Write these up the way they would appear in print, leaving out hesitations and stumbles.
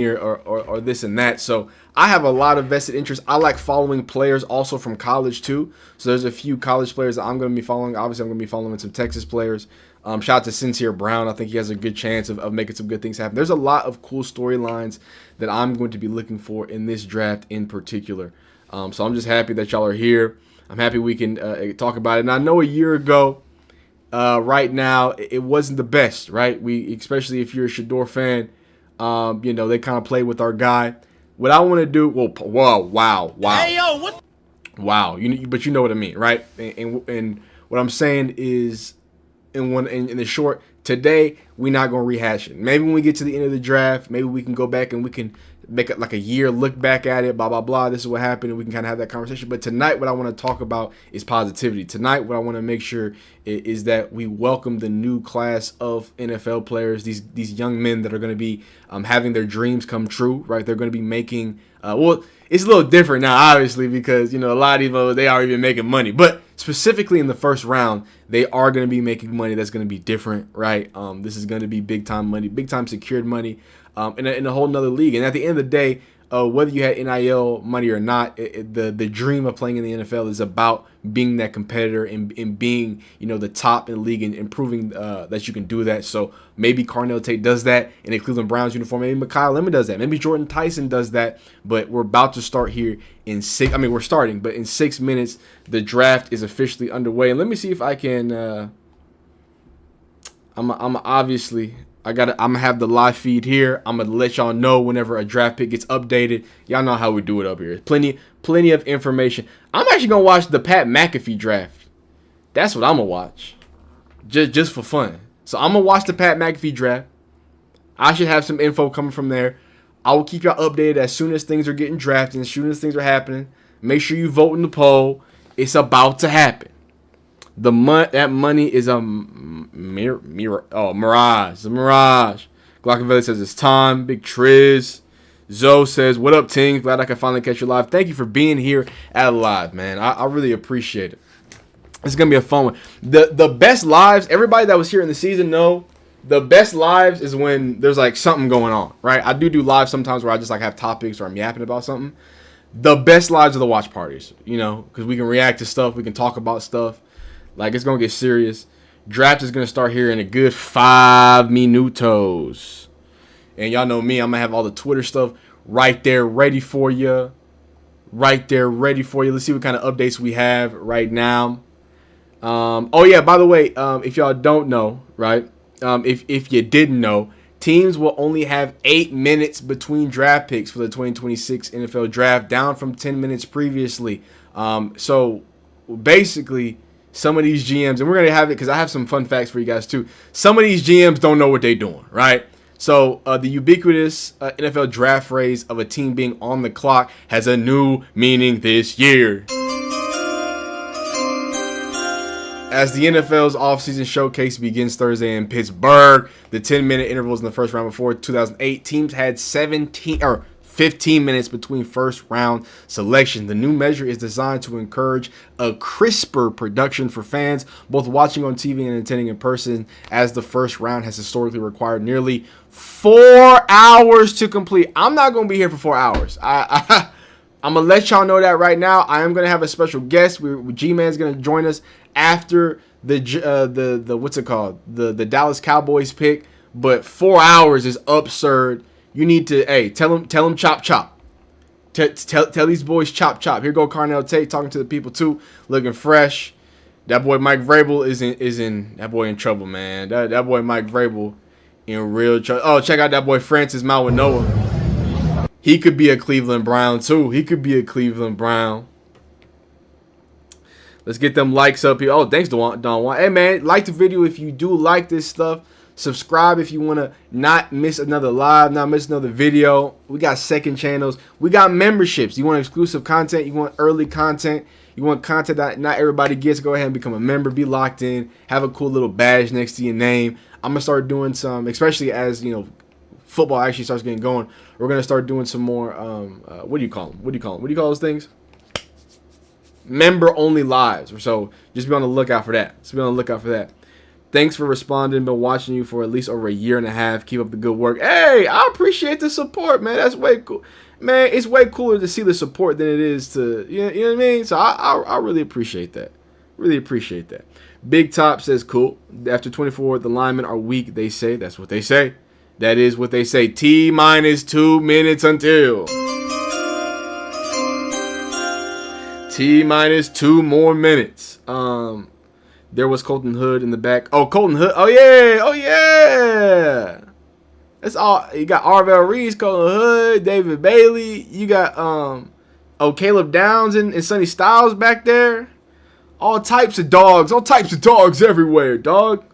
or this and that. So I have a lot of vested interest. I like following players also from college too. So there's a few college players that I'm going to be following. Obviously, I'm going to be following some Texas players. Shout out to Sincere Brown. I think he has a good chance of making some good things happen. There's a lot of cool storylines that I'm going to be looking for in this draft in particular. So I'm just happy that y'all are here. I'm happy we can talk about it. And I know a year ago, right now, it wasn't the best, right? Especially if you're a Shador fan, they kind of played with our guy. What I want to do, wow. Hey, yo, what? Wow, but you know what I mean, right? And what I'm saying is, in the short, today we're not gonna rehash it. Maybe when we get to the end of the draft, maybe we can go back and we can make it like a year look back at it, blah blah blah. This is what happened, and we can kind of have that conversation. But tonight, what I want to talk about is positivity. Tonight, what I want to make sure is that we welcome the new class of NFL players. These young men that are going to be having their dreams come true, right? They're going to be making it's a little different now, obviously, because a lot of these they are even making money, but specifically in the first round, they are going to be making money that's going to be different, right? This is going to be big time money, big time secured money, in a whole nother league. And at the end of the day, whether you had NIL money or not, the dream of playing in the NFL is about being that competitor and being, the top in the league and proving that you can do that. So maybe Carnell Tate does that in a Cleveland Browns uniform. Maybe Mekhi Lemon does that. Maybe Jordan Tyson does that. But we're about to start here in we're starting, but in 6 minutes, the draft is officially underway. And let me see if I can, I'm gonna have the live feed here. I'm gonna let y'all know whenever a draft pick gets updated. Y'all know how we do it up here. Plenty of information. I'm actually gonna watch the Pat McAfee draft. That's what I'm gonna watch, just for fun. So I'm gonna watch the Pat McAfee draft. I should have some info coming from there. I will keep y'all updated as soon as things are getting drafted, as soon as things are happening. Make sure you vote in the poll. It's about to happen. That money is a mirage. It's a mirage. Glockenfeller says it's time. Big Triz. Zoe says, what up, Tingz? Glad I can finally catch you live. Thank you for being here at live, man. I really appreciate it. It's going to be a fun one. The best lives, everybody that was here in the season know, the best lives is when there's like something going on, right? I do live sometimes where I just like have topics or I'm yapping about something. The best lives are the watch parties, because we can react to stuff. We can talk about stuff. Like, it's going to get serious. Draft is going to start here in a good 5 minutos. And y'all know me. I'm going to have all the Twitter stuff right there ready for you. Let's see what kind of updates we have right now. Oh, yeah, by the way, if y'all don't know, right, if you didn't know, teams will only have 8 minutes between draft picks for the 2026 NFL Draft, down from 10 minutes previously. So, basically, some of these GMs, and we're going to have it because I have some fun facts for you guys too. Some of these GMs don't know what they're doing, right? So the ubiquitous NFL draft phrase of a team being on the clock has a new meaning this year. As the NFL's offseason showcase begins Thursday in Pittsburgh, the 10-minute intervals in the first round before 2008, teams had 15 minutes between first-round selection. The new measure is designed to encourage a crisper production for fans, both watching on TV and attending in person, as the first round has historically required nearly 4 hours to complete. I'm not going to be here for 4 hours. I'm going to let y'all know that right now. I am going to have a special guest. G-Man's going to join us after the what's it called? The Dallas Cowboys pick. But 4 hours is absurd. You need to, tell them chop chop. Tell these boys chop chop. Here go Carnell Tate talking to the people too, looking fresh. That boy Mike Vrabel is in that boy in trouble, man. That boy Mike Vrabel in real trouble. Oh, check out that boy Francis Mawanoa. He could be a Cleveland Brown too. Let's get them likes up here. Oh, thanks, Don Juan. Hey man, like the video if you do like this stuff. Subscribe if you want to not miss another live, not miss another video. We got second channels. We got memberships. You want exclusive content? You want early content? You want content that not everybody gets? Go ahead and become a member. Be locked in. Have a cool little badge next to your name. I'm going to start doing some, especially as, football actually starts getting going. We're going to start doing some more, what do you call them? What do you call those things? Member-only lives. So just be on the lookout for that. Thanks for responding. Been watching you for at least over a year and a half. Keep up the good work. Hey, I appreciate the support, man. That's way cool. Man, it's way cooler to see the support than it is to, you know what I mean? So I really appreciate that. Really appreciate that. Big Top says, cool. After 24, the linemen are weak, they say. That's what they say. That is what they say. T-minus 2 minutes until. T-minus 2 more minutes. There was Colton Hood in the back. Oh, Colton Hood. Oh, yeah. Oh, yeah. That's all. You got Arvell Reese, Colton Hood, David Bailey. You got Caleb Downs and Sonny Styles back there. All types of dogs. All types of dogs everywhere, dog.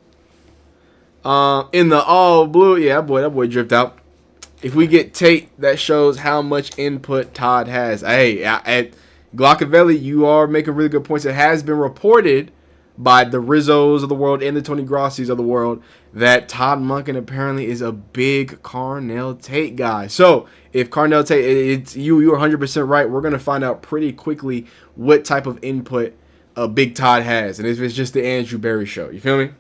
In the all blue. Yeah, that boy dripped out. If we get Tate, that shows how much input Todd has. Hey, at Glockavelli, you are making really good points. It has been reported by the Rizzos of the world and the Tony Grossi's of the world that Todd Monkin apparently is a big Carnell Tate guy. So if Carnell Tate, it's you're 100% right. We're gonna find out pretty quickly what type of input Big Todd has, and if it's just the Andrew Berry show, you feel me?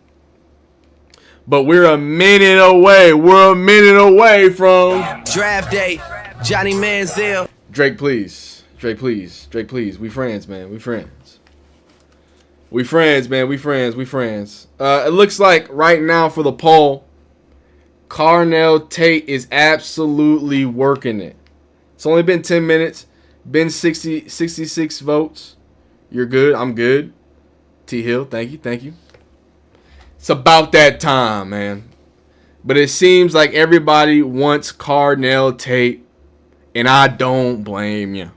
But we're a minute away. We're a minute away from draft day. Johnny Manziel. Drake, please. Drake, please. Drake, please. We friends, man. We friends. We friends, man. We friends. We friends. It looks like right now for the poll, Carnell Tate is absolutely working it. It's only been 10 minutes. Been 66 votes. You're good. I'm good. T Hill, thank you. Thank you. It's about that time, man. But it seems like everybody wants Carnell Tate, and I don't blame you.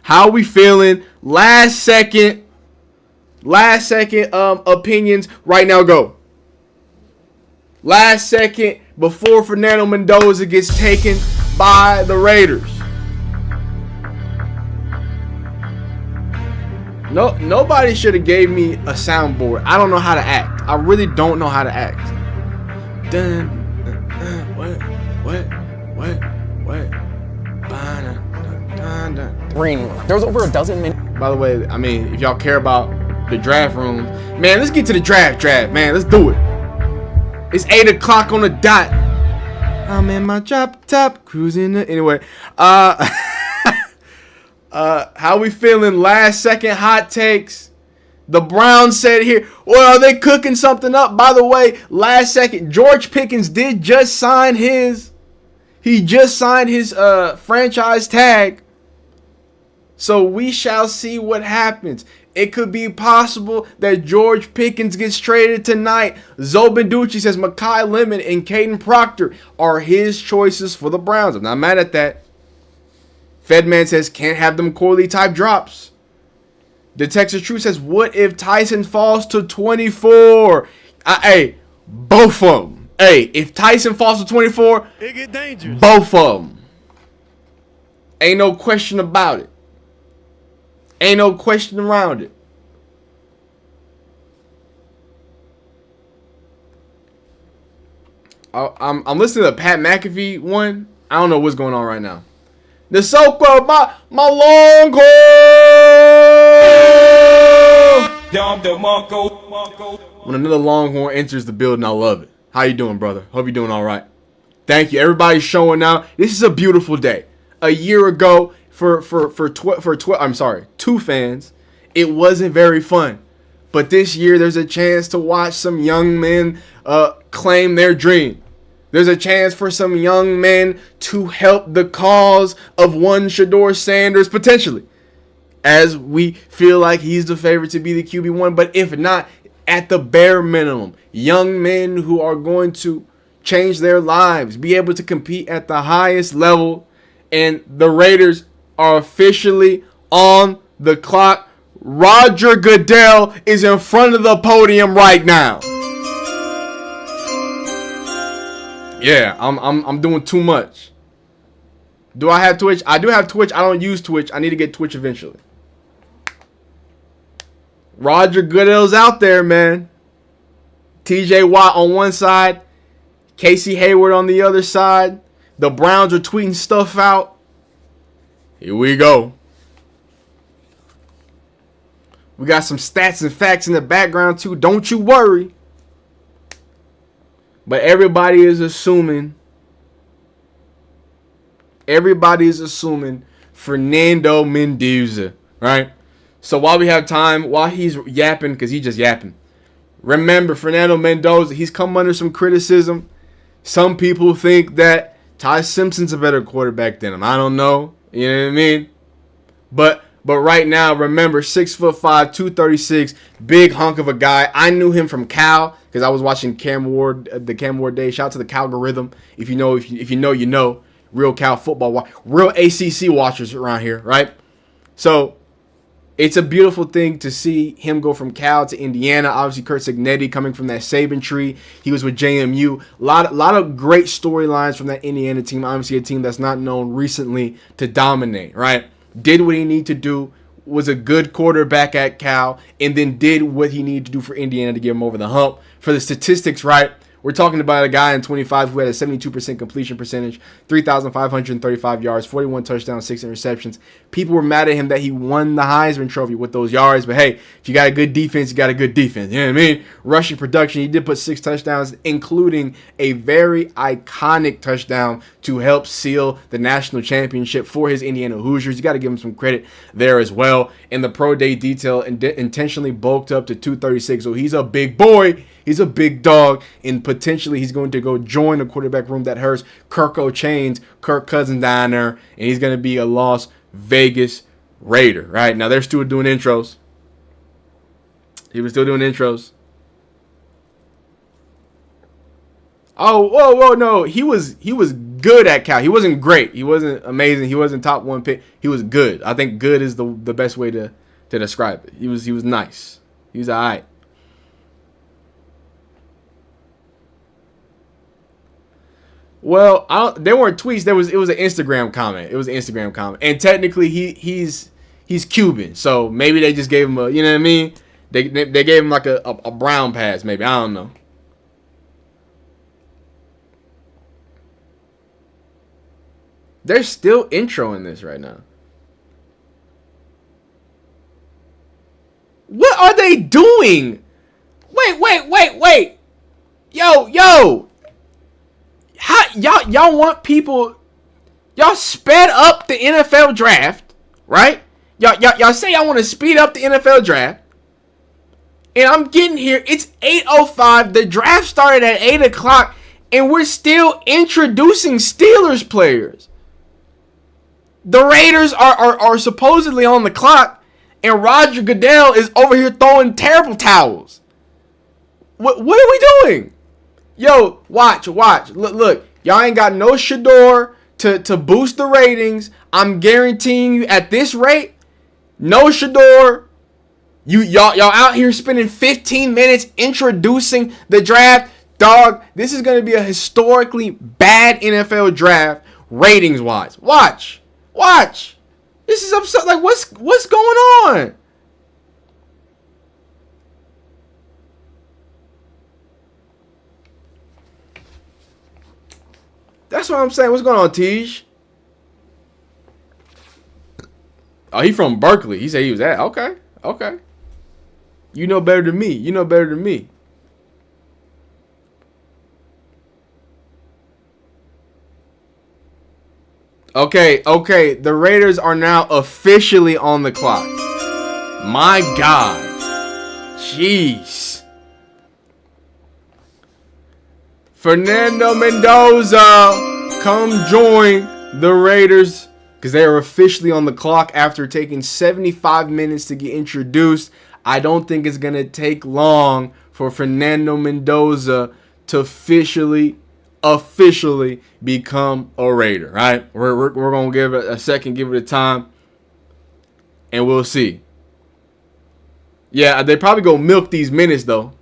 How we feeling? Last second opinions right now. Go. Last second before Fernando Mendoza gets taken by the Raiders. No, nobody should have gave me a soundboard. I don't know how to act. I really don't know how to act. Dun, what? Green. There's over a dozen minutes. By the way, I mean, if y'all care about the draft rooms, man, let's get to the draft, man. Let's do it. It's 8 o'clock on the dot. I'm in my drop top, cruising. Anyway, how we feeling? Last second hot takes. The Browns said here, well, are they cooking something up? By the way, last second, George Pickens did just sign his. He just signed his franchise tag. So we shall see what happens. It could be possible that George Pickens gets traded tonight. Zobanducci says Mekhi Lemon and Caden Proctor are his choices for the Browns. I'm not mad at that. Fedman says can't have them Corley type drops. The Texas Truth says what if Tyson falls to 24? Hey, both of them. Hey, if Tyson falls to 24, it get dangerous. Both of them. Ain't no question about it. Ain't no question around it. I'm listening to the Pat McAfee one. I don't know what's going on right now. The Soko, my Longhorn. When another Longhorn enters the building, I love it. How you doing, brother? Hope you're doing all right. Thank you. Everybody's showing out. This is a beautiful day. A year ago, for 2 fans, it wasn't very fun. But this year, there's a chance to watch some young men claim their dream. There's a chance for some young men to help the cause of one Shador Sanders potentially, as we feel like he's the favorite to be the QB1. But if not, at the bare minimum, young men who are going to change their lives, be able to compete at the highest level, and the Raiders are officially on the clock. Roger Goodell is in front of the podium right now. Yeah, I'm doing too much. Do I have Twitch? I do have Twitch. I don't use Twitch. I need to get Twitch eventually. Roger Goodell's out there, man. TJ Watt on one side, Casey Hayward on the other side. The Browns are tweeting stuff out. Here we go. We got some stats and facts in the background too. Don't you worry. But everybody is assuming Fernando Mendoza, right? So while we have time, while he's yapping, because he's just yapping, remember Fernando Mendoza, he's come under some criticism. Some people think that Ty Simpson's a better quarterback than him. I don't know. You know what I mean? But right now, remember, 6'5", 236, big hunk of a guy. I knew him from Cal because I was watching the Cam Ward Day. Shout out to the Calgorithm. If you know, you know. Real Cal football, real ACC watchers around here, right? So it's a beautiful thing to see him go from Cal to Indiana. Obviously, Kurt Cignetti coming from that Saban tree. He was with JMU. A lot of great storylines from that Indiana team. Obviously, a team that's not known recently to dominate, right? Did what he needed to do, was a good quarterback at Cal, and then did what he needed to do for Indiana to get him over the hump. For the statistics, right? We're talking about a guy in 25 who had a 72% completion percentage, 3,535 yards, 41 touchdowns, 6 interceptions. People were mad at him that he won the Heisman Trophy with those yards. But hey, if you got a good defense, you got a good defense. You know what I mean? Rushing production, he did put 6 touchdowns, including a very iconic touchdown to help seal the national championship for his Indiana Hoosiers. You got to give him some credit there as well. And the pro day detail intentionally bulked up to 236. So he's a big boy. He's a big dog, and potentially he's going to go join the quarterback room that hurts Kirk O'Chain's Kirk Cousins down there, and he's going to be a Las Vegas Raider, right? Now, they're still doing intros. He was still doing intros. Oh, whoa, no. He was good at Cal. He wasn't great. He wasn't amazing. He wasn't top 1 pick. He was good. I think good is the best way to describe it. He was nice. He was all right. Well, there weren't tweets. It was an Instagram comment. And technically, he's Cuban, so maybe they just gave him a, you know what I mean? They gave him like a brown pass, maybe. I don't know. They're still introing this right now. What are they doing? Wait. Yo. How y'all want people? Y'all sped up the NFL draft, right? Y'all say y'all want to speed up the NFL draft, and I'm getting here. It's 8:05. The draft started at 8 o'clock, and we're still introducing Steelers players. The Raiders are supposedly on the clock, and Roger Goodell is over here throwing terrible towels. What are we doing? Yo, watch. Look, y'all ain't got no Shador to boost the ratings. I'm guaranteeing you at this rate, no Shador. Y'all out here spending 15 minutes introducing the draft. Dog, this is gonna be a historically bad NFL draft ratings wise. Watch. This is upset. Like, what's going on? That's what I'm saying. What's going on, Tej? Oh, he from Berkeley. He said he was at. Okay. You know better than me. Okay. The Raiders are now officially on the clock. My God. Jeez. Fernando Mendoza, come join the Raiders, because they are officially on the clock after taking 75 minutes to get introduced. I don't think it's going to take long for Fernando Mendoza to officially become a Raider, right? We're going to give it a second, give it a time, and we'll see. Yeah, they probably going to milk these minutes, though.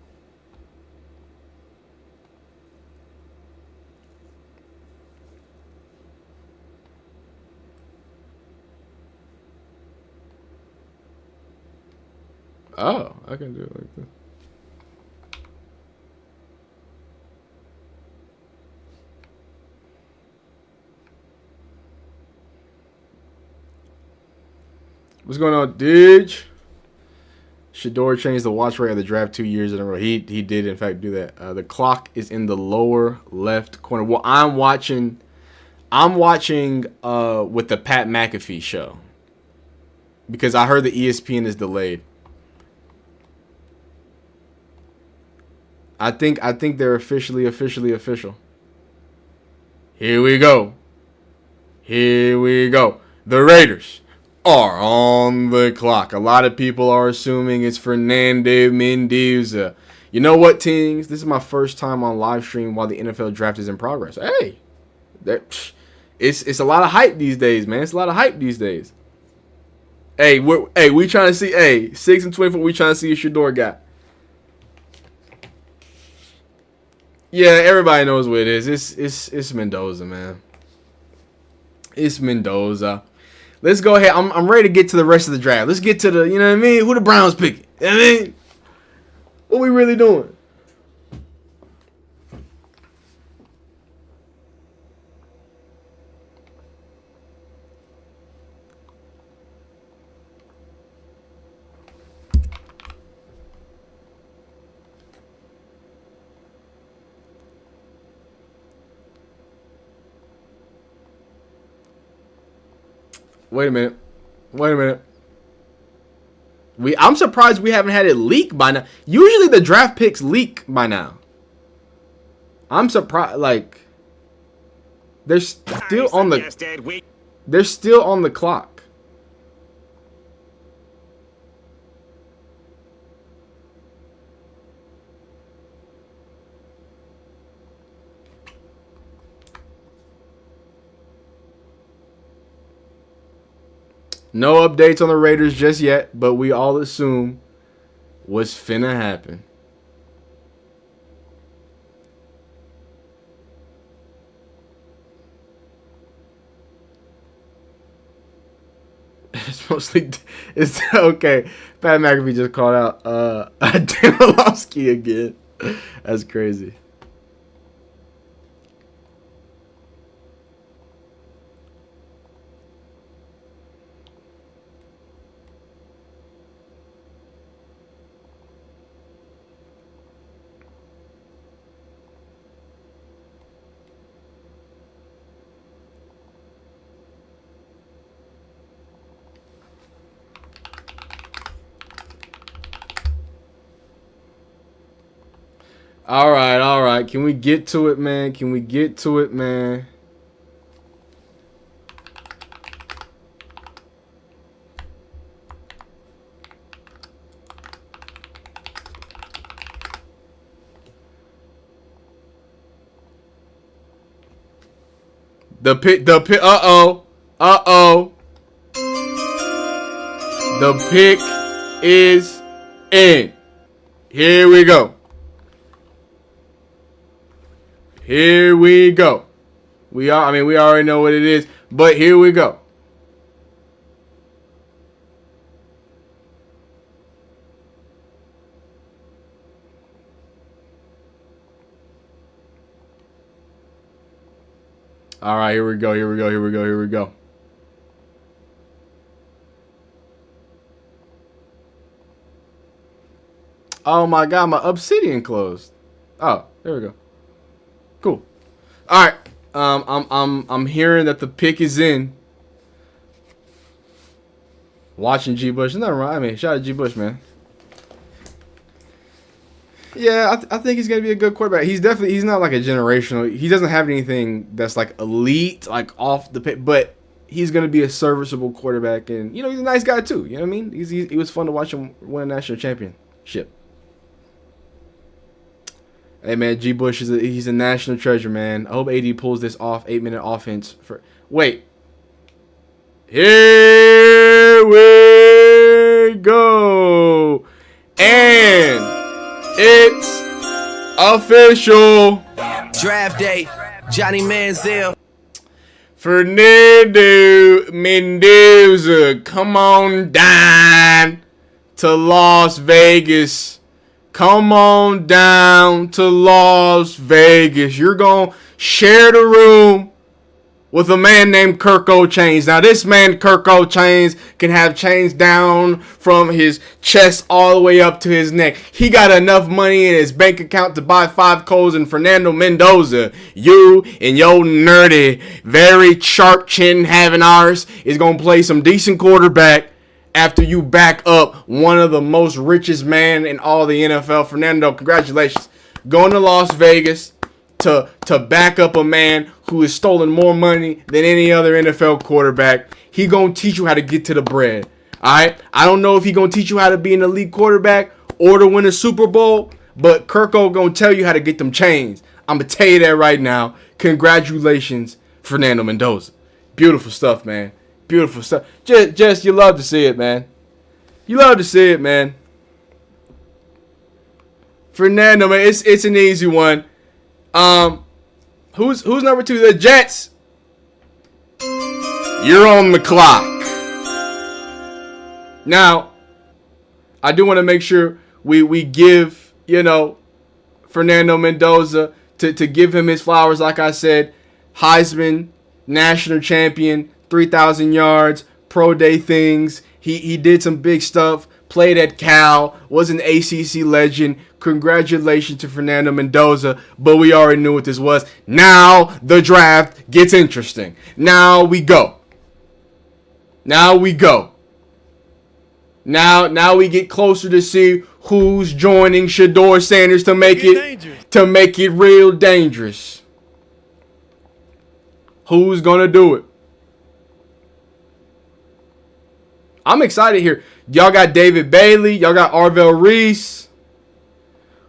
Oh, I can do it like this. What's going on, Dig? Shador changed the watch rate of the draft 2 years in a row. He did in fact do that. The clock is in the lower left corner. Well, I'm watching with the Pat McAfee show because I heard the ESPN is delayed. I think they're officially official. Here we go. The Raiders are on the clock. A lot of people are assuming it's Fernando Mendoza. You know what, Tingz? This is my first time on live stream while the NFL draft is in progress. Hey, it's a lot of hype these days, man. It's a lot of hype these days. Hey, we trying to see. Hey, 6 and 24. We trying to see a Shador guy. Yeah, everybody knows what it is. It's Mendoza, man. It's Mendoza. Let's go ahead. I'm ready to get to the rest of the draft. Let's get to the, you know what I mean? Who the Browns picking? You know what I mean? What we really doing? Wait a minute. I'm surprised we haven't had it leak by now. Usually the draft picks leak by now. I'm surprised. Like, they're still on the. They're still on the clock. No updates on the Raiders just yet, but we all assume what's finna happen. It's mostly it's okay. Pat McAfee just called out Danilowski again. That's crazy. All right. Can we get to it, man? The pick, uh-oh. The pick is in. Here we go. We already know what it is, but here we go. All right, here we go. Oh my God, my Obsidian closed. Oh, there we go. Cool. All right. I'm hearing that the pick is in. Watching G Bush. Nothing wrong. I mean, shout out to G Bush, man. Yeah, I think he's gonna be a good quarterback. He's not like a generational. He doesn't have anything that's like elite, like off the pick, but he's gonna be a serviceable quarterback, and you know he's a nice guy too. You know what I mean? He was fun to watch him win a national championship. Hey man, G Bush he's a national treasure, man. I hope AD pulls this off. 8-minute offense for. Wait. Here we go, and it's official. Draft day, Johnny Manziel. Fernando Mendoza, come on down to Las Vegas. Come on down to Las Vegas. You're going to share the room with a man named Kirko Chainz. Now, this man, Kirko Chainz, can have chains down from his chest all the way up to his neck. He got enough money in his bank account to buy 5 coals, and Fernando Mendoza, you and your nerdy, very sharp chin having ours, is going to play some decent quarterback after you back up one of the most richest man in all the NFL. Fernando, congratulations. Going to Las Vegas to back up a man who has stolen more money than any other NFL quarterback. He gonna teach you how to get to the bread. Alright? I don't know if he gonna teach you how to be an elite quarterback or to win a Super Bowl, but Kirko gonna tell you how to get them chains. I'm gonna tell you that right now. Congratulations, Fernando Mendoza. Beautiful stuff, man. Beautiful stuff. Just you love to see it, man. You love to see it, man. Fernando, man, it's an easy one. Who's number 2? The Jets. You're on the clock. Now, I do want to make sure we give, Fernando Mendoza to give him his flowers. Like I said, Heisman, national champion, 3,000 yards, pro day things. He did some big stuff. Played at Cal, was an ACC legend. Congratulations to Fernando Mendoza, but we already knew what this was. Now the draft gets interesting. Now we go. Now we get closer to see who's joining Shedeur Sanders to make it real dangerous. Who's gonna do it? I'm excited here. Y'all got David Bailey. Y'all got Arvell Reese.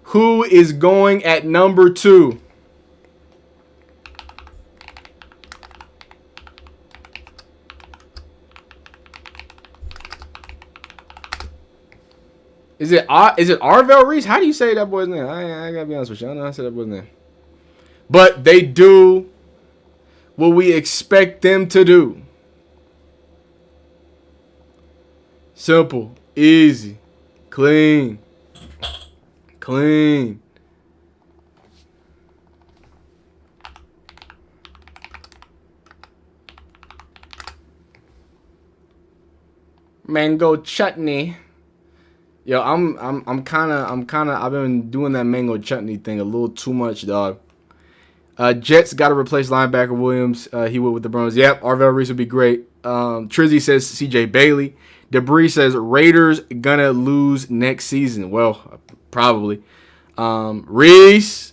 Who is going at number 2? Is it Arvell Reese? How do you say that boy's name? I gotta be honest with you. I don't know how to say that boy's name. But they do what we expect them to do. Simple, easy, clean. Mango chutney. Yo, I've been doing that mango chutney thing a little too much, dog. Jets got to replace linebacker Williams. He went with the Browns. Yep, Arvell Reese would be great. Trizzy says CJ Bailey. Debris says Raiders gonna lose next season. Well, probably. Reese.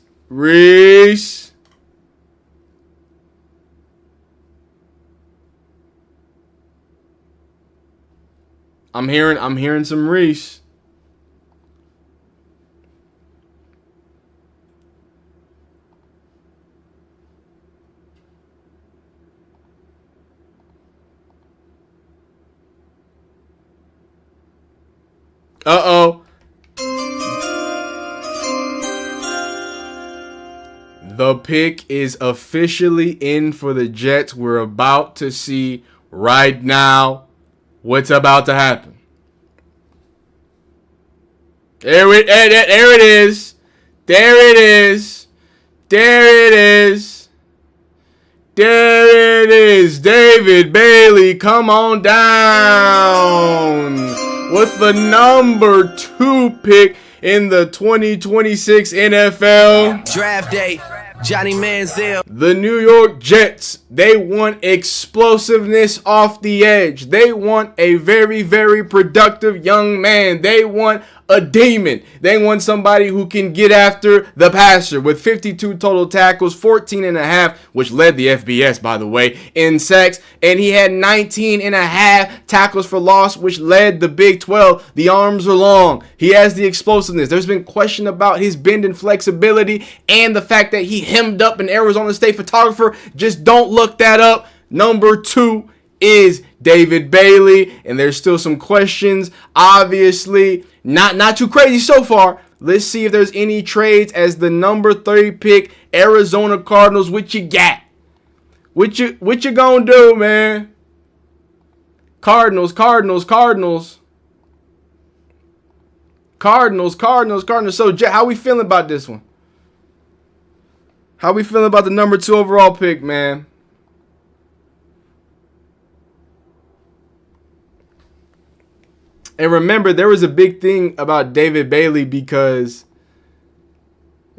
I'm hearing some Reese. Uh-oh. The pick is officially in for the Jets. We're about to see right now what's about to happen. There it is. There it is. David Bailey, come on down with the number 2 pick in the 2026 NFL Draft day, Johnny Manziel. The New York Jets, they want explosiveness off the edge. They want a very, very productive young man. They want a demon. They want somebody who can get after the passer with 52 total tackles, 14 and a half, which led the FBS, by the way, in sacks. And he had 19 and a half tackles for loss, which led the Big 12. The arms are long. He has the explosiveness. There's been question about his bend and flexibility and the fact that he hemmed up an Arizona State photographer. Just don't look that up. Number 2 is David Bailey, and there's still some questions. Obviously, not too crazy so far. Let's see if there's any trades as the number 3 pick, Arizona Cardinals. What you got? What you gonna do, man? Cardinals. So, Jet, how we feeling about this one? How we feeling about the number 2 overall pick, man? And remember, there was a big thing about David Bailey because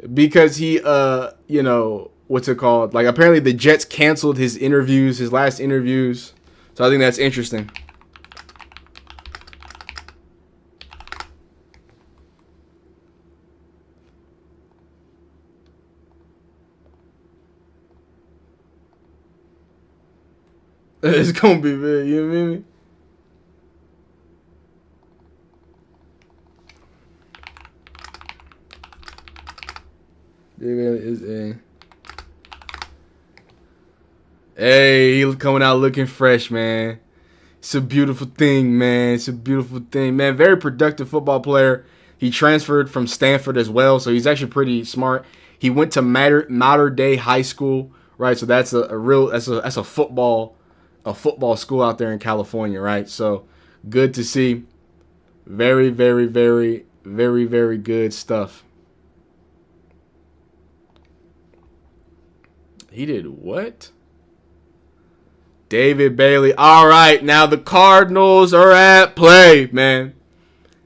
he, you know, what's it called? Like, apparently the Jets canceled his interviews, his last interviews. So I think that's interesting. It's gonna be big, you know what I mean? Hey, he's coming out looking fresh, man. It's a beautiful thing, man. It's a beautiful thing, man. Very productive football player. He transferred from Stanford as well, so he's actually pretty smart. He went to Mater Dei High School, right? So that's a football school out there in California, right? So good to see. Very, very, very, very, very good stuff. He did what? David Bailey. All right, now the Cardinals are at play, man.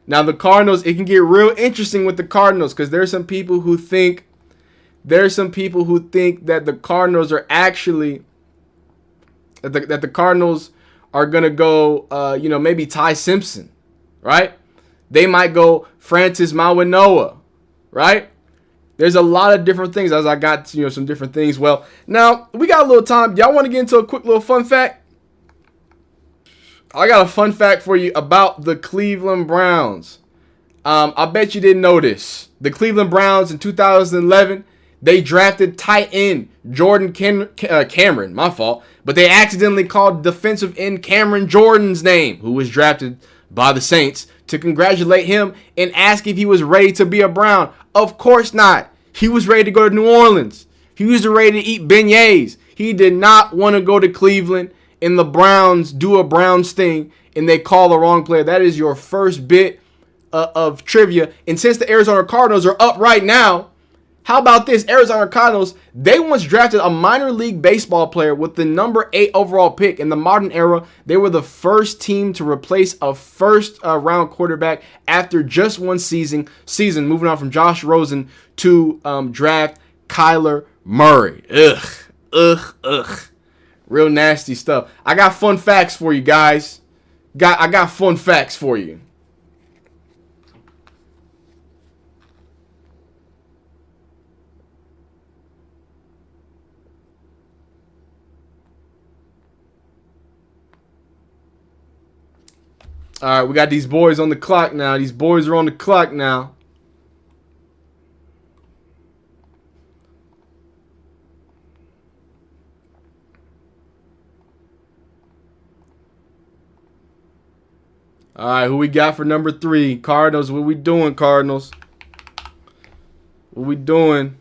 Now the Cardinals, it can get real interesting with the Cardinals because there's some people who think that the Cardinals are actually that the Cardinals are gonna go, maybe Ty Simpson, right? They might go Francis Mawanoa, right? There's a lot of different things as I got, some different things. Well, now we got a little time. Y'all want to get into a quick little fun fact? I got a fun fact for you about the Cleveland Browns. I bet you didn't know this. The Cleveland Browns in 2011, they drafted tight end Jordan Cameron. My fault. But they accidentally called defensive end Cameron Jordan's name, who was drafted by the Saints, to congratulate him and ask if he was ready to be a Brown. Of course not. He was ready to go to New Orleans. He was ready to eat beignets. He did not want to go to Cleveland, and the Browns do a Browns thing, and they call the wrong player. That is your first bit of trivia. And since the Arizona Cardinals are up right now, how about this? Arizona Cardinals, they once drafted a minor league baseball player with the number 8 overall pick. In the modern era, they were the first team to replace a first-round quarterback after just one season, moving on from Josh Rosen to draft Kyler Murray. Ugh. Real nasty stuff. I got fun facts for you guys. I got fun facts for you. All right, we got these boys on the clock now. These boys are on the clock now. All right, who we got for number 3? Cardinals, what we doing, Cardinals? What we doing?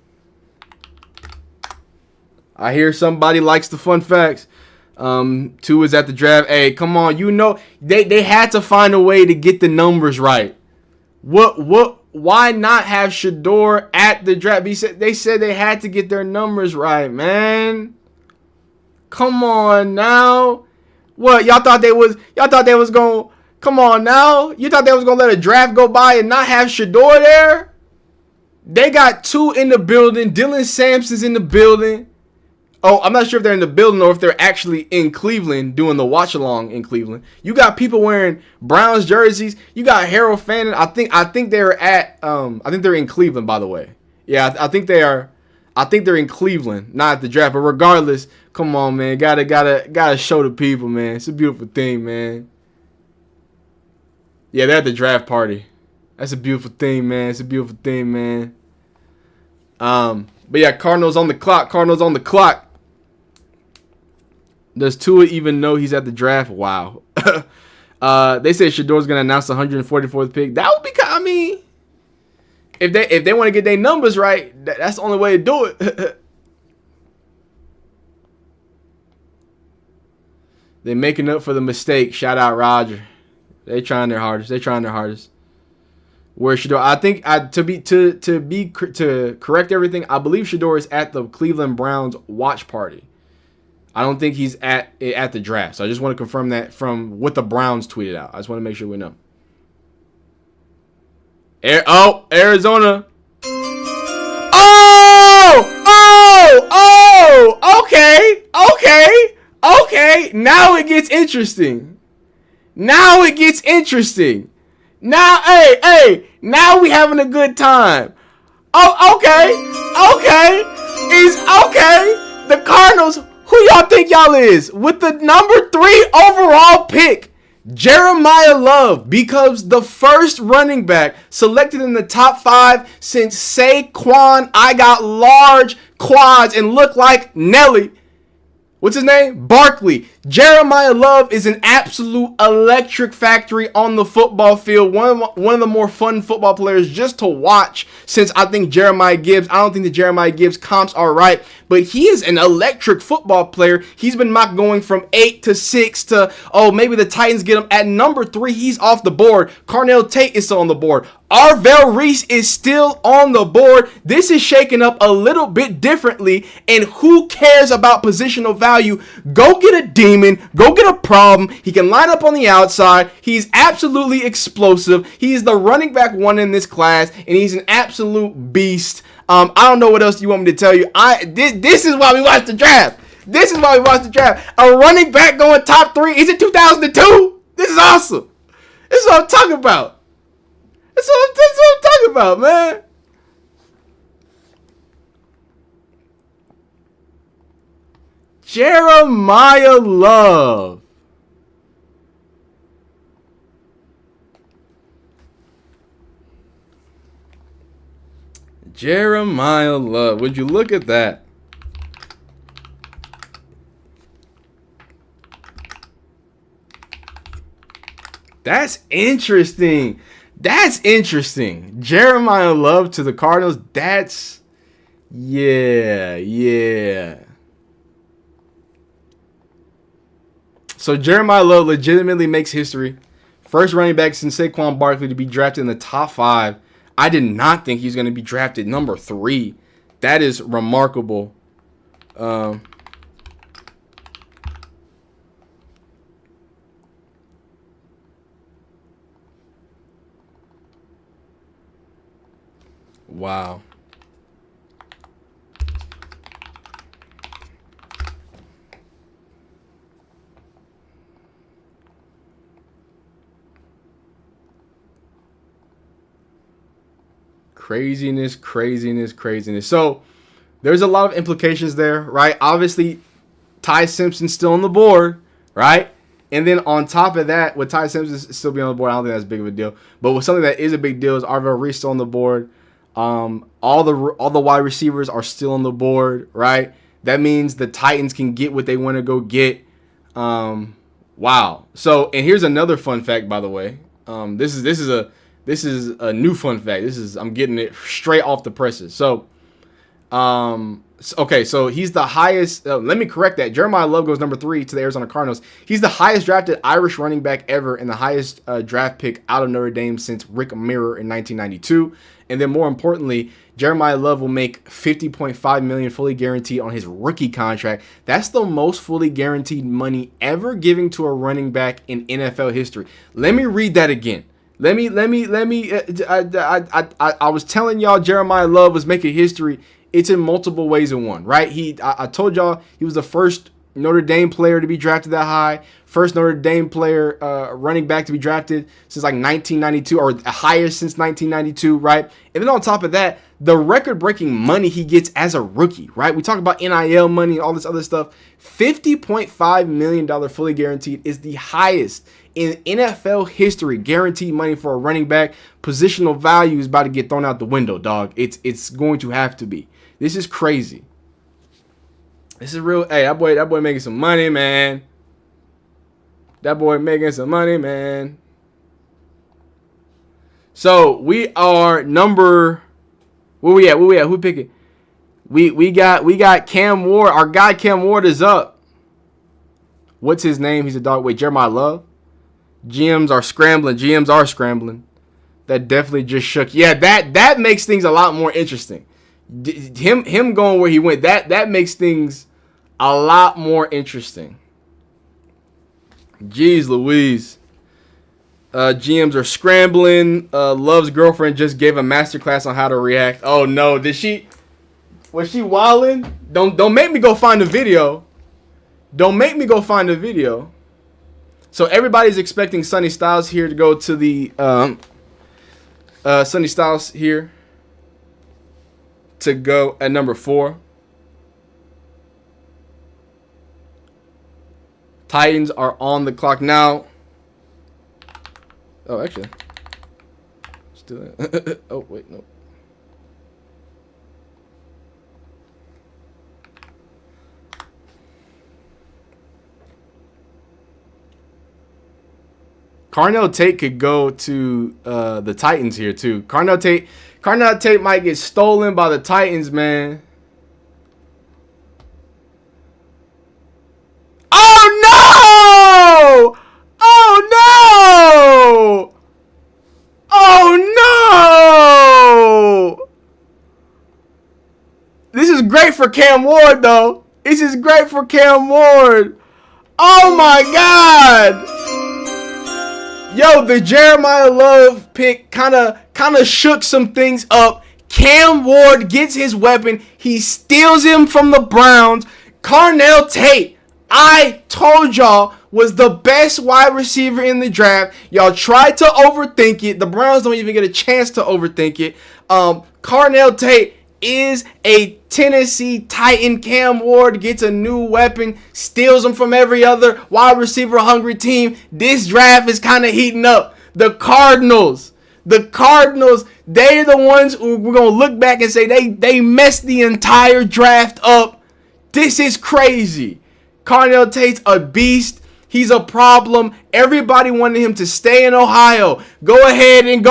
I hear somebody likes the fun facts. 2 is at the draft. Hey, come on, they had to find a way to get the numbers right. Why not have Shador at the draft? They said they had to get their numbers right, man. Come on now. What, y'all thought they was going, come on now. You thought they was going to let a draft go by and not have Shador there? They got 2 in the building. Dylan Sampson's in the building. Oh, I'm not sure if they're in the building or if they're actually in Cleveland doing the watch along in Cleveland. You got people wearing Browns jerseys. You got Harold Fannin. I think they're at I think they're in Cleveland, by the way. Yeah, I think they are. I think they're in Cleveland, not at the draft. But regardless, come on, man. Gotta show the people, man. It's a beautiful thing, man. Yeah, they're at the draft party. That's a beautiful thing, man. It's a beautiful thing, man. But yeah, Cardinals on the clock. Does Tua even know he's at the draft? Wow. They said Shador's gonna announce the 144th pick. That would be, I mean, if they want to get their numbers right, that's the only way to do it. They're making up for the mistake. Shout out Roger. They trying their hardest. Where Shador, I think to correct everything, I believe Shador is at the Cleveland Browns watch party. I don't think he's at the draft. So I just want to confirm that from what the Browns tweeted out. I just want to make sure we know. Arizona. Okay. Now it gets interesting. Now, now we having a good time. Oh, okay. The Cardinals, who y'all think y'all is? With the number 3 overall pick, Jeremiah Love becomes the first running back selected in the top 5 since Saquon. I got large quads and look like Nelly. What's his name? Barkley. Jeremiah Love is an absolute electric factory on the football field. One of the more fun football players just to watch since I think Jeremiah Gibbs. I don't think the Jeremiah Gibbs comps are right, but he is an electric football player. He's been mocked going from 8 to 6 to, maybe the Titans get him. At number 3, he's off the board. Carnell Tate is still on the board. Arvell Reese is still on the board. This is shaking up a little bit differently, and who cares about positional value? Go get a demon. Go get a problem. He can line up on the outside. He's absolutely explosive. He's the running back 1 in this class, and he's an absolute beast. I don't know what else you want me to tell you. This is why we watch the draft. A running back going top 3. Is it 2002? This is awesome. This is what I'm talking about. That's what I'm talking about, man. Jeremiah Love. Would you look at that? That's interesting. Jeremiah Love to the Cardinals. Yeah. So Jeremiah Love legitimately makes history. First running back since Saquon Barkley to be drafted in the top 5. I did not think he was going to be drafted number 3. That is remarkable. Wow. Craziness. So there's a lot of implications there, right? Obviously, Ty Simpson's still on the board, right? And then on top of that, with Ty Simpson still being on the board, I don't think that's big of a deal. But with something that is a big deal is Arvell Reese still on the board. All the wide receivers are still on the board, right? That means the Titans can get what they want to go get. Wow. So, and here's another fun fact, by the way. This is a new fun fact. I'm getting it straight off the presses. So, so he's the highest. Let me correct that. Jeremiah Love goes number 3 to the Arizona Cardinals. He's the highest drafted Irish running back ever and the highest draft pick out of Notre Dame since Rick Mirror in 1992. And then more importantly, Jeremiah Love will make $50.5 million fully guaranteed on his rookie contract. That's the most fully guaranteed money ever given to a running back in NFL history. Let me read that again. I was telling y'all Jeremiah Love was making history. It's in multiple ways in one, right? I told y'all he was the first Notre Dame player to be drafted that high, first Notre Dame player running back to be drafted since like 1992, or highest since 1992, right? And then on top of that, the record-breaking money he gets as a rookie, right? We talk about NIL money and all this other stuff. $50.5 million fully guaranteed is the highest in NFL history, guaranteed money for a running back. Positional value is about to get thrown out the window, dog. It's going to have to be. This is crazy. This is real. Hey, that boy making some money, man. So we are number. Where we at? Who picking? We got Cam Ward. Our guy Cam Ward is up. What's his name? He's a dog. Wait, Jeremiah Love. GMs are scrambling. That definitely just shook. Yeah, that makes things a lot more interesting. Him going where he went. That makes things a lot more interesting. Jeez Louise. GMs are scrambling. Love's girlfriend just gave a masterclass on how to react. Oh no, was she wildin'? Don't make me go find the video. Don't make me go find the video. So everybody's expecting Sonny Styles here to go to the Sonny Styles here to go at number 4. Titans are on the clock now. Oh, actually. Still. Oh, wait, no. Carnell Tate could go to the Titans here too. Carnell Tate might get stolen by the Titans, man. Oh no! Oh no! Oh no! This is great for Cam Ward though. This is great for Cam Ward. Oh my God! Yo, the Jeremiah Love pick kind of shook some things up. Cam Ward gets his weapon. He steals him from the Browns. Carnell Tate, I told y'all, was the best wide receiver in the draft. Y'all tried to overthink it. The Browns don't even get a chance to overthink it. Carnell Tate is a Tennessee Titan. Cam Ward gets a new weapon, steals them from every other wide receiver hungry team. This draft is kind of heating up. The Cardinals, they're the ones who we're going to look back and say they messed the entire draft up. This is crazy. Carnell Tate's a beast. He's a problem. Everybody wanted him to stay in Ohio. Go ahead and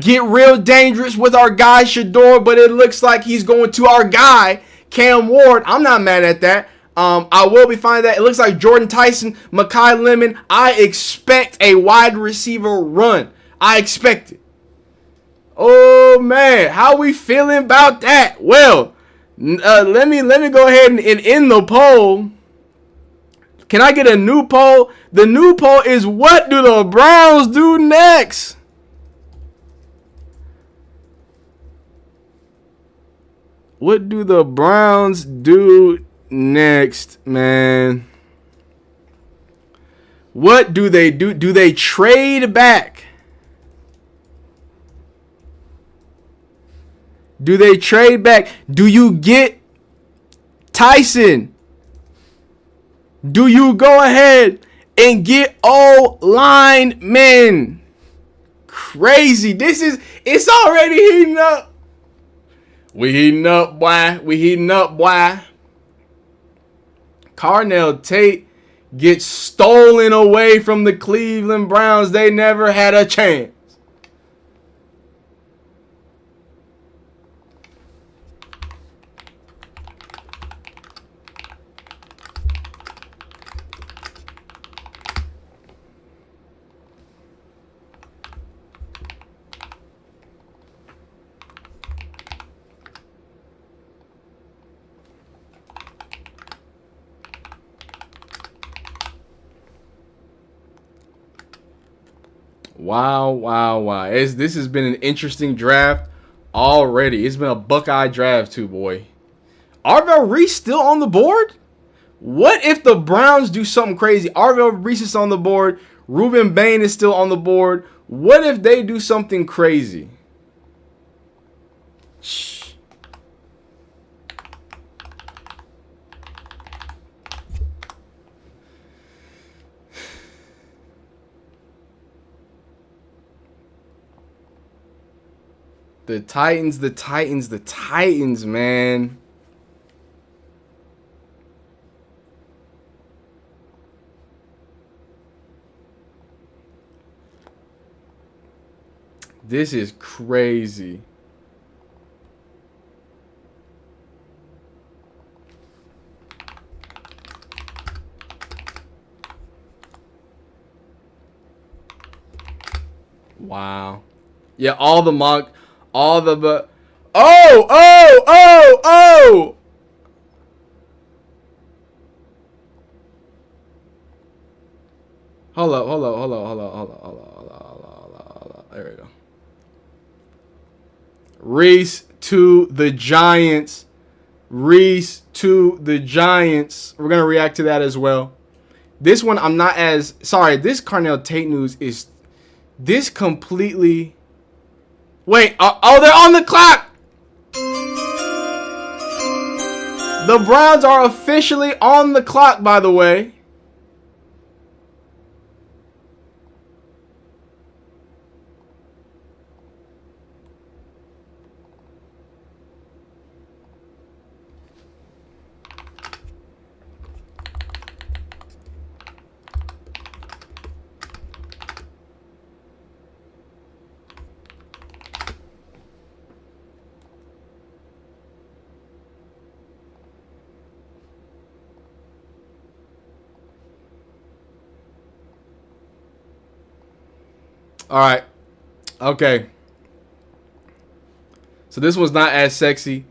get real dangerous with our guy Shador, but it looks like he's going to our guy Cam Ward. I'm not mad at that. I will be fine with that. It looks like Jordan Tyson, Mekhi Lemon. I expect a wide receiver run. I expect it. Oh man, how we feeling about that? Well, let me go ahead and end the poll. Can I get a new poll? The new poll is, what do the Browns do next? What do the Browns do next, man? What do they do? Do they trade back? Do they trade back? Do you get Tyson? Do you go ahead and get O-line men? Crazy. It's already heating up. We heating up, boy. Carnell Tate gets stolen away from the Cleveland Browns. They never had a chance. Wow. This has been an interesting draft already. It's been a Buckeye draft too, boy. Arvell Reese still on the board? What if the Browns do something crazy? Arvell Reese is on the board. Ruben Bain is still on the board. What if they do something crazy? The Titans, man. This is crazy. Wow. Yeah, all the Oh! Hold up, hold up, hold up, hold up, hold up, hold up, hold up, hold up, hold up. There we go. Reese to the Giants. Reese to the Giants. We're going to react to that as well. This one, I'm not as... Sorry, this Carnell Tate news is... This completely... Wait, oh, they're on the clock! The Browns are officially on the clock, by the way. All right. Okay. So this one's not as sexy.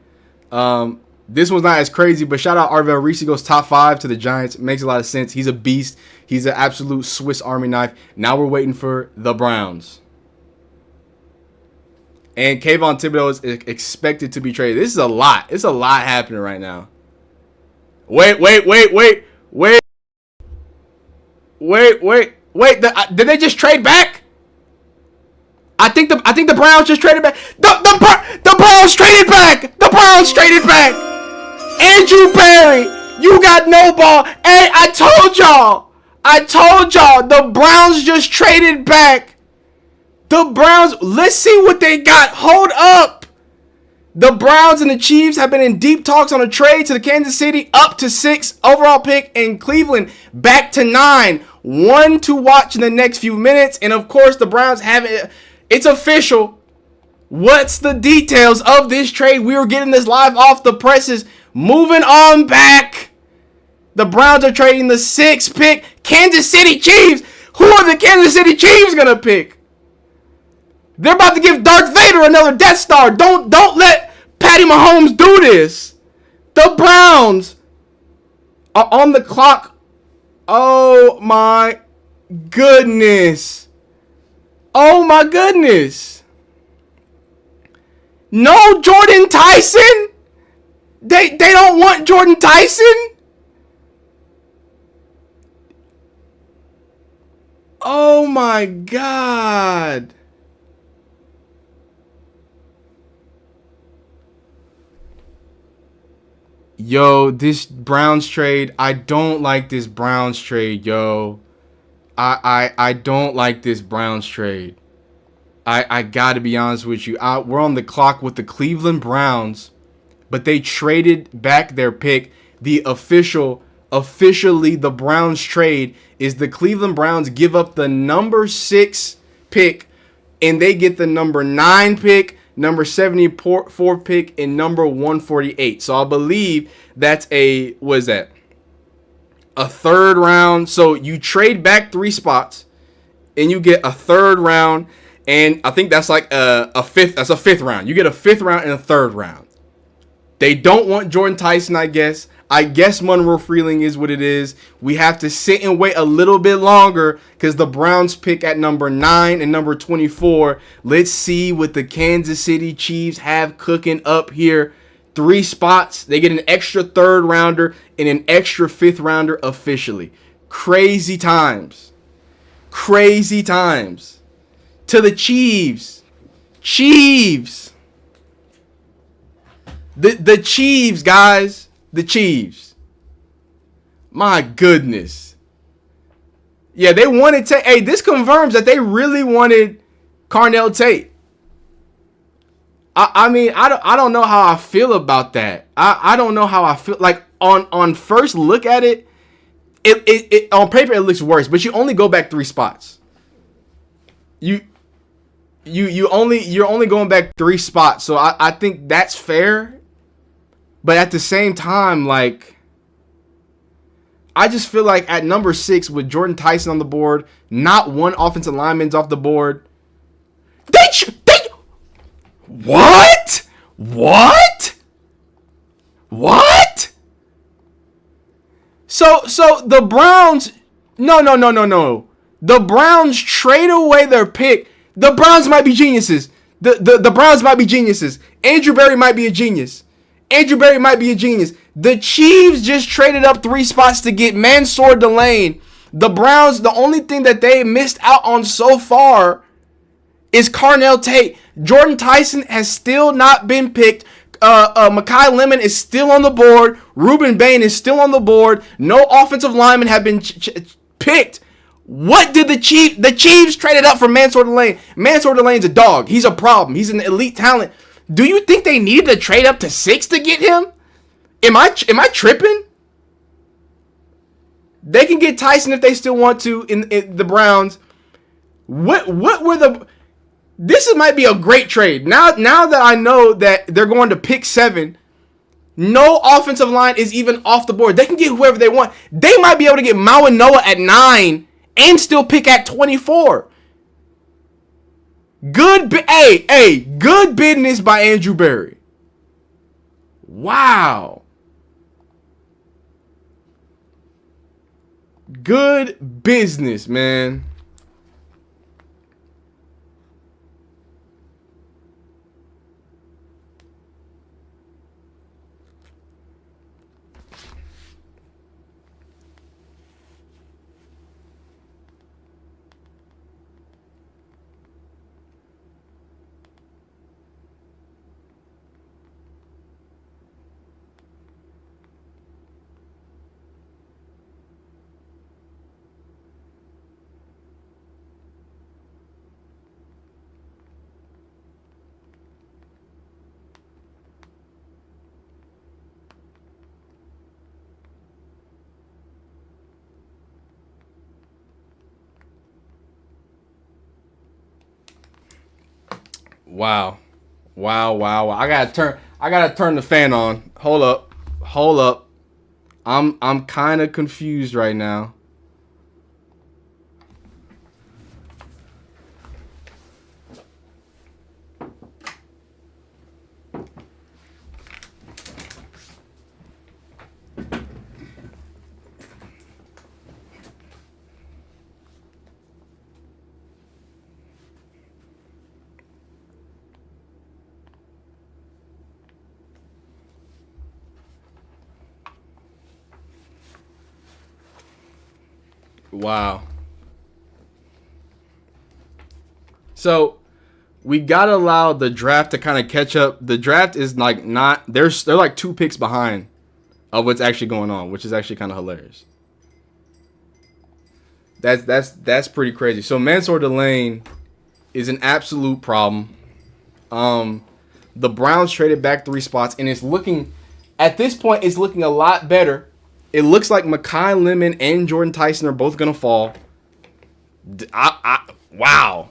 This one's not as crazy, but shout out Arvell Reese. He goes top 5 to the Giants. Makes a lot of sense. He's a beast. He's an absolute Swiss Army knife. Now we're waiting for the Browns. And Kayvon Thibodeau is expected to be traded. This is a lot. It's a lot happening right now. Wait. Did they just trade back? I think the Browns just traded back. The Browns traded back. The Browns traded back. Andrew Berry, you got no ball. Hey, I told y'all. The Browns just traded back. The Browns, let's see what they got. Hold up. The Browns and the Chiefs have been in deep talks on a trade to the Kansas City, up to 6 overall pick, in Cleveland back to 9. One to watch in the next few minutes. And of course, the Browns have it. It's official. What's the details of this trade? We were getting this live off the presses. Moving on back. The Browns are trading the 6th pick. Kansas City Chiefs. Who are the Kansas City Chiefs going to pick? They're about to give Darth Vader another Death Star. Don't let Patty Mahomes do this. The Browns are on the clock. Oh my goodness. Oh my goodness. No Jordan Tyson? They don't want Jordan Tyson? Oh my God. Yo, this Browns trade, I don't like this Browns trade, yo. I don't like this Browns trade. I gotta be honest with you. We're on the clock with the Cleveland Browns, but they traded back their pick. The officially the Browns trade is the Cleveland Browns give up the number 6 pick, and they get the number 9 pick, number 74 pick, and number 148. So I believe that's a third round. So you trade back 3 spots, and you get a third round, and I think that's like a fifth. That's a 5th round. You get a 5th round and a 3rd round. They don't want Jordan Tyson, I guess. I guess Monroe Freeling is what it is. We have to sit and wait a little bit longer because the Browns pick at number 9 and number 24. Let's see what the Kansas City Chiefs have cooking up here. 3 spots. They get an extra 3rd rounder and an extra 5th rounder officially. Crazy times. Crazy times. To the Chiefs. Chiefs. The Chiefs, guys. The Chiefs. My goodness. Yeah, they wanted Tate. Hey, this confirms that they really wanted Carnell Tate. I mean, I don't know how I feel about that. I don't know how I feel. Like, on first look at it, it on paper it looks worse, but you only go back 3 spots. You're only going back 3 spots, so I think that's fair. But at the same time, like, I just feel like at number 6 with Jordan Tyson on the board, not one offensive lineman's off the board. What? So the Browns, no. The Browns trade away their pick. The Browns might be geniuses. The Browns might be geniuses. Andrew Berry might be a genius. The Chiefs just traded up 3 spots to get Mansour Delane. The Browns, the only thing that they missed out on so far is Carnell Tate. Jordan Tyson has still not been picked. Mekhi Lemon is still on the board. Ruben Bain is still on the board. No offensive linemen have been picked. What did the Chiefs traded up for Mansour Delane? Mansour Delane's a dog. He's a problem. He's an elite talent. Do you think they needed to trade up to 6 to get him? Am I tripping? They can get Tyson if they still want to in the Browns. What were the... This might be a great trade. Now that I know that they're going to pick 7, no offensive line is even off the board. They can get whoever they want. They might be able to get Noah at 9 and still pick at 24. Good business by Andrew Berry. Wow. Good business, man. Wow. I gotta turn the fan on. Hold up. I'm kind of confused right now. Wow. So we gotta allow the draft to kind of catch up. The draft is like not they're like 2 picks behind of what's actually going on, which is actually kind of hilarious. That's pretty crazy. So Mansour Delane is an absolute problem. The Browns traded back 3 spots, and it's looking at this point it's looking a lot better. It looks like Mekhi Lemon and Jordan Tyson are both going to fall. Wow.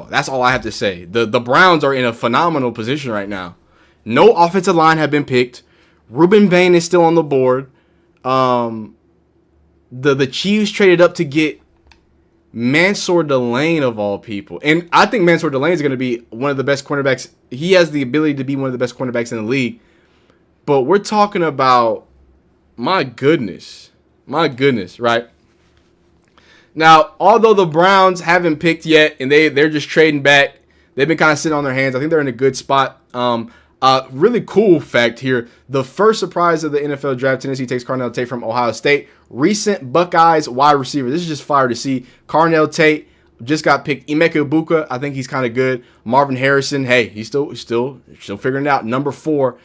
That's all I have to say. The Browns are in a phenomenal position right now. No offensive line have been picked. Ruben Bain is still on the board. The Chiefs traded up to get Mansour Delane of all people. And I think Mansour Delane is going to be one of the best cornerbacks. He has the ability to be one of the best cornerbacks in the league. But we're talking about... My goodness, right? Now, although the Browns haven't picked yet and they're just trading back, they've been kind of sitting on their hands. I think they're in a good spot. Really cool fact here. The first surprise of the NFL draft, Tennessee takes Carnell Tate from Ohio State. Recent Buckeyes wide receiver. This is just fire to see. Carnell Tate just got picked. Emeka Ibuka, I think he's kind of good. Marvin Harrison, hey, he's still figuring it out. Number 4.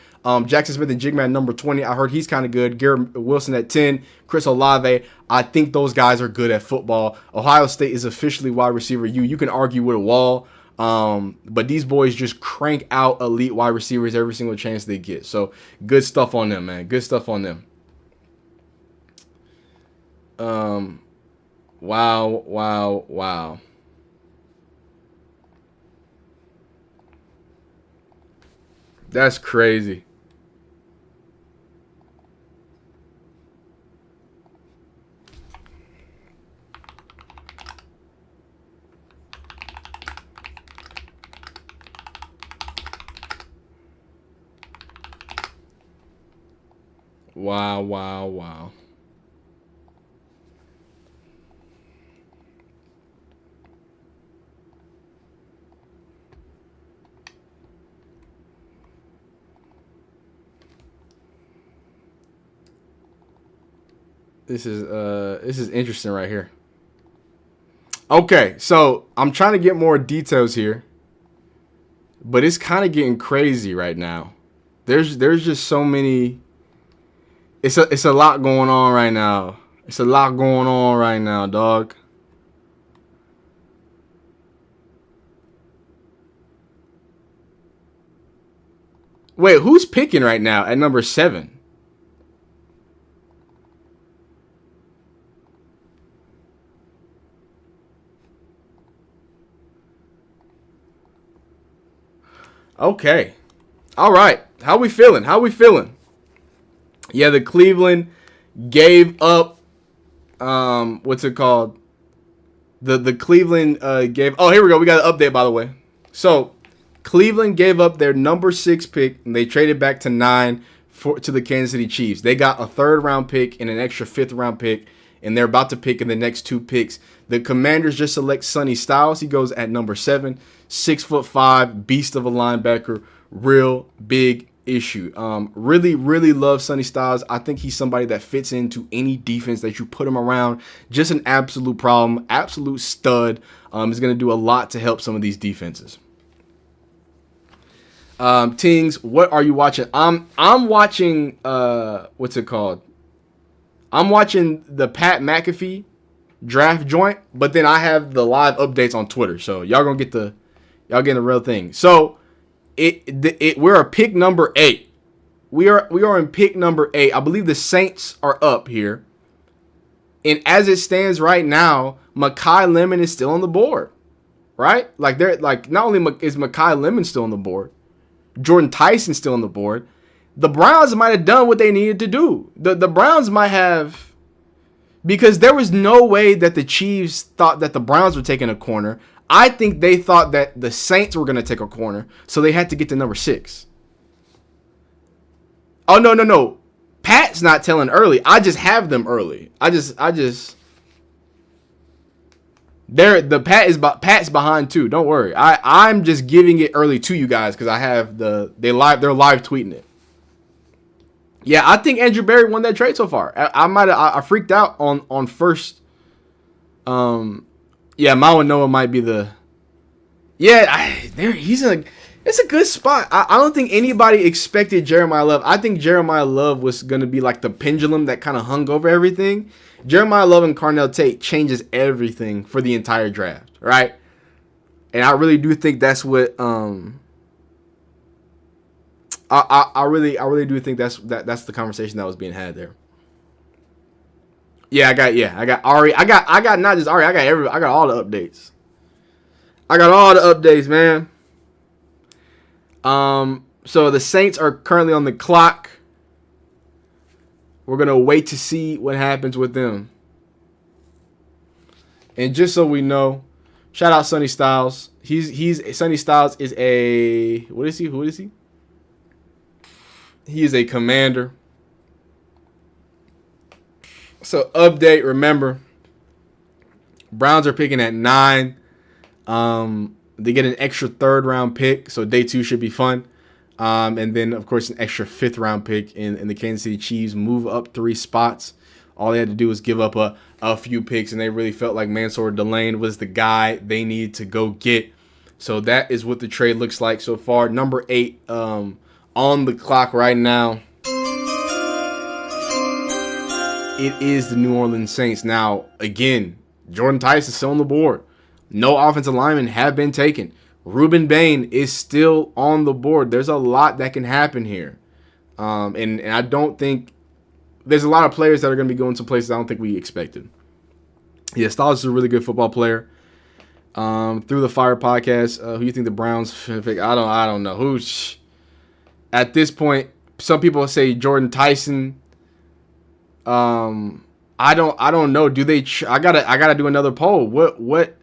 Jackson Smith and Jigman number 20. I heard he's kind of good. Garrett Wilson at 10. Chris Olave. I think those guys are good at football. Ohio State is officially wide receiver. You can argue with a wall. But these boys just crank out elite wide receivers every single chance they get. So good stuff on them, man. Good stuff on them. Wow. That's crazy. Wow. This is interesting right here. Okay, so I'm trying to get more details here, but it's kind of getting crazy right now. There's just so many. It's a lot going on right now. It's a lot going on right now, dog. Wait, who's picking right now at number 7? Okay. All right. How we feeling? Yeah, the Cleveland gave up what's it called? The Cleveland gave. Oh, here we go. We got an update, by the way. So Cleveland gave up their number 6 pick and they traded back to 9 to the Kansas City Chiefs. They got a 3rd round pick and an extra 5th round pick, and they're about to pick in the next 2 picks. The Commanders just select Sonny Styles. He goes at number 7, 6'5", beast of a linebacker, real big issue. Really love Sonny Styles. I think he's somebody that fits into any defense that you put him around. Just an absolute problem, absolute stud. Is going to do a lot to help some of these defenses. Tingz, what are you watching? I'm watching what's it called? I'm watching the Pat McAfee draft joint, but then I have the live updates on Twitter. So y'all getting the real thing. So we're a pick number 8. We are in pick number 8. I believe the Saints are up here. And as it stands right now, Mekhi Lemon is still on the board. Right? Like not only is Mekhi Lemon still on the board, Jordan Tyson still on the board. The Browns might have done what they needed to do. The Browns might have, because there was no way that the Chiefs thought that the Browns were taking a corner. I think they thought that the Saints were going to take a corner, so they had to get to number 6. Oh, no. Pat's not telling early. I just have them early. Pat's behind too. Don't worry. I'm just giving it early to you guys because I have they're live tweeting it. Yeah, I think Andrew Berry won that trade so far. I freaked out on first. Yeah, Mawa Noah might be the. Yeah, it's a good spot. I don't think anybody expected Jeremiah Love. I think Jeremiah Love was gonna be like the pendulum that kind of hung over everything. Jeremiah Love and Carnell Tate changes everything for the entire draft, right? And I really do think that's what I really do think that's the conversation that was being had there. I got Ari. I got not just Ari. I got all the updates. I got all the updates, man. So the Saints are currently on the clock. We're gonna wait to see what happens with them. And just so we know, shout out Sonny Styles. Sonny Styles is a what is he? Who is he? He is a Commander. So update. Remember, Browns are picking at 9. They get an extra 3rd round pick, so day 2 should be fun. And then, of course, an extra 5th round pick in the Kansas City Chiefs. Move up 3 spots. All they had to do was give up a few picks, and they really felt like Mansour Delane was the guy they needed to go get. So that is what the trade looks like so far. Number 8 on the clock right now. It is the New Orleans Saints. Now, again, Jordan Tyson is still on the board. No offensive linemen have been taken. Ruben Bain is still on the board. There's a lot that can happen here. And I don't think there's a lot of players that are going to be going to places I don't think we expected. Yeah, Styles is a really good football player. Through the Fire podcast, who do you think the Browns pick? I don't know. At this point, some people say Jordan Tyson. I don't know. Do they? I gotta do another poll. What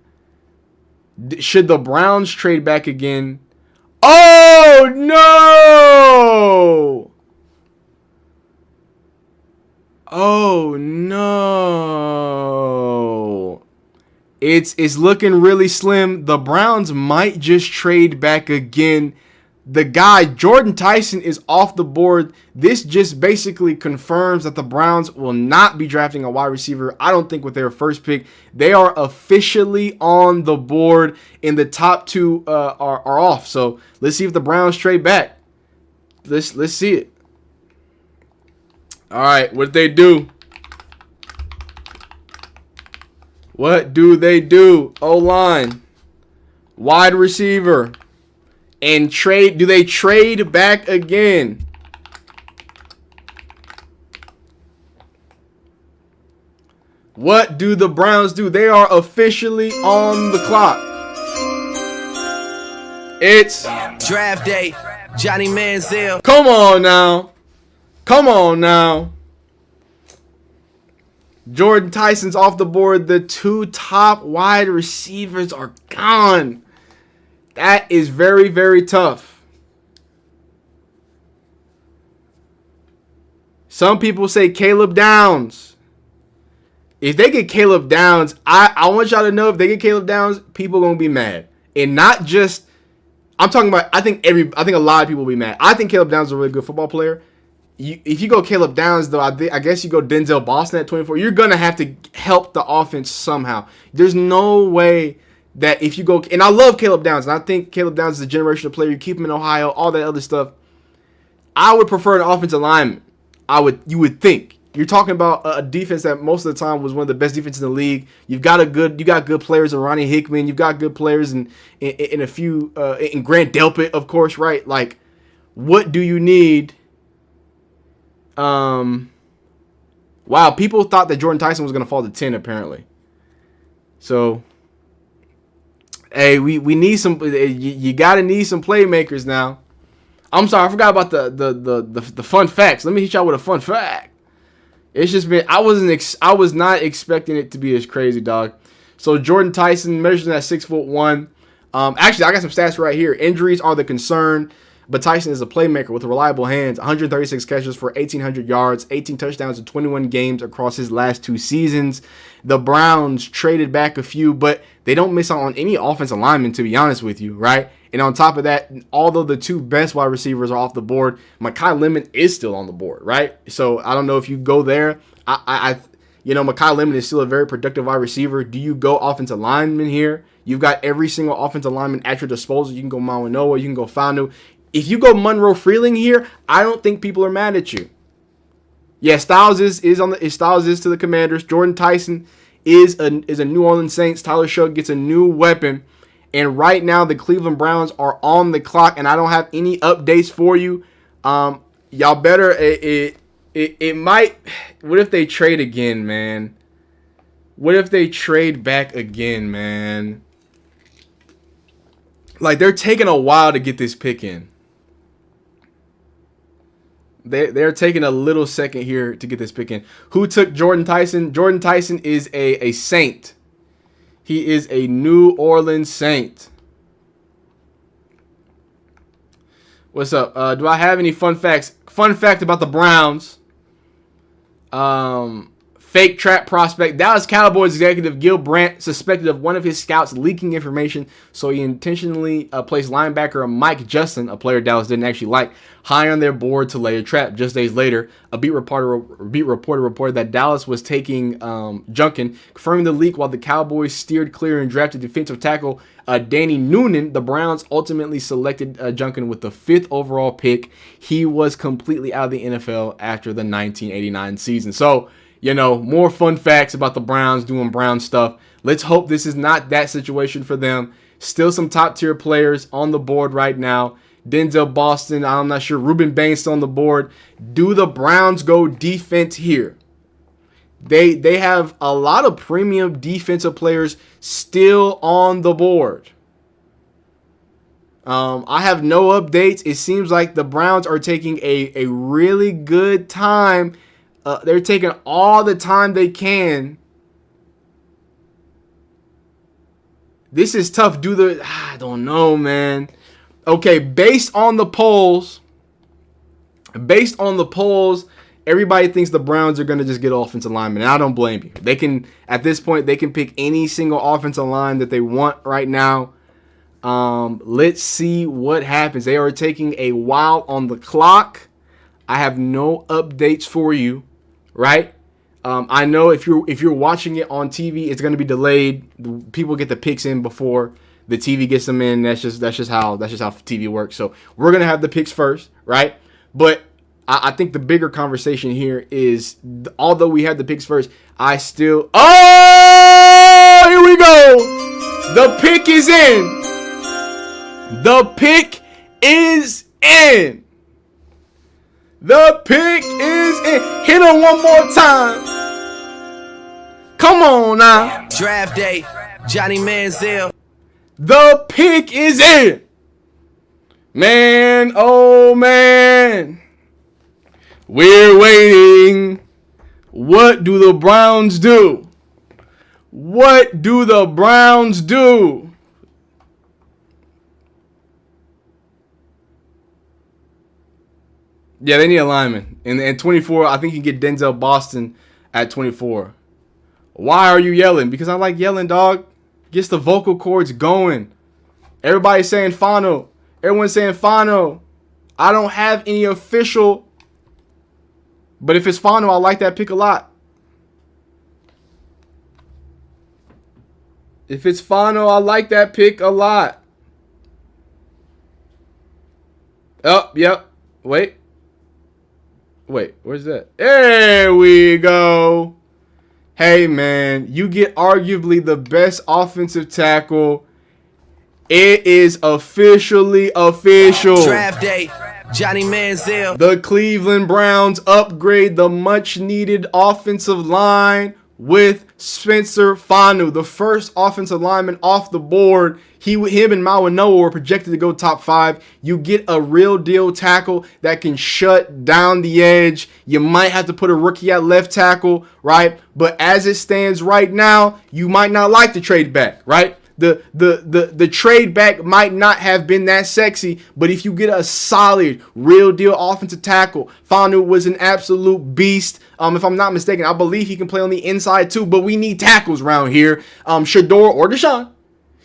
should the Browns trade back again? Oh no! Oh no! It's looking really slim. The Browns might just trade back again. The guy, Jordan Tyson, is off the board. This just basically confirms that the Browns will not be drafting a wide receiver. I don't think with their first pick. They are officially on the board, and the top two are off. So let's see if the Browns trade back. Let's see it. All right, what they do? What do they do? O-line, wide receiver. And trade, do they trade back again? What do the Browns do? They are officially on the clock. It's Draft day. Johnny Manziel. Come on now. Come on now. Jordan Tyson's off the board. The two top wide receivers are gone. That is very, very tough. Some people say Caleb Downs. If they get Caleb Downs, I want y'all to know if they get Caleb Downs, people are going to be mad. And not just, I'm talking about, I think a lot of people will be mad. I think Caleb Downs is a really good football player. If you go Caleb Downs, though, I guess you go Denzel Boston at 24. You're going to have to help the offense somehow. There's no way that if you go, and I love Caleb Downs, and I think Caleb Downs is a generational player. You keep him in Ohio, all that other stuff. I would prefer an offensive lineman. You would think. You're talking about a defense that most of the time was one of the best defenses in the league. You got good players in Ronnie Hickman. You've got good players in a few in Grant Delpit, of course, right? Like, what do you need? Wow, people thought that Jordan Tyson was going to fall to 10 apparently. So, hey, we need some. You gotta need some playmakers now. I'm sorry, I forgot about the fun facts. Let me hit y'all with a fun fact. It's just been I was not expecting it to be as crazy, dog. So Jordan Tyson measuring at 6'1". Actually, I got some stats right here. Injuries are the concern, but Tyson is a playmaker with reliable hands. 136 catches for 1,800 yards, 18 touchdowns in 21 games across his last 2 seasons. The Browns traded back a few, but they don't miss out on any offensive linemen, to be honest with you, right? And on top of that, although the 2 best wide receivers are off the board, Mekhi Lemon is still on the board, right? So I don't know if you go there. Mekhi Lemon is still a very productive wide receiver. Do you go offensive lineman here? You've got every single offensive lineman at your disposal. You can go Mawanoa, you can go Fanu. If you go Monroe Freeling here, I don't think people are mad at you. Yeah, Styles is to the Commanders. Jordan Tyson is a New Orleans Saints. Tyler Shough gets a new weapon. And right now, the Cleveland Browns are on the clock, and I don't have any updates for you. Y'all better. It might. What if they trade again, man? What if they trade back again, man? Like, they're taking a while to get this pick in. They're taking a little second here to get this pick in. Who took Jordan Tyson? Jordan Tyson is a Saint. He is a New Orleans Saint. What's up? Do I have any fun facts? Fun fact about the Browns. Fake trap prospect. Dallas Cowboys executive Gil Brandt suspected of one of his scouts leaking information, so he intentionally placed linebacker Mike Justin, a player Dallas didn't actually like, high on their board to lay a trap. Just days later, a beat reporter reported that Dallas was taking Junkin, confirming the leak while the Cowboys steered clear and drafted defensive tackle Danny Noonan. The Browns ultimately selected Junkin with the 5th overall pick. He was completely out of the NFL after the 1989 season. So, more fun facts about the Browns doing Brown stuff. Let's hope this is not that situation for them. Still some top tier players on the board right now. Denzel Boston, I'm not sure. Ruben Baines still on the board. Do the Browns go defense here? They have a lot of premium defensive players still on the board. I have no updates. It seems like the Browns are taking a really good time. They're taking all the time they can. This is tough. I don't know, man. Okay, based on the polls, everybody thinks the Browns are going to just get offensive linemen, and I don't blame you. At this point, they can pick any single offensive line that they want right now. Let's see what happens. They are taking a while on the clock. I have no updates for you, right? I know if you're watching it on TV, it's going to be delayed. People get the picks in before the TV gets them in. That's just how TV works. So we're gonna have the picks first, right? But I think the bigger conversation here is, although we had the picks first, I still. Oh, here we go. The pick is in. The pick is in. The pick is in. Hit him one more time. Come on now. Draft day, Johnny Manziel. The pick is in. Man, oh man. We're waiting. What do the Browns do? What do the Browns do? Yeah, they need a lineman. And 24, I think you can get Denzel Boston at 24. Why are you yelling? Because I like yelling, dog. Gets the vocal cords going. Everybody's saying Fanu. Everyone's saying Fanu. I don't have any official. But if it's Fanu, I like that pick a lot. If it's Fanu, I like that pick a lot. Oh, yep. Wait, where's that? There we go. Hey, man, you get arguably the best offensive tackle. It is officially official. Draft day, Johnny Manziel. The Cleveland Browns upgrade the much-needed offensive line with Spencer Fanu, the first offensive lineman off the board. Him and Mawanoa were projected to go top 5. You get a real deal tackle that can shut down the edge. You might have to put a rookie at left tackle, right? But as it stands right now, you might not like the trade back, right? The trade back might not have been that sexy, but if you get a solid, real deal offensive tackle, Fanu was an absolute beast. If I'm not mistaken, I believe he can play on the inside too, but we need tackles around here. Shador or Deshaun.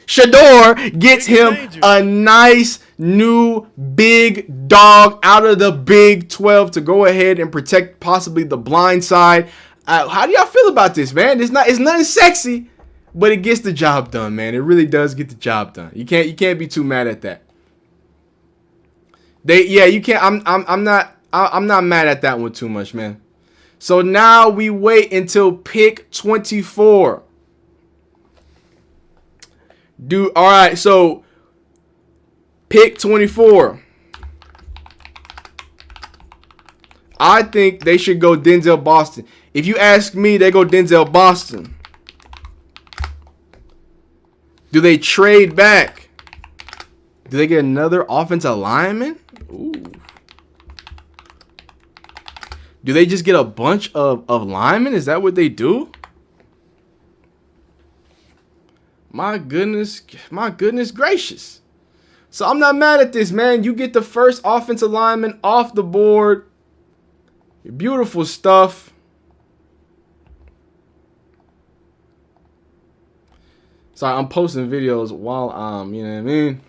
Shador gets him a nice new big dog out of the Big 12 to go ahead and protect possibly the blind side. How do y'all feel about this, man? It's nothing sexy, but it gets the job done, man. It really does get the job done. You can't be too mad at that. You can't. I'm not mad at that one too much, man. So now we wait until pick 24. All right, so pick 24. I think they should go Denzel Boston. If you ask me, they go Denzel Boston. Do they trade back? Do they get another offensive lineman? Ooh. Do they just get a bunch of linemen? Is that what they do? My goodness gracious. So I'm not mad at this, man. You get the first offensive lineman off the board. Beautiful stuff. Sorry, I'm posting videos while you know what I mean?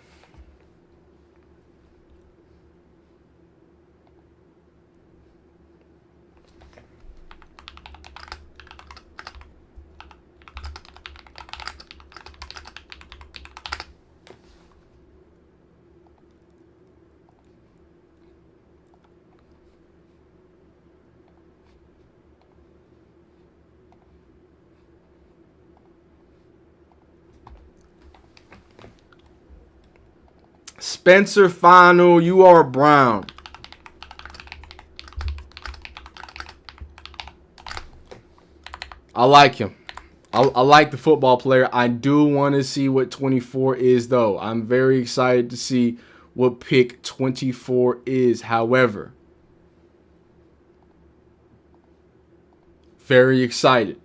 Spencer Fanu, you are Brown. I like him. I like the football player. I do want to see what 24 is, though. I'm very excited to see what pick 24 is. However, very excited.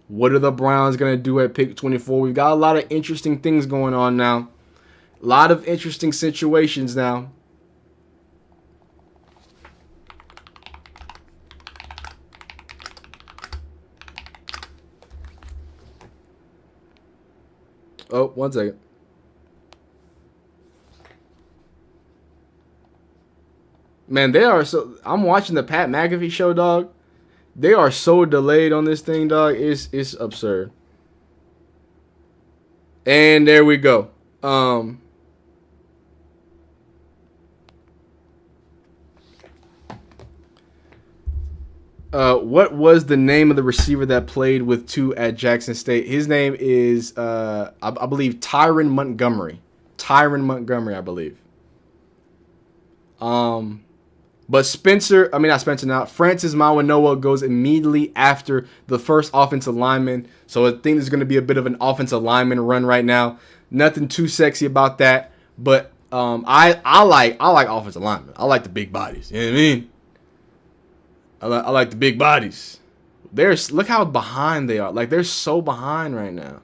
What are the Browns going to do at pick 24? We've got a lot of interesting things going on now. A lot of interesting situations now. Oh, one second. Man, they are so. I'm watching the Pat McAfee show, dog. They are so delayed on this thing, dog. It's absurd. And there we go. What was the name of the receiver that played with 2 at Jackson State? His name is, I believe, Tyron Montgomery. Tyron Montgomery, I believe. But Francis Mawanoa goes immediately after the first offensive lineman. So I think there's going to be a bit of an offensive lineman run right now. Nothing too sexy about that. But I like offensive linemen. I like the big bodies. You know what I mean? I like the big bodies. Look how behind they are. Like, they're so behind right now.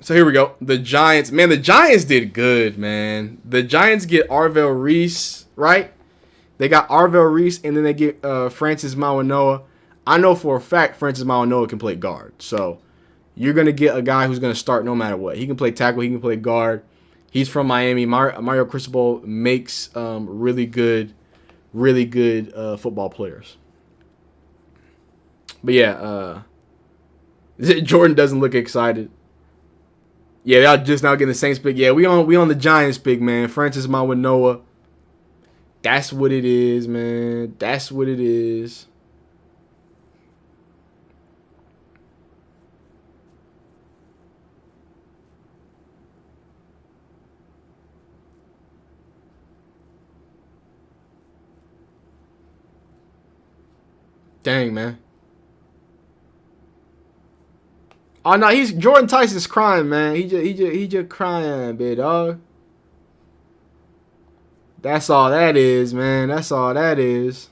So here we go. The Giants. Man, the Giants did good, man. The Giants get Arvell Reese, right? They got Arvell Reese, and then they get Francis Mawanoa. I know for a fact Francis Mawanoa can play guard. So you're going to get a guy who's going to start no matter what. He can play tackle. He can play guard. He's from Miami. Mario Cristobal makes really good football players. But yeah, Jordan doesn't look excited. Yeah, they're just now getting the Saints pick. Yeah, we on the Giants pick, man. Francis Mawanoa. That's what it is, man. That's what it is. Dang, man. Oh no, Jordan Tyson's crying, man. He just crying, big dog. That's all that is, man. That's all that is.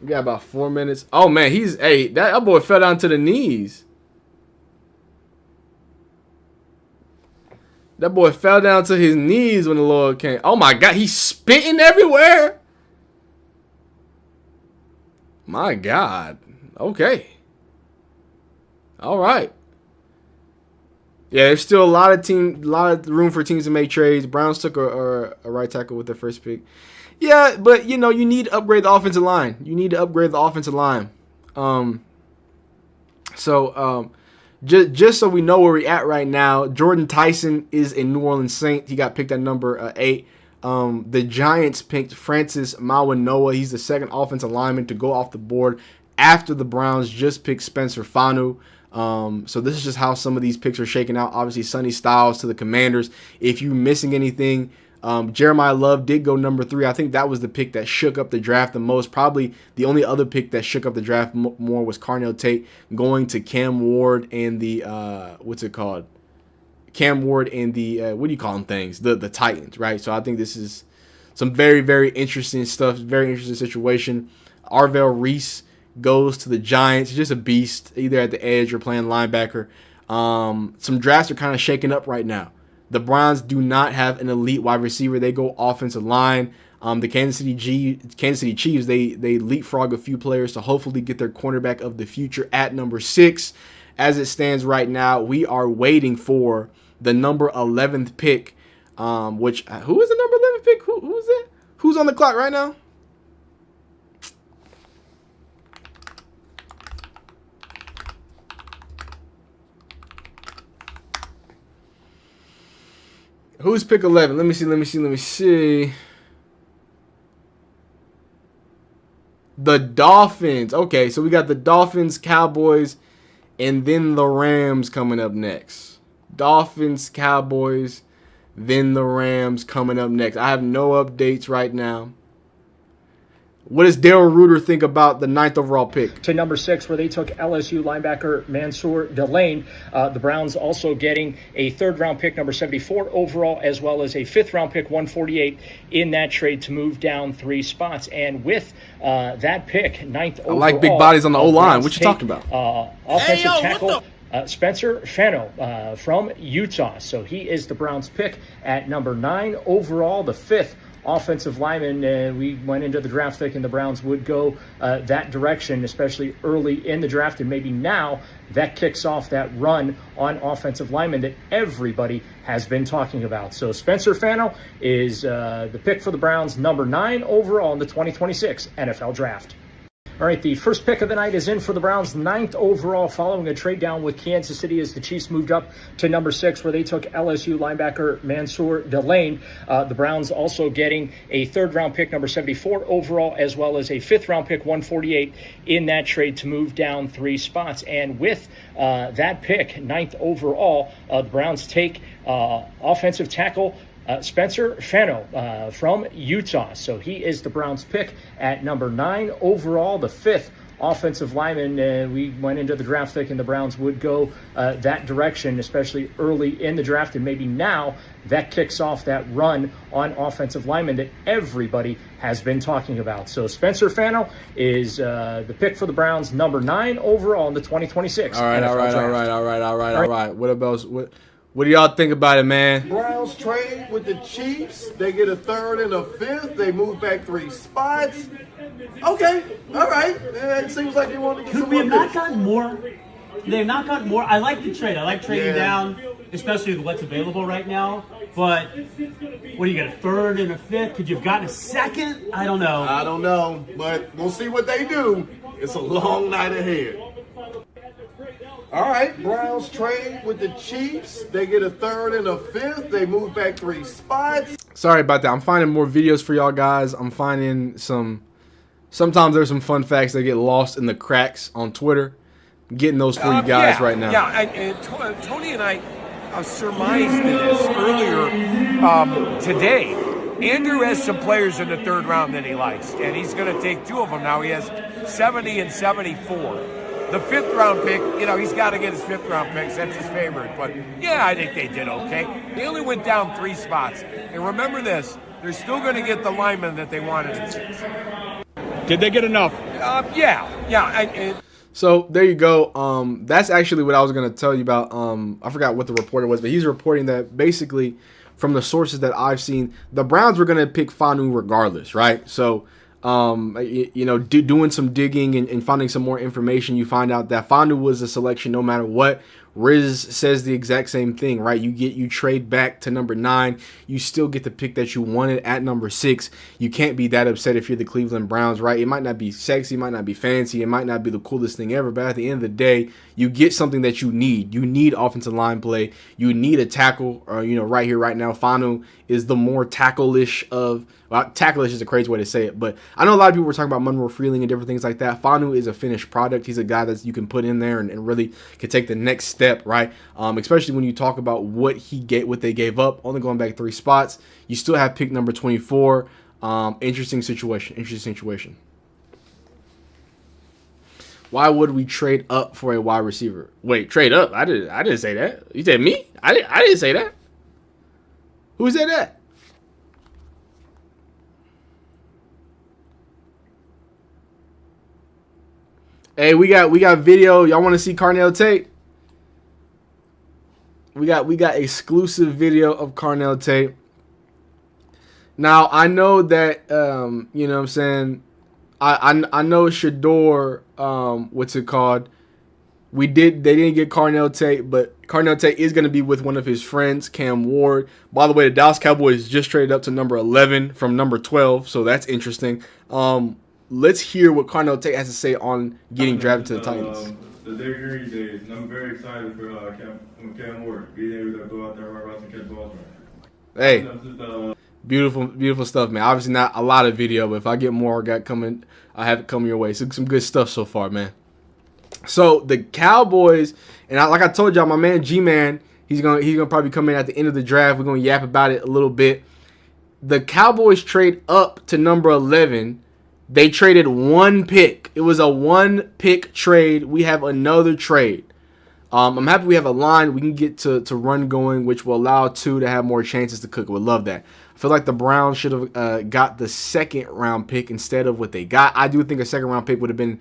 We got about 4 minutes. Oh man, that boy fell down to the knees. That boy fell down to his knees when the Lord came. Oh my God, he's spitting everywhere. My God. Okay. All right. Yeah, there's still a lot of room for teams to make trades. Browns took a right tackle with their first pick. Yeah, but you need to upgrade the offensive line. Just so we know where we're at right now, Jordan Tyson is a New Orleans Saint. He got picked at number 8. The Giants picked Francis Mawanoa. He's the second offensive lineman to go off the board after the Browns just picked Spencer Fanu. So this is just how some of these picks are shaking out. Obviously, Sonny Styles to the Commanders. If you're missing anything, Jeremiah Love did go number 3. I think that was the pick that shook up the draft the most. Probably the only other pick that shook up the draft more was Carnell Tate going to Cam Ward and the Cam Ward and the what do you call them things? The Titans, right? So I think this is some very, very interesting stuff. Very interesting situation. Arvell Reese goes to the Giants. He's just a beast, either at the edge or playing linebacker. Some drafts are kind of shaking up right now. The Browns do not have an elite wide receiver. They go offensive line. The Kansas City Chiefs, they leapfrog a few players to hopefully get their cornerback of the future at number 6. As it stands right now, we are waiting for the number 11th pick. Who is the number 11th pick? Who is it? Who's on the clock right now? Who's pick 11? Let me see. The Dolphins. Okay, so we got the Dolphins, Cowboys, and then the Rams coming up next. Dolphins, Cowboys, then the Rams coming up next. I have no updates right now. What does Darryl Reuter think about the 9th overall pick? To number 6, where they took LSU linebacker Mansour Delane. The Browns also getting a 3rd-round pick, number 74 overall, as well as a 5th-round pick, 148, in that trade to move down 3 spots. And with that pick, 9th overall. I like big bodies on the O-line. What you talking about? Offensive tackle Spencer Fanu from Utah. So he is the Browns pick at number 9 overall, the 5th offensive lineman. We went into the draft thinking the Browns would go that direction, especially early in the draft, and maybe now that kicks off that run on offensive linemen that everybody has been talking about. So Spencer Fanu is the pick for the Browns, number 9 overall in the 2026 NFL Draft. All right, the first pick of the night is in for the Browns, 9th overall, following a trade down with Kansas City as the Chiefs moved up to number 6, where they took LSU linebacker Mansour Delane. The Browns also getting a third-round pick, number 74 overall, as well as a fifth-round pick, 148, in that trade to move down 3 spots. And with that pick, 9th overall, the Browns take offensive tackle Spencer Fanu from Utah. So he is the Browns pick at number 9 overall, the 5th offensive lineman. We went into the draft thinking the Browns would go that direction, especially early in the draft, and maybe now that kicks off that run on offensive linemen that everybody has been talking about. So Spencer Fanu is the pick for the Browns, number 9 overall in the 2026 All right, NFL all right, Draft. all right. What about what do y'all think about it, man? Browns trade with the Chiefs. They get a 3rd and a 5th. They move back 3 spots. Okay, all right. It seems like they want to get some We have more not picks. gotten more. They have not gotten more. I like the trade. I like trading down, especially with what's available right now. But what do you get, a 3rd and a 5th? Could you have gotten a 2nd? I don't know. I don't know, but we'll see what they do. It's a long night ahead. All right, Browns trade with the Chiefs. They get a 3rd and a 5th. They move back 3 spots. Sorry about that. I'm finding more videos for y'all guys. I'm finding sometimes there's some fun facts that get lost in the cracks on Twitter. I'm getting those for you guys right now. Yeah, Tony and I surmised this earlier today. Andrew has some players in the 3rd round that he likes, and he's going to take 2 of them now. He has 70 and 74. The 5th round pick, he's got to get his 5th round picks. That's his favorite. But, yeah, I think they did okay. They only went down 3 spots. And remember this, they're still going to get the linemen that they wanted at 6. Did they get enough? Yeah. So there you go. That's actually what I was going to tell you about. I forgot what the reporter was, but he's reporting that basically from the sources that I've seen, the Browns were going to pick Fanu regardless, right? So, doing some digging and finding some more information, you find out that Fanu was a selection no matter what. Riz says the exact same thing, right? You trade back to number 9. You still get the pick that you wanted at number 6. You can't be that upset if you're the Cleveland Browns, right? It might not be sexy, it might not be fancy, it might not be the coolest thing ever, but at the end of the day, you get something that you need. You need offensive line play. You need a tackle, right here, right now. Fanu is the more tackle-ish of... Well, tackle-ish is a crazy way to say it, but I know a lot of people were talking about Monroe Freeling and different things like that. Fanu is a finished product. He's a guy that you can put in there and really can take the next step, right? Especially when you talk about what they gave up, only going back 3 spots. You still have pick number 24. Interesting situation. Why would we trade up for a wide receiver? Wait, trade up? I didn't say that. You said me? I didn't say that. Who said that? Hey, we got video. Y'all want to see Carnell Tate? We got exclusive video of Carnell Tate. Now I know that you know what I'm saying. I know Shador. What's it called? They didn't get Carnell Tate, but Carnell Tate is going to be with one of his friends, Cam Ward. By the way, the Dallas Cowboys just traded up to number 11 from number 12, so that's interesting. Let's hear what Carnell Tate has to say on getting drafted to the Titans. The Derrick Henry days, and I'm very excited for Cam Ward being able to go out there right and catch balls. Hey, beautiful stuff, man. Obviously not a lot of video, but if I get more, I have it coming your way. So some good stuff so far, man. So the Cowboys, and like I told y'all, my man G-Man, he's gonna probably come in at the end of the draft. We're gonna yap about it a little bit. The Cowboys trade up to number 11. They traded 1 pick. It was a 1-pick trade. We have another trade. I'm happy we have a line. We can get to run going, which will allow 2 to have more chances to cook. I would love that. I feel like the Browns should have got the 2nd-round pick instead of what they got. I do think a 2nd-round pick would have been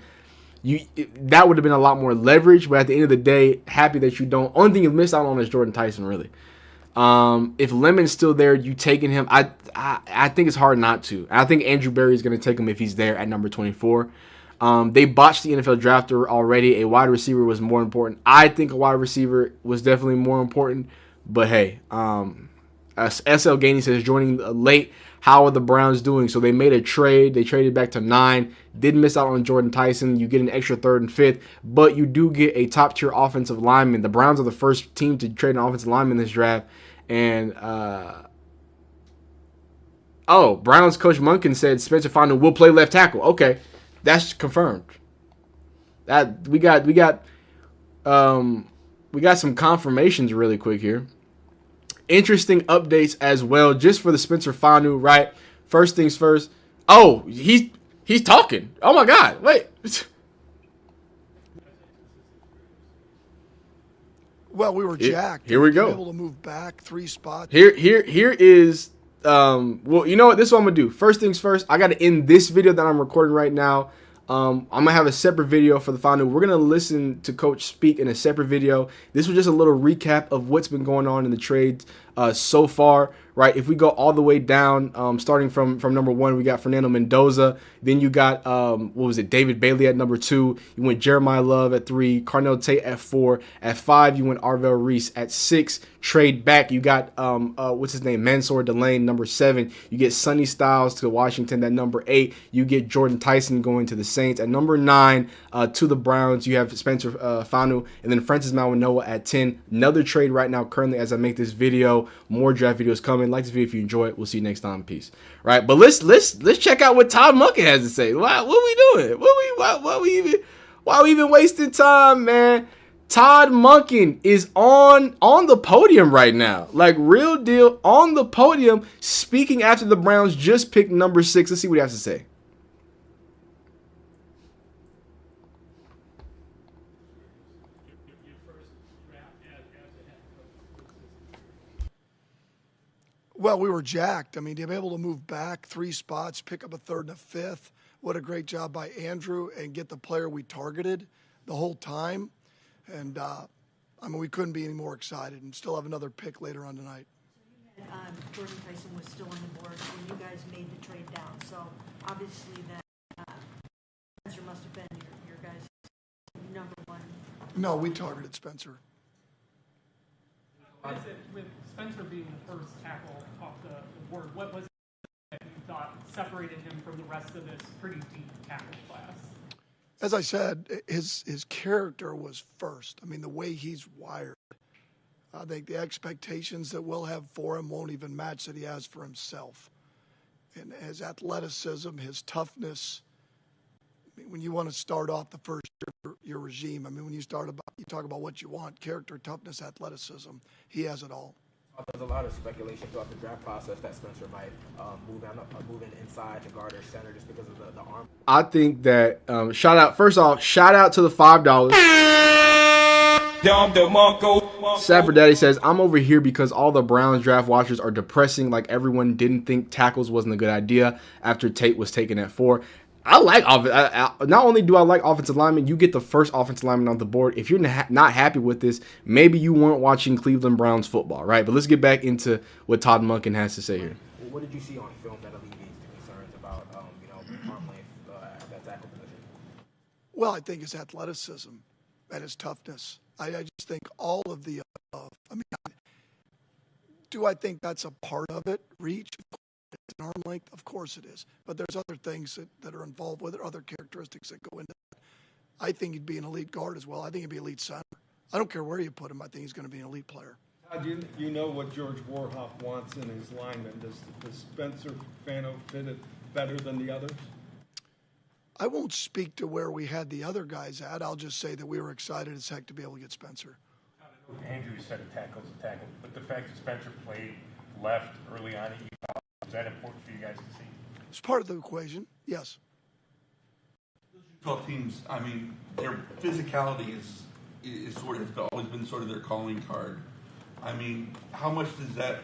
that would have been a lot more leverage. But at the end of the day, happy that you don't. Only thing you missed out on is Jordan Tyson, really. If Lemon's still there, you taking him. I think it's hard not to. I think Andrew Berry is going to take him if he's there at number 24. They botched the NFL drafter already. A wide receiver was more important. I think a wide receiver was definitely more important. But hey, SL Gainey says joining late. How are the Browns doing? So they made a trade. They traded back to 9. Did miss out on Jordan Tyson. You get an extra 3rd and 5th, but you do get a top-tier offensive lineman. The Browns are the first team to trade an offensive lineman in this draft. And, Browns coach Monkin said Spencer Fanu will play left tackle. Okay, that's confirmed. That we got some confirmations really quick here. Interesting updates as well, just for the Spencer Fanu, right? First things first. Oh, he's talking. Oh my God! Wait. Well, we were jacked. Here we go. We were able to move back 3 spots. Here is. Well, you know what? This is what I'm gonna do. First things first. I got to end this video that I'm recording right now. I'm gonna have a separate video for the Fanu. We're gonna listen to Coach speak in a separate video. This was just a little recap of what's been going on in the trades so far, right? If we go all the way down, starting from number 1, we got Fernando Mendoza. Then you got David Bailey at number 2. You went Jeremiah Love at 3, Carnell Tate at 4. At 5, you went Arvell Reese. At 6, trade back. You got Mansour Delane, number 7. You get Sonny Styles to Washington at number 8. You get Jordan Tyson going to the Saints. At number 9, to the Browns, you have Spencer Fanu, and then Francis Mawanoa at 10. Another trade right now currently as I make this video. More draft videos coming. Like this video if you enjoy it. We'll see you next time. Peace. Right, but let's check out what Todd Monkin has to say. What we doing? Why we even wasting time, man? Todd Monkin is on the podium right now. Like, real deal, on the podium, speaking after the Browns just picked number 6. Let's see what he has to say. Well, we were jacked. I mean, to be able to move back 3 spots, pick up a 3rd and a 5th. What a great job by Andrew, and get the player we targeted the whole time. And, we couldn't be any more excited, and still have another pick later on tonight. Jordan Tyson was still on the board when you guys made the trade down. So, obviously, that Spencer must have been your guys' number 1. No, we targeted Spencer. With Spencer being the first tackle off the board, what was it that you thought separated him from the rest of this pretty deep tackle class? As I said, his character was first. I mean, the way he's wired. I think the expectations that we'll have for him won't even match that he has for himself. And his athleticism, his toughness. I mean, when you want to start off the first your regime, I mean, when you talk about what you want, character, toughness, athleticism, he has it all. There's a lot of speculation throughout the draft process that Spencer might move in inside to guard or center just because of the arm. I think that shout out to the $5. Sapper Daddy says, I'm over here because all the Browns draft watchers are depressing, like everyone didn't think tackles wasn't a good idea after Tate was taken at 4. I like not only do I like offensive linemen, you get the first offensive lineman on the board. If you're not happy with this, maybe you weren't watching Cleveland Browns football, right? But let's get back into what Todd Monkin has to say here. What did you see on film that alleviates the concerns about arm length at that tackle position? Well, I think his athleticism and his toughness. I just think all of the above. I mean, do I think that's a part of it? Reach? An arm length, of course it is, but there's other things that are involved with it, other characteristics that go into it. I think he'd be an elite guard as well. I think he'd be elite center. I don't care where you put him. I think he's going to be an elite player. You know what George Warhop wants in his lineman. Does Spencer Fanu fit it better than the others? I won't speak to where we had the other guys at. I'll just say that we were excited as heck to be able to get Spencer. Andrew said a tackle's a tackle, but the fact that Spencer played left early on at Utah, is that important for you guys to see? It's part of the equation, yes. Utah teams, I mean, their physicality is sort of always been sort of their calling card. I mean, how much does that,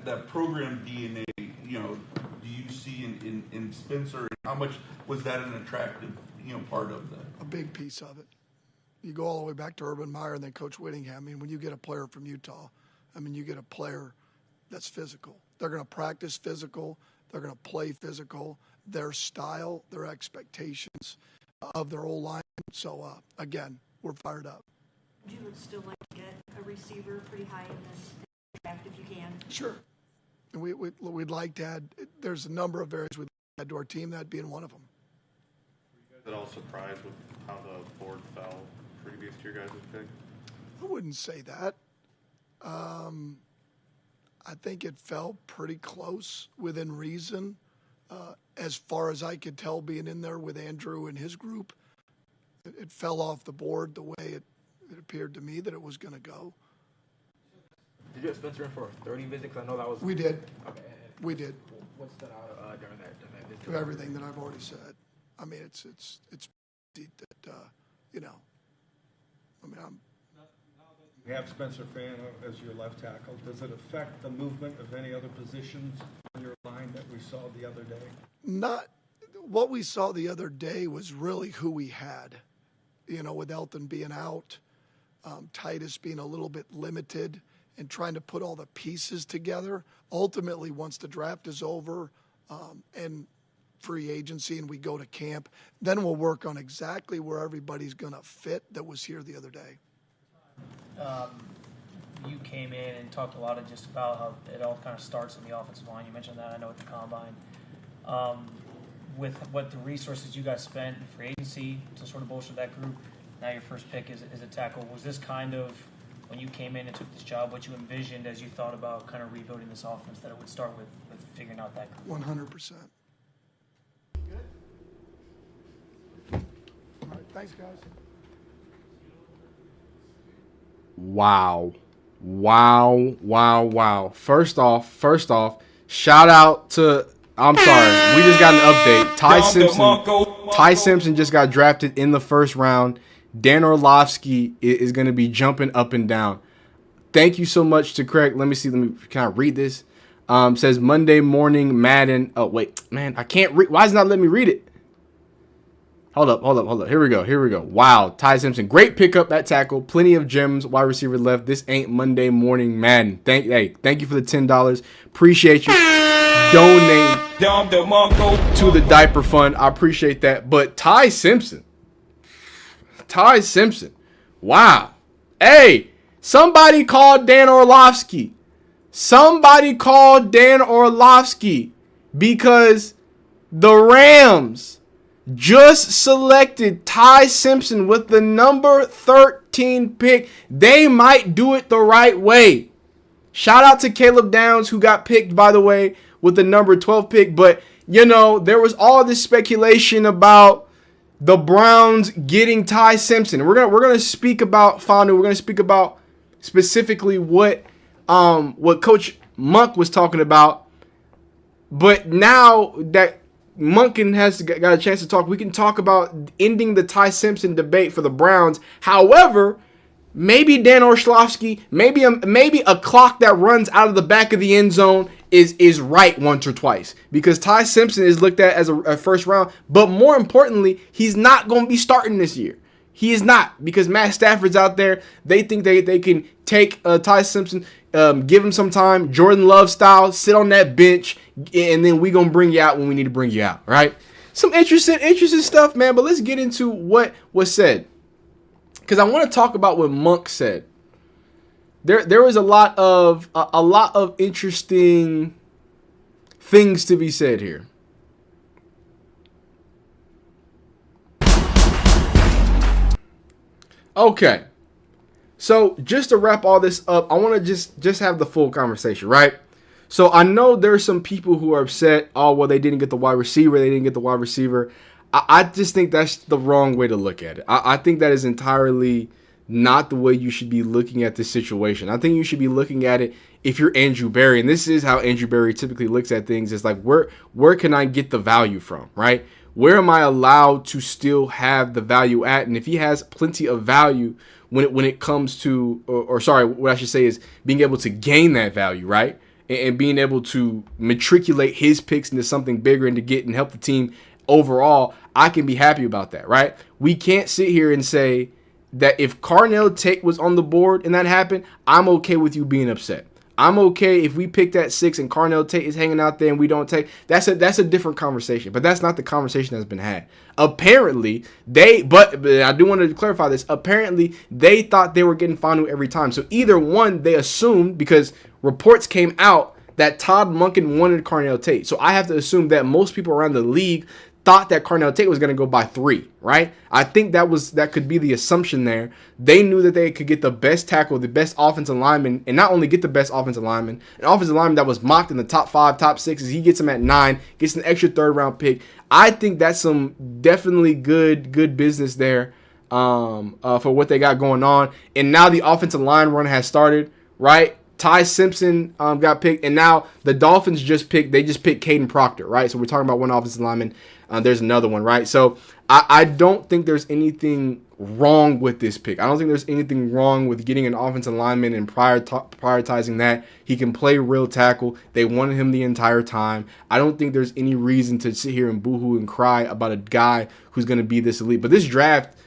that program DNA, do you see in Spencer? How much was that an attractive, part of that? A big piece of it. You go all the way back to Urban Meyer and then Coach Whittingham. I mean, when you get a player from Utah I mean, you get a player that's physical. They're going to practice physical. They're going to play physical. Their style, their expectations of their old line. So, again, we're fired up. Would you still like to get a receiver pretty high in this draft if you can? Sure. And we'd like to add, there's a number of areas we'd like to add to our team, that being one of them. Were you guys at all surprised with how the board fell previous to your guys' pick? I wouldn't say that. I think it fell pretty close within reason. As far as I could tell, being in there with Andrew and his group, it fell off the board the way it appeared to me that it was going to go. Did you get Spencer in for a 30 visit? Because I know that was. We did. Okay. We did. What stood out during that visit? To everything that I've already said. I mean, it's that you know. I mean, You have Spencer Fanu as your left tackle. Does it affect the movement of any other positions on your line that we saw the other day? Not what we saw the other day was really who we had. You know, with Elton being out, Titus being a little bit limited, and trying to put all the pieces together. Ultimately, once the draft is over and free agency and we go to camp, then we'll work on exactly where everybody's going to fit that was here the other day. You came in and talked a lot of just about how it all kind of starts in the offensive line. You mentioned that, I know, at the Combine. With what the resources you guys spent in free agency to sort of bolster that group, now your first pick is a tackle. Was this kind of, when you came in and took this job, what you envisioned as you thought about kind of rebuilding this offense, that it would start with figuring out that group? 100%. All right, thanks, guys. Wow. First off, shout out to, I'm sorry, we just got an update. Ty Simpson just got drafted in the first round. Dan Orlovsky is going to be jumping up and down. Thank you so much to Craig. Let me can I read this? Says Monday morning Madden. Oh, wait, man, I can't read. Why is it not letting me read it? Hold up. Here we go. Wow, Ty Simpson. Great pickup at tackle. Plenty of gems. Wide receiver left. This ain't Monday morning Madden. Thank you for the $10. Appreciate you. Donate to the diaper fund. I appreciate that. But Ty Simpson. Wow. Hey, somebody called Dan Orlovsky. Because the Rams just selected Ty Simpson with the number 13 pick. They might do it the right way. Shout out to Caleb Downs, who got picked, by the way, with the number 12 pick. But, you know, there was all this speculation about the Browns getting Ty Simpson. We're gonna speak about Fanu. We're gonna speak about specifically what Coach Monk was talking about. But now that Monkin has got a chance to talk, we can talk about ending the Ty Simpson debate for the Browns. However, maybe Dan Orlovsky, maybe a clock that runs out of the back of the end zone is right once or twice, because Ty Simpson is looked at as a first round, but more importantly, he's not going to be starting this year. He is not, because Matt Stafford's out there. They think they can take Ty Simpson, give him some time, Jordan Love style, sit on that bench, and then we gonna bring you out when we need to bring you out, right? Some interesting stuff, man. But let's get into what was said, because I want to talk about what Monk said. There was a lot of interesting things to be said here. Okay, so just to wrap all this up, I want to just have the full conversation, right? So I know there's some people who are upset. Oh, well, they didn't get the wide receiver. I just think that's the wrong way to look at it. I think that is entirely not the way you should be looking at this situation. I think you should be looking at it, if you're Andrew Berry, and this is how Andrew Berry typically looks at things, it's like, where can I get the value from, right? Where am I allowed to still have the value at? And if he has plenty of value when it comes to, or sorry, what I should say is being able to gain that value, right? And being able to matriculate his picks into something bigger and to get and help the team overall, I can be happy about that, right? We can't sit here and say that if Carnell Tate was on the board and that happened, I'm okay with you being upset. I'm okay if we pick that 6 and Carnell Tate is hanging out there and we don't take. That's a different conversation, but that's not the conversation that's been had. Apparently, but I do want to clarify this. Apparently, they thought they were getting Fanu every time. So either one, they assumed, because reports came out that Todd Monkin wanted Carnell Tate. So I have to assume that most people around the league thought that Carnell Tate was going to go by 3, right? I think that could be the assumption there. They knew that they could get the best tackle, the best offensive lineman, and not only get the best offensive lineman, an offensive lineman that was mocked in the top 5, top 6, he gets him at 9, gets an extra 3rd round pick. I think that's some definitely good business there for what they got going on. And now the offensive line run has started, right? Ty Simpson got picked, and now the Dolphins just picked Caden Proctor, right? So we're talking about one offensive lineman. There's another one, right? So I don't think there's anything wrong with this pick. I don't think there's anything wrong with getting an offensive lineman and prioritizing that. He can play real tackle. They wanted him the entire time. I don't think there's any reason to sit here and boohoo and cry about a guy who's going to be this elite. But this draft,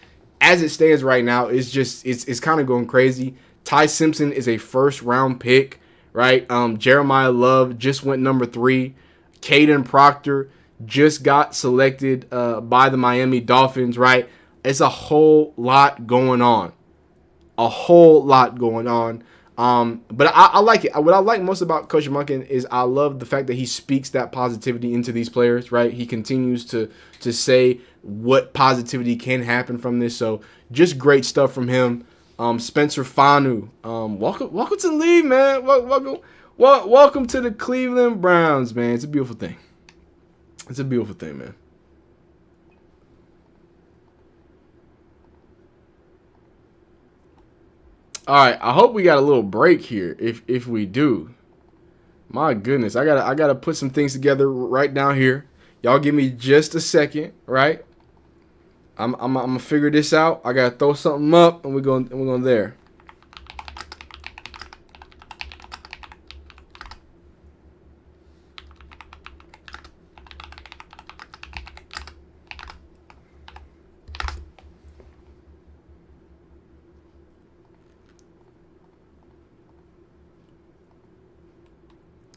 as it stands right now, is just it's kind of going crazy. Ty Simpson is a 1st round pick, right? Jeremiah Love just went number 3. Caden Proctor just got selected by the Miami Dolphins, right? It's a whole lot going on. But I like it. What I like most about Coach Monkin is I love the fact that he speaks that positivity into these players, right? He continues to say what positivity can happen from this. So just great stuff from him. Spencer Fanu, welcome to the league, man. Welcome to the Cleveland Browns, man. It's a beautiful thing. It's a beautiful thing, man. All right, I hope we got a little break here. If we do, my goodness, I gotta put some things together right down here. Y'all give me just a second, right? I'm gonna figure this out. I gotta throw something up, and we're going there.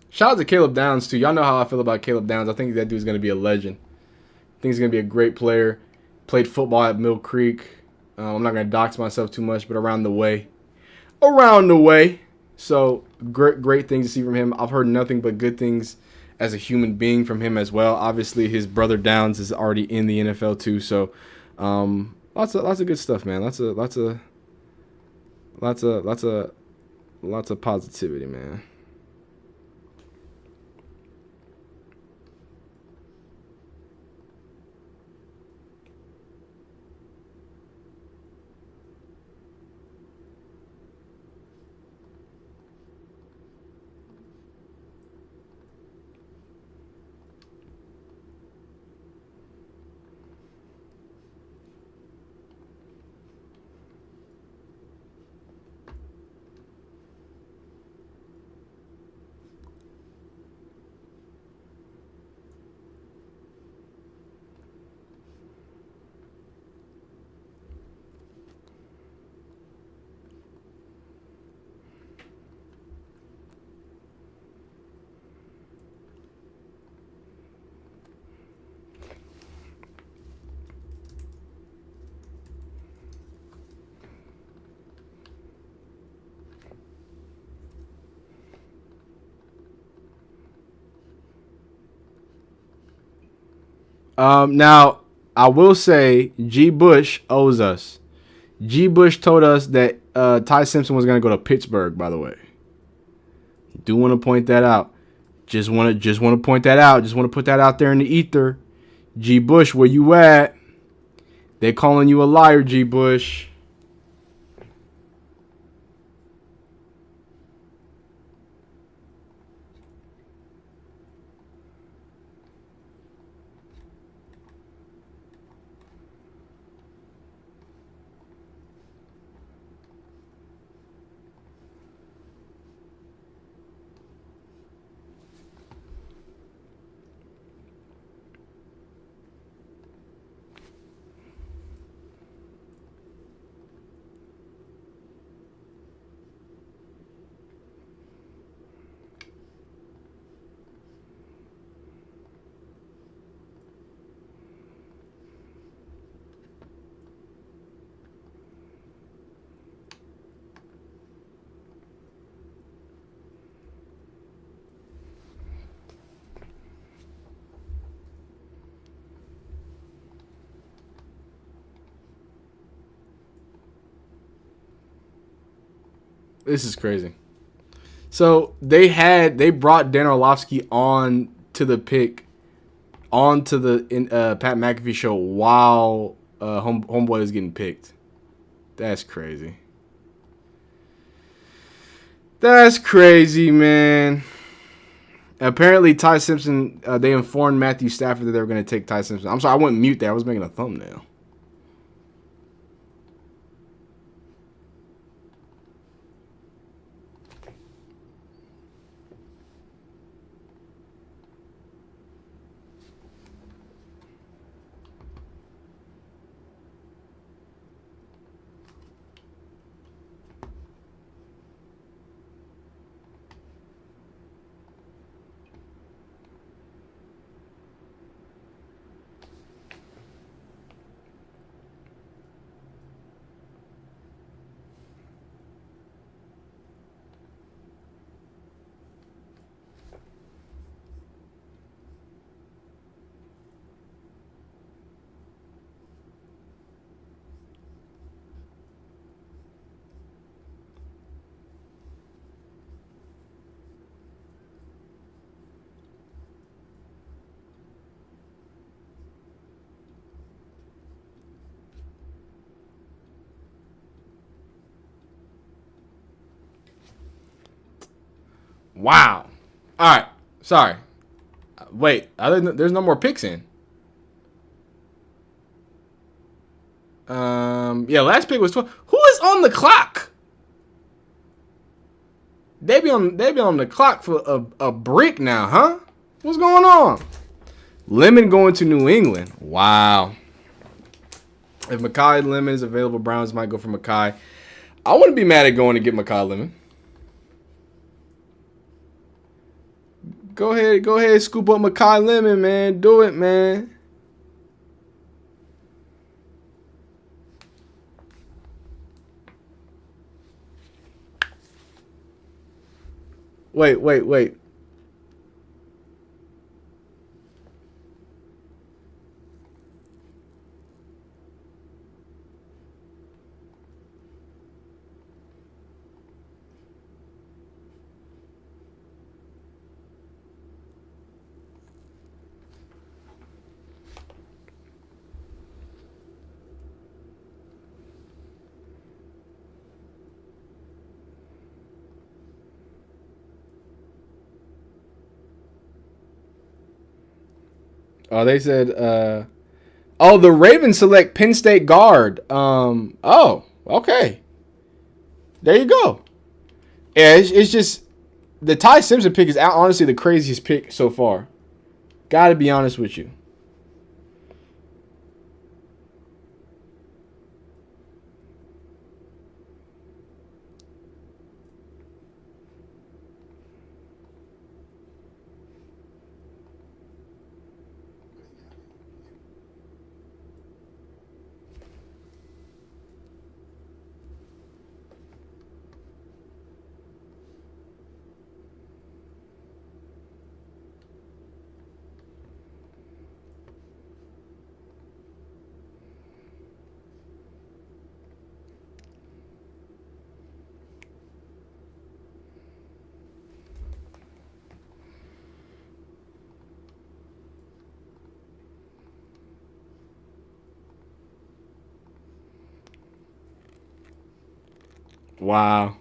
Shout out to Caleb Downs, too. Y'all know how I feel about Caleb Downs. I think that dude's going to be a legend. I think he's going to be a great player. Played football at Mill Creek. I'm not going to dox myself too much, but around the way. So, great things to see from him. I've heard nothing but good things as a human being from him as well. Obviously, his brother Downs is already in the NFL, too. So, lots of good stuff, man. Lots of positivity, man. Now, I will say G. Bush owes us. G. Bush told us that Ty Simpson was going to go to Pittsburgh, by the way. Do want to point that out. Just want to point that out. Just want to put that out there in the ether. G. Bush, where you at? They calling you a liar, G. Bush. This is crazy. So they brought Dan Orlovsky on to the pick, onto the Pat McAfee show while Homeboy is getting picked. That's crazy. That's crazy, man. Apparently, Ty Simpson, they informed Matthew Stafford that they were going to take Ty Simpson. I'm sorry, I wouldn't mute that. I was making a thumbnail. Wow. All right. Sorry. Wait. There's no more picks in. Yeah. Last pick was 12. Who is on the clock? They be on the clock for a brick now, huh? What's going on? Lemon going to New England. Wow. If Mekhi Lemon is available, Browns might go for Mekhi. I wouldn't be mad at going to get Mekhi Lemon. Go ahead, scoop up Mekhi Lemon, man. Do it, man. Wait. Oh, they said, the Ravens select Penn State guard. Oh, okay. There you go. Yeah, it's just, the Ty Simpson pick is honestly the craziest pick so far. Gotta be honest with you. Wow.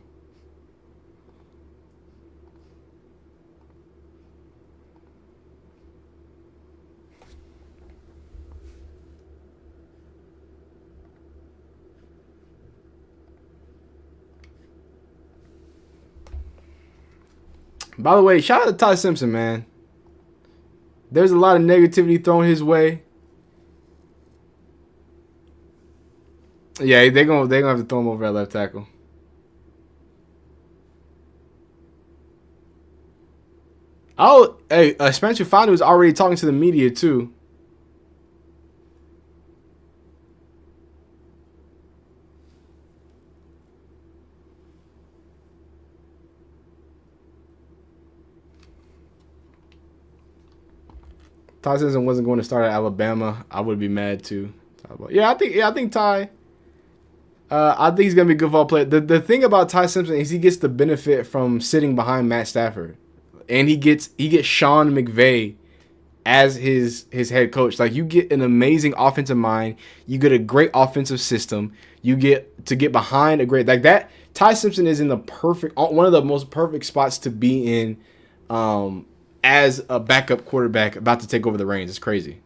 By the way, shout out to Ty Simpson, man. There's a lot of negativity thrown his way. Yeah, they're gonna have to throw him over at left tackle. Oh, hey, Spencer Fanu is already talking to the media too. Ty Simpson wasn't going to start at Alabama. I would be mad too. Yeah, I think Ty. I think he's gonna be a good football player. The thing about Ty Simpson is he gets the benefit from sitting behind Matt Stafford, and he gets Sean McVay as his head coach. Like, you get an amazing offensive mind, you get a great offensive system, you get to get behind a great like that. Ty Simpson is in the one of the most perfect spots to be in, as a backup quarterback about to take over the reins. It's crazy.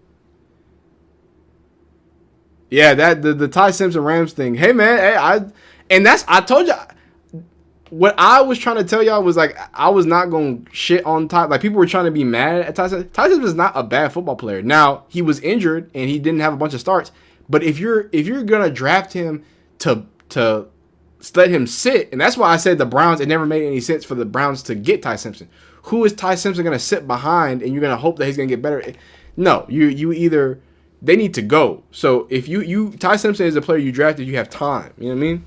Yeah, that the Ty Simpson Rams thing. Hey man, I told you what I was trying to tell y'all was like I was not going to shit on Ty. Like, people were trying to be mad at Ty Simpson. Ty Simpson is not a bad football player. Now, he was injured and he didn't have a bunch of starts, but if you're going to draft him to let him sit, and that's why I said the Browns, it never made any sense for the Browns to get Ty Simpson. Who is Ty Simpson going to sit behind and you're going to hope that he's going to get better? No, you either they need to go. So if you Ty Simpson is a player you drafted, you have time. You know what I mean?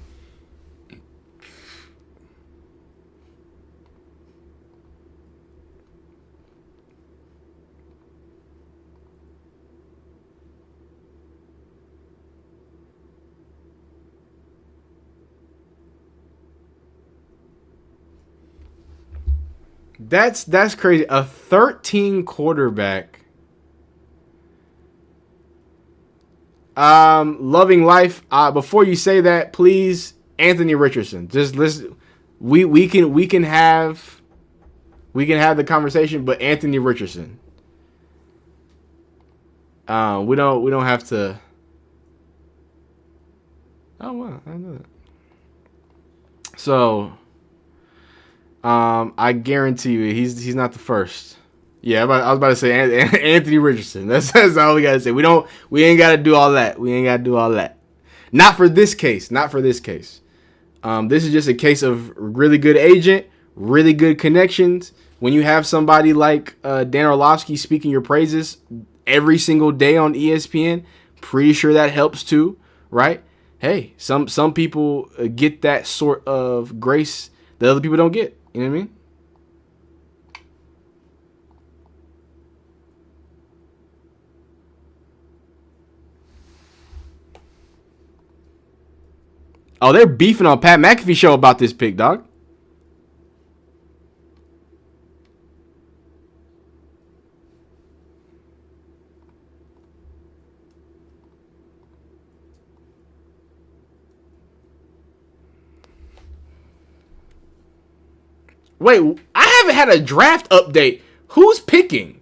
That's crazy. A 13 quarterback. Loving life. Before you say that, please, Anthony Richardson. Just listen. We can have the conversation, but Anthony Richardson. We don't have to. Oh wow, I know that. So, I guarantee you, he's not the first. Yeah, I was about to say Anthony Richardson. That's all we gotta say. We ain't gotta do all that. Not for this case. This is just a case of really good agent, really good connections. When you have somebody like Dan Orlovsky speaking your praises every single day on ESPN, pretty sure that helps too, right? Hey, some people get that sort of grace that other people don't get. You know what I mean? Oh, they're beefing on Pat McAfee show about this pick, dog. Wait, I haven't had a draft update. Who's picking?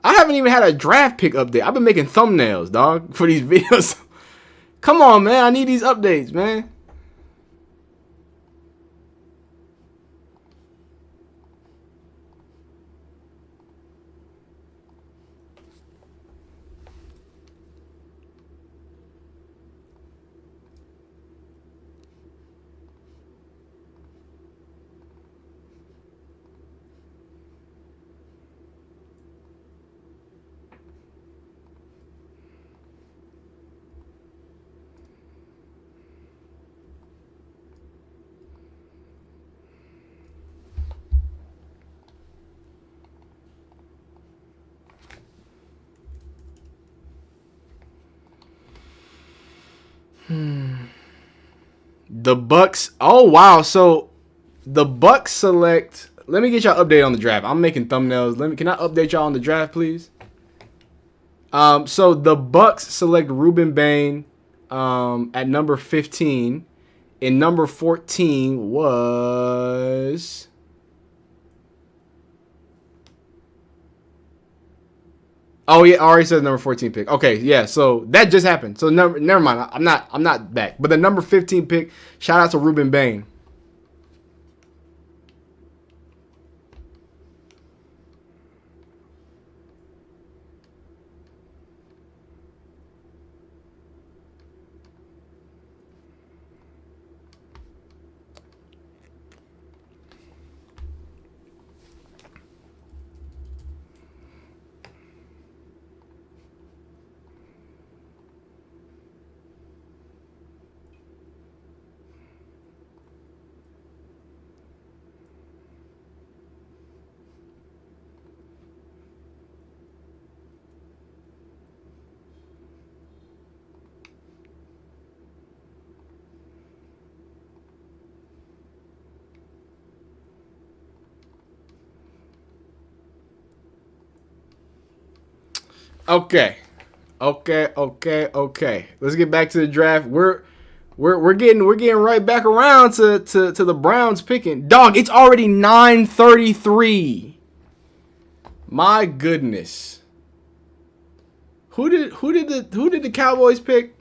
I haven't even had a draft pick update. I've been making thumbnails, dog, for these videos. Come on, man. I need these updates, man. The Bucks. Oh wow! So the Bucks select. Let me get y'all update on the draft. I'm making thumbnails. Can I update y'all on the draft, please? So the Bucks select Ruben Bain at number 15. And number 14 was. Oh yeah, already says number 14 pick. Okay, yeah, so that just happened. So never mind. I'm not back. But the number 15 pick, shout out to Ruben Bain. Okay. Okay. Let's get back to the draft. We're getting right back around to the Browns picking. Dog, it's already 9:33. My goodness. Who did the Cowboys pick?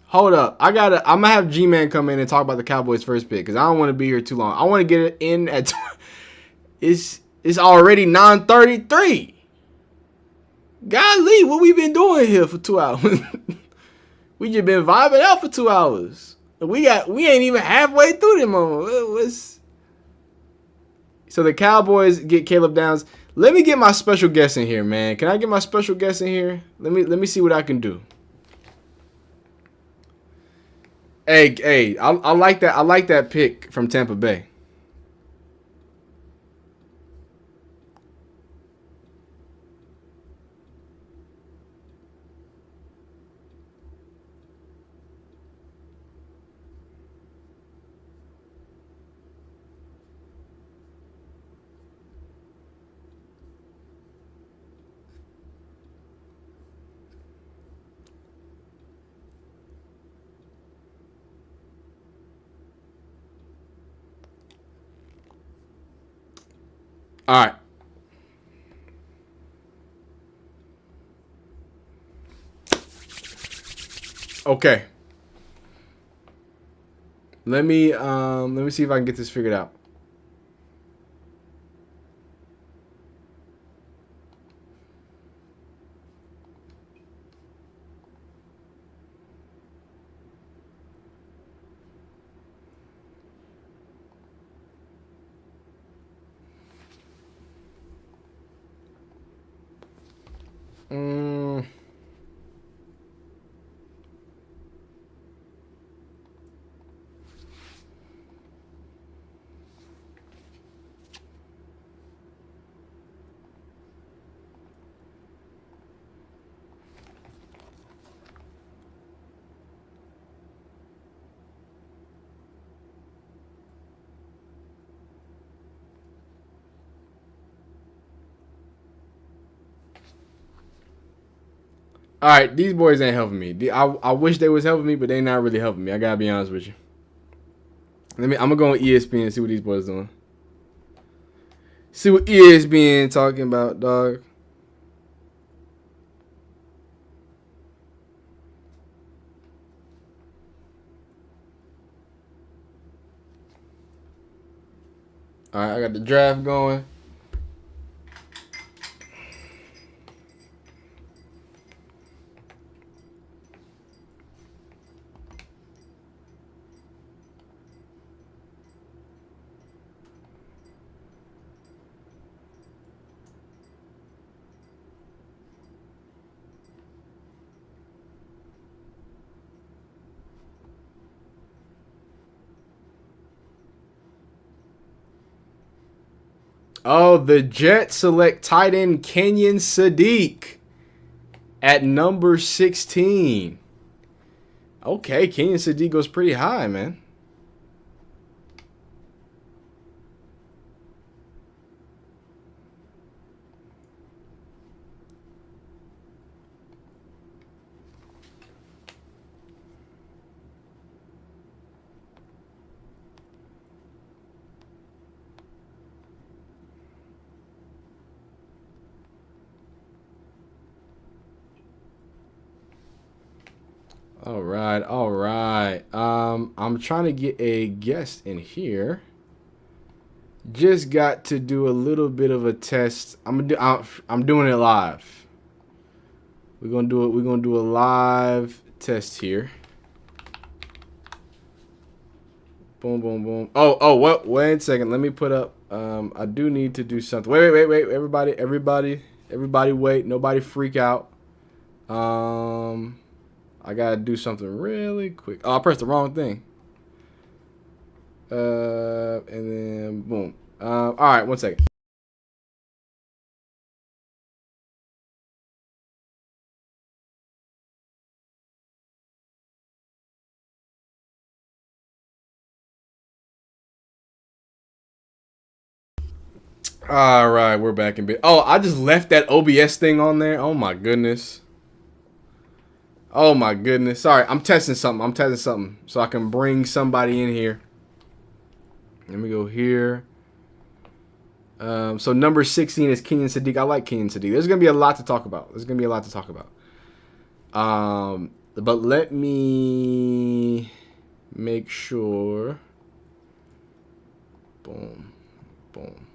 Hold up. I'm gonna have G-Man come in and talk about the Cowboys first pick because I don't want to be here too long. I want to get it in at it's already 9:33. Golly, what we been doing here for 2 hours? We just been vibing out for 2 hours. We ain't even halfway through them. So the Cowboys get Caleb Downs. Let me get my special guest in here, man. Can I get my special guest in here? Let me see what I can do. Hey, I like that. I like that pick from Tampa Bay. All right. Okay. Let me see if I can get this figured out. All right, these boys ain't helping me. I wish they was helping me, but they not really helping me. I gotta be honest with you. I'm gonna go on ESPN and see what these boys doing. See what ESPN talking about, dog. All right, I got the draft going. Oh, the Jets select tight end Kenyon Sadiq at number 16. Okay, Kenyon Sadiq goes pretty high, man. All right. I'm trying to get a guest in here. Just got to do a little bit of a test. I'm doing it live. We're gonna do a live test here. Boom, boom, boom. Oh, what? Wait a second. Let me put up. I do need to do something. Wait. Everybody, wait. Nobody freak out. I gotta do something really quick. Oh, I pressed the wrong thing. And then boom. All right, 1 second. All right, we're back in bed. Oh, I just left that OBS thing on there. Oh my goodness. Oh my goodness. Sorry, I'm testing something. So I can bring somebody in here. Let me go here. So number 16 is Kenyon Sadiq. I like Kenyon Sadiq. There's gonna be a lot to talk about. But let me make sure. Boom. Boom.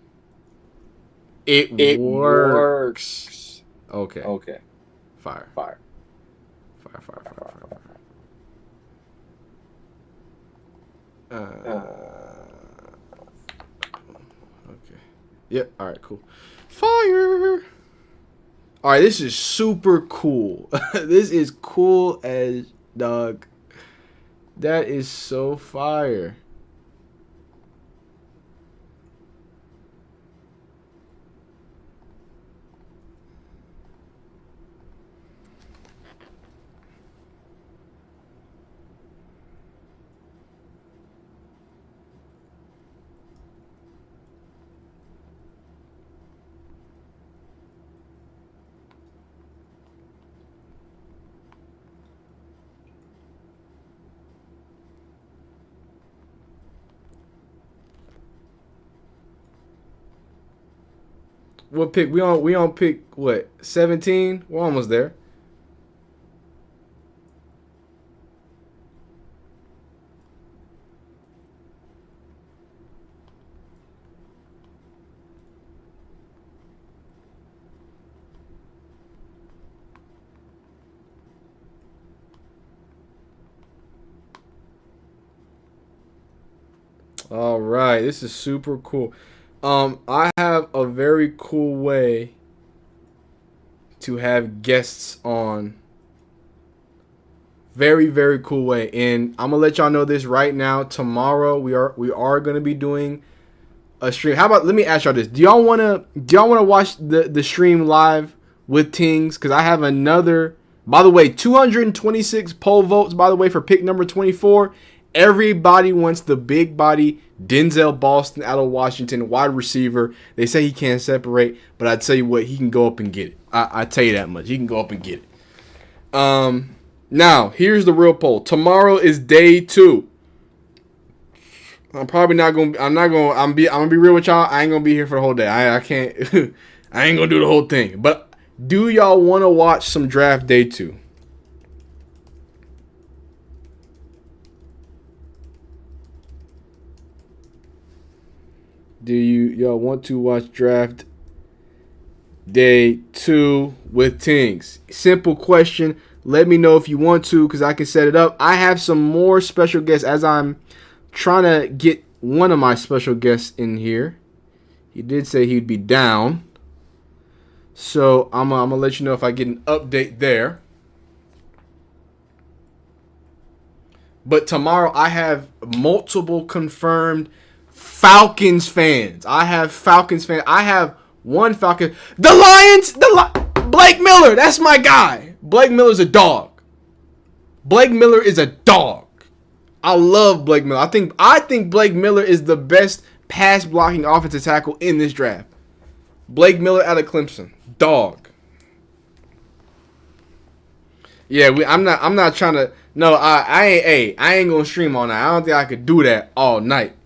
It works. Okay. Fire. Fire. Okay. Yep. All right. Cool. Fire. All right. This is super cool. This is cool as dog. That is so fire. What pick? We on pick what? 17? We're almost there. All right, this is super cool. I have a very cool way to have guests on. Very, very cool way. And I'm gonna let y'all know this right now. Tomorrow we are gonna be doing a stream. How about, let me ask y'all this. Do y'all wanna watch the stream live with Tingz? Because I have another, by the way, 226 poll votes, by the way, for pick number 24. Everybody wants the big body Denzel Boston out of Washington, wide receiver. They say he can't separate, but I tell you what, he can go up and get it. I tell you that much. He can go up and get it. Now here's the real poll. Tomorrow is day 2. I'm gonna be real with y'all. I ain't gonna be here for the whole day. I can't. I ain't gonna do the whole thing. But do y'all want to watch some draft day 2? Do y'all want to watch draft day 2 with Tingz? Simple question. Let me know if you want to, because I can set it up. I have some more special guests as I'm trying to get one of my special guests in here. He did say he'd be down. So I'm gonna let you know if I get an update there. But tomorrow I have multiple confirmed Falcons fans. I have one Falcon. The Lions! Blake Miller, that's my guy. Blake Miller's a dog. Blake Miller is a dog. I love Blake Miller. I think Blake Miller is the best pass blocking offensive tackle in this draft. Blake Miller out of Clemson. Dog. Yeah, I'm not trying to. No, I ain't gonna stream all night. I don't think I could do that all night.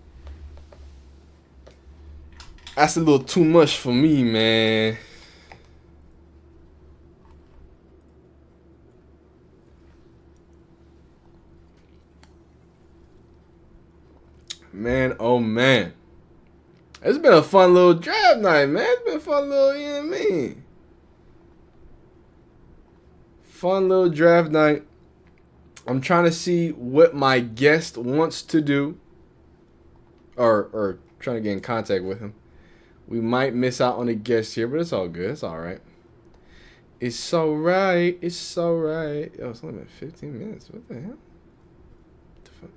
That's a little too much for me, man. Man, oh man. It's been a fun little draft night, man. It's been a fun little, you know what I mean? Fun little draft night. I'm trying to see what my guest wants to do. Or trying to get in contact with him. We might miss out on a guest here, but it's all good. It's all right. It's all right. It's all right. Oh, it's only been 15 minutes. What the hell? What the fuck?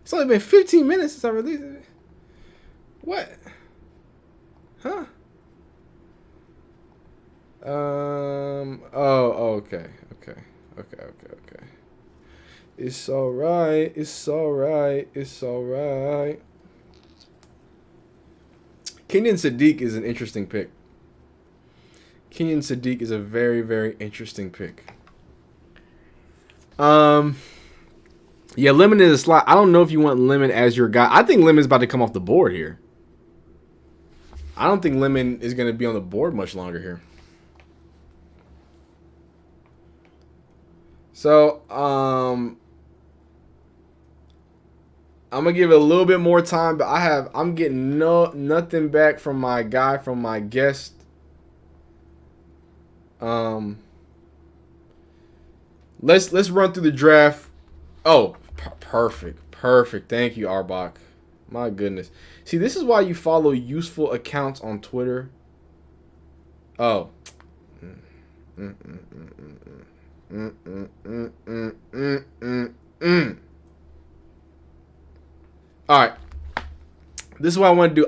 It's only been 15 minutes since I released it. What? Huh? Oh, okay. Okay. It's all right. It's all right. It's all right. Kenyon Sadiq is an interesting pick. Kenyon Sadiq is a very, very interesting pick. Yeah, Lemon is a slot. I don't know if you want Lemon as your guy. I think Lemon's about to come off the board here. I don't think Lemon is going to be on the board much longer here. So, I'm gonna give it a little bit more time, but I'm getting nothing back from my guy, from my guest. Let's run through the draft. Oh, perfect. Thank you, Arbach. My goodness. See, this is why you follow useful accounts on Twitter. Oh. All right. This is what I want to do.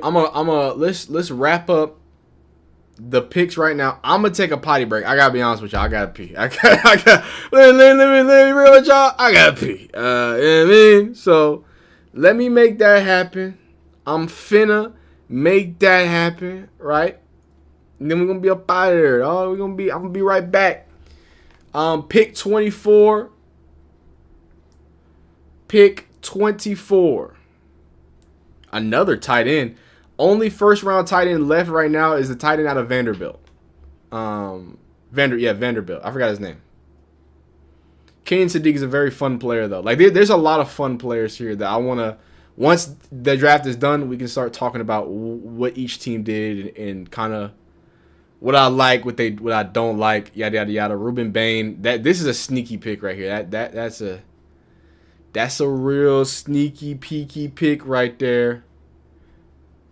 Let's wrap up the picks right now. I'm gonna take a potty break. I gotta be honest with y'all. I gotta pee. Let me real with y'all. I gotta pee. You know what I mean? So let me make that happen. I'm finna make that happen, right? And then we're gonna be up out of there. Oh, I'm gonna be right back. Pick 24. Pick 24. Another tight end. Only first round tight end left right now is the tight end out of Vanderbilt. Vanderbilt. I forgot his name. Kenyon Sadiq is a very fun player though. Like there's a lot of fun players here that I wanna. Once the draft is done, we can start talking about what each team did and kind of what I like, what I don't like, yada yada yada. Ruben Bain. This is a sneaky pick right here. That's a real sneaky peeky pick right there.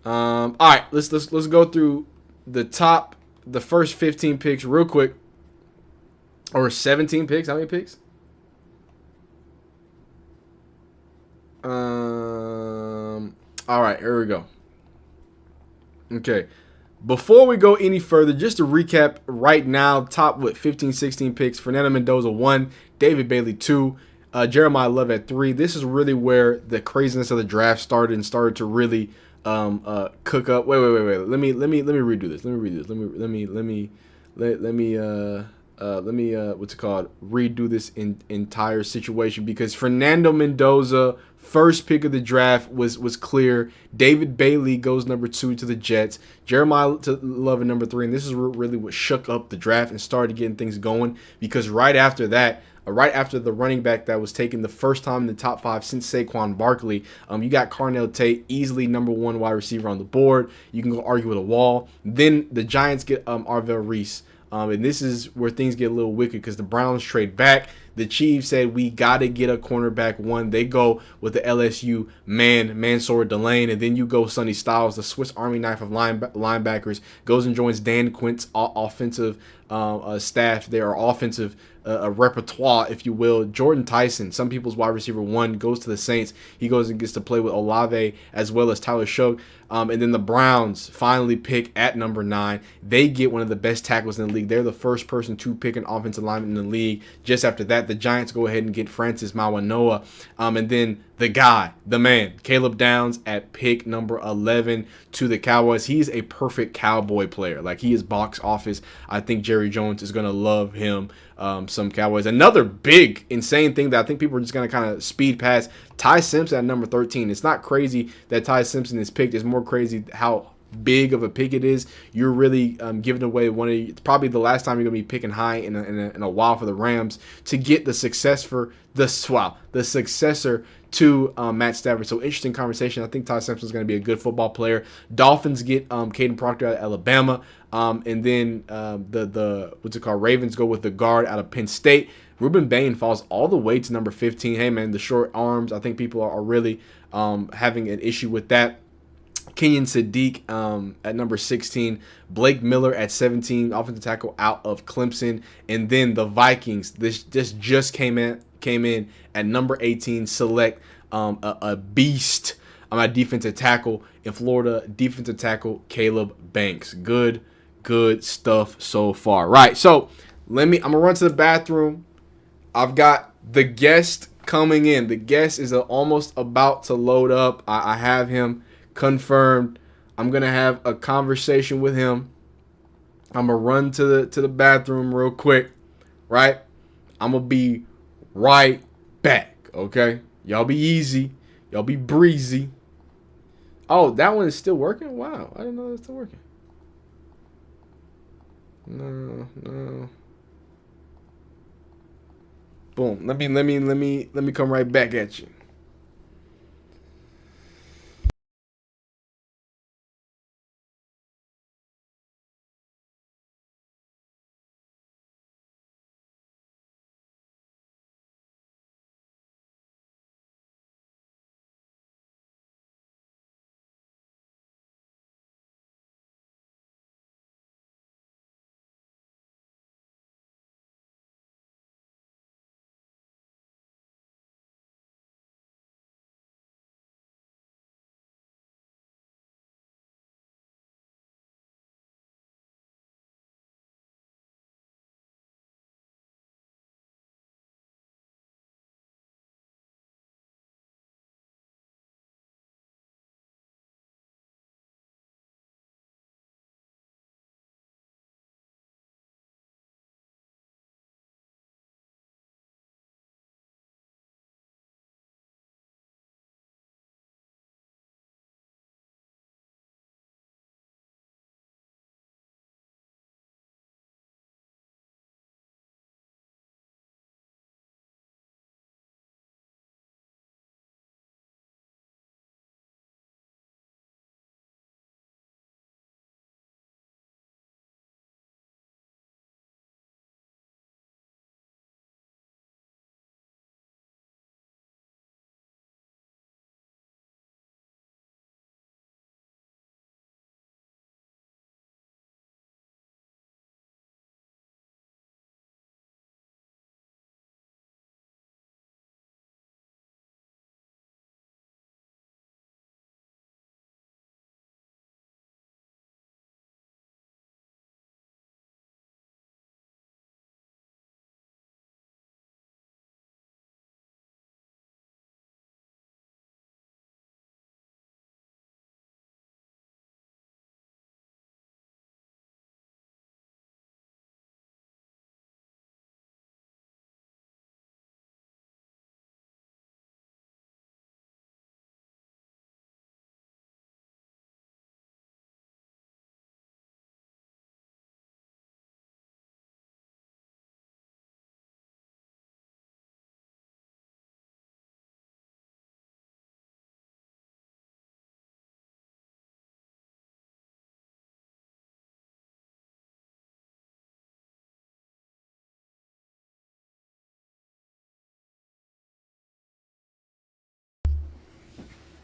All right, let's go through the first 15 picks real quick. Or 17 picks. How many picks? All right, here we go. Okay. Before we go any further, just to recap right now, top 15, 16 picks. Fernando Mendoza 1, David Bailey 2, Jeremiah Love at 3. This is really where the craziness of the draft started to really cook up. Wait. Let me redo this. Let me what's it called? Redo this entire situation because Fernando Mendoza, first pick of the draft, was clear. David Bailey goes number 2 to the Jets. Jeremiah Love at number 3, and this is really what shook up the draft and started getting things going because right after that. Right after the running back that was taken the first time in the top 5 since Saquon Barkley, you got Carnell Tate, easily number 1 wide receiver on the board. You can go argue with a wall. Then the Giants get Arvell Reese. And this is where things get a little wicked because the Browns trade back. The Chiefs said, we got to get a cornerback 1. They go with the LSU Mansour Delane. And then you go Sonny Styles, the Swiss Army knife of linebackers, goes and joins Dan Quint's offensive staff. They are offensive repertoire, if you will. Jordan Tyson, some people's wide receiver 1, goes to the Saints. He goes and gets to play with Olave as well as Tyler Shough. And then the Browns finally pick at number 9. They get one of the best tackles in the league. They're the first person to pick an offensive lineman in the league. Just after that, the Giants go ahead and get Francis Mawanoa. And then the guy, the man, Caleb Downs at pick number 11 to the Cowboys. He's a perfect Cowboy player. Like, he is box office. I think Jerry Jones is going to love him. Some Cowboys. Another big, insane thing that I think people are just going to kind of speed past, Ty Simpson at number 13. It's not crazy that Ty Simpson is picked. It's more crazy how big of a pick it is. You're really giving away probably the last time you're going to be picking high in a while for the Rams to get the successor to Matt Stafford. So interesting conversation. I think Ty Simpson is going to be a good football player. Dolphins get Caden Proctor out of Alabama. And then the Ravens go with the guard out of Penn State. Ruben Bain falls all the way to number 15. Hey, man, the short arms. I think people are really having an issue with that. Kenyon Sadiq at number 16. Blake Miller at 17. Offensive tackle out of Clemson. And then the Vikings. This just came in at number 18. Select a beast. At defensive tackle in Florida. Defensive tackle Caleb Banks. Good stuff so far. Right, so I'm gonna run to the bathroom. I've got the guest coming in. The guest is almost about to load up. I have him confirmed. I'm gonna have a conversation with him. I'm gonna run to the bathroom real quick, right? I'm gonna be right back, okay? Y'all be easy. Y'all be breezy. Oh, that one is still working? Wow, I didn't know it was still working. No. Boom. Let me come right back at you.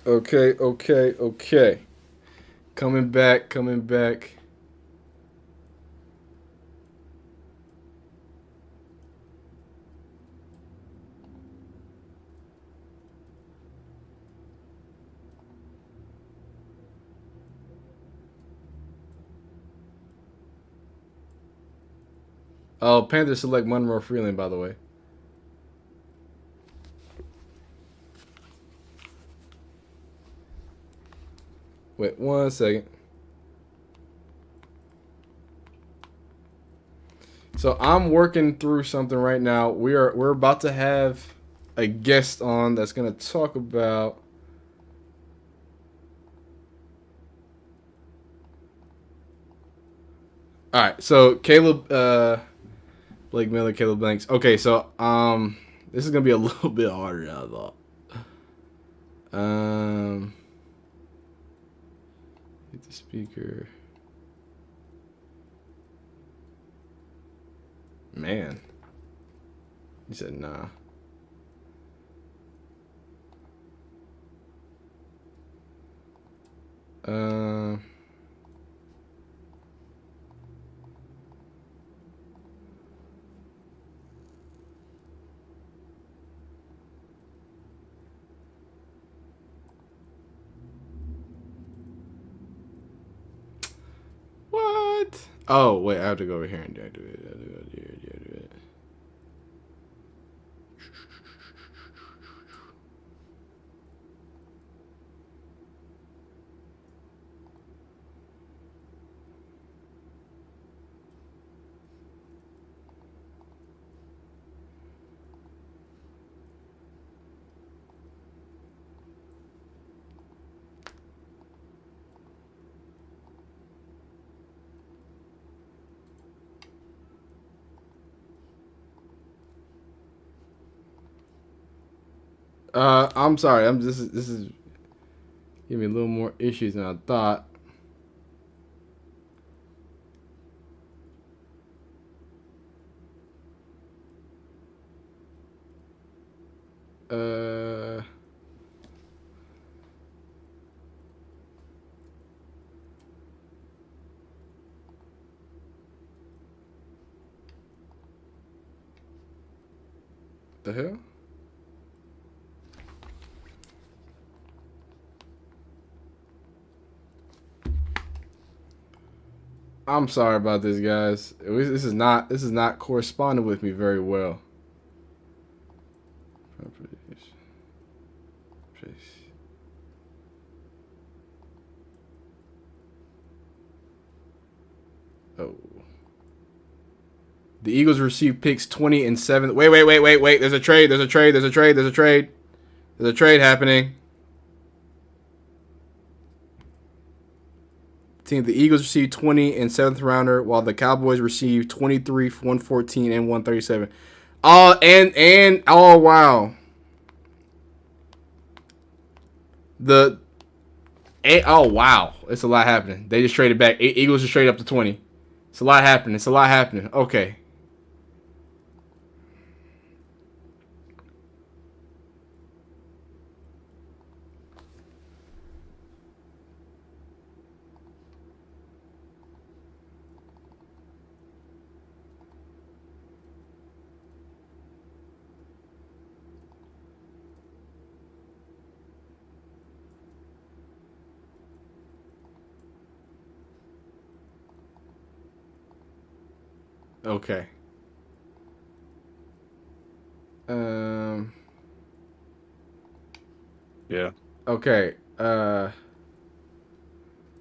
Okay. Coming back. Oh, Panthers select Monroe Freeland, by the way. Wait 1 second. So I'm working through something right now. We're about to have a guest on that's gonna talk about. All right, so Caleb, Blake Miller, Caleb Blanks. Okay, so this is gonna be a little bit harder than I thought. Hit the speaker. Man, he said nah. What? Oh wait, I have to go over here and do it. I'm sorry. This is giving me a little more issues than I thought. The hell? I'm sorry about this, guys. This is not corresponding with me very well. Oh. The Eagles received picks 20 and 7. Wait. There's a trade happening. The Eagles received 20 and 7th rounder, while the Cowboys received 23, 114, and 137. Oh wow. Oh wow. It's a lot happening. They just traded back. Eagles just traded up to 20. It's a lot happening. Okay. Okay. Yeah. Okay.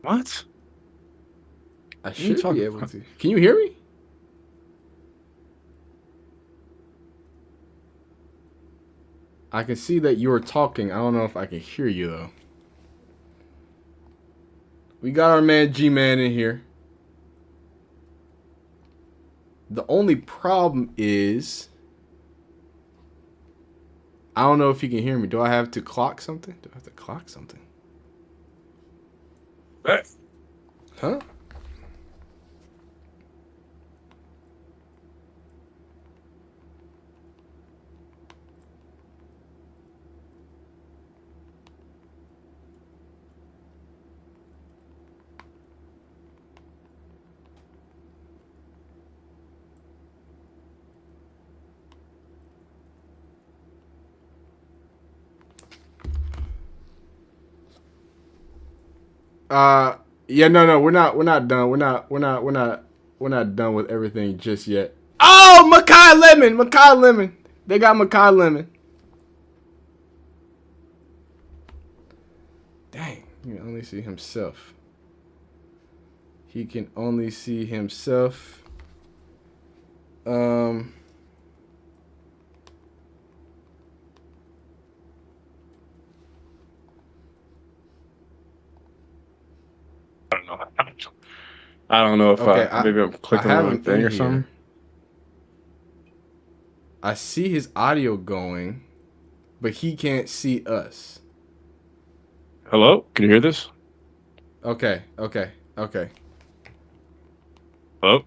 What? I should be able to. Can you hear me? I can see that you're talking. I don't know if I can hear you though. We got our man G-Man in here. The only problem is I don't know if you can hear me. Do I have to clock something? Huh? Yeah, no, we're not done. We're not done with everything just yet. Oh, Makai Lemon. They got Makai Lemon. Dang, he can only see himself. He can only see himself. I don't know if Okay, maybe I'm clicking on the wrong thing or something. I see his audio going, but he can't see us. Hello? Can you hear this? Okay. Hello?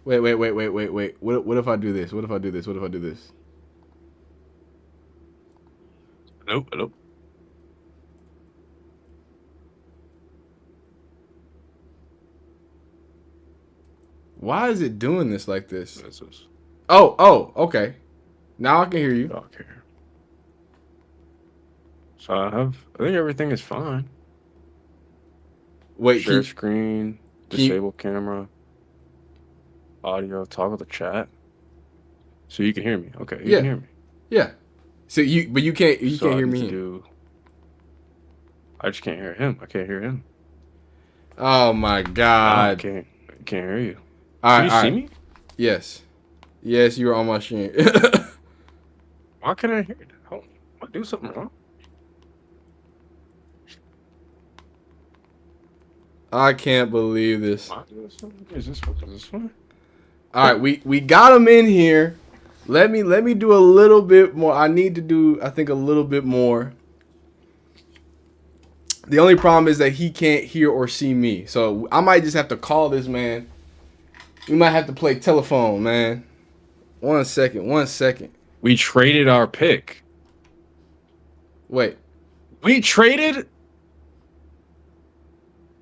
Wait. What if I do this? Hello? Why is it doing this like this? Oh, okay. Now I can hear you. Okay. So I think everything is fine. Wait, share screen, disable camera, audio, toggle the chat. So you can hear me. Okay, you can hear me. Yeah. So you can't hear me. I just can't hear him. I can't hear him. Oh my God. I can't hear you. Can you see me? Yes, you were on my stream. Why can't I hear it? Hold on. I do something wrong. I can't believe this. Is this one? All right, we got him in here. Let me do a little bit more. I need to do, I think, a little bit more. The only problem is that he can't hear or see me. So I might just have to call this man. We might have to play telephone, man. 1 second. 1 second. We traded our pick. Wait. We traded?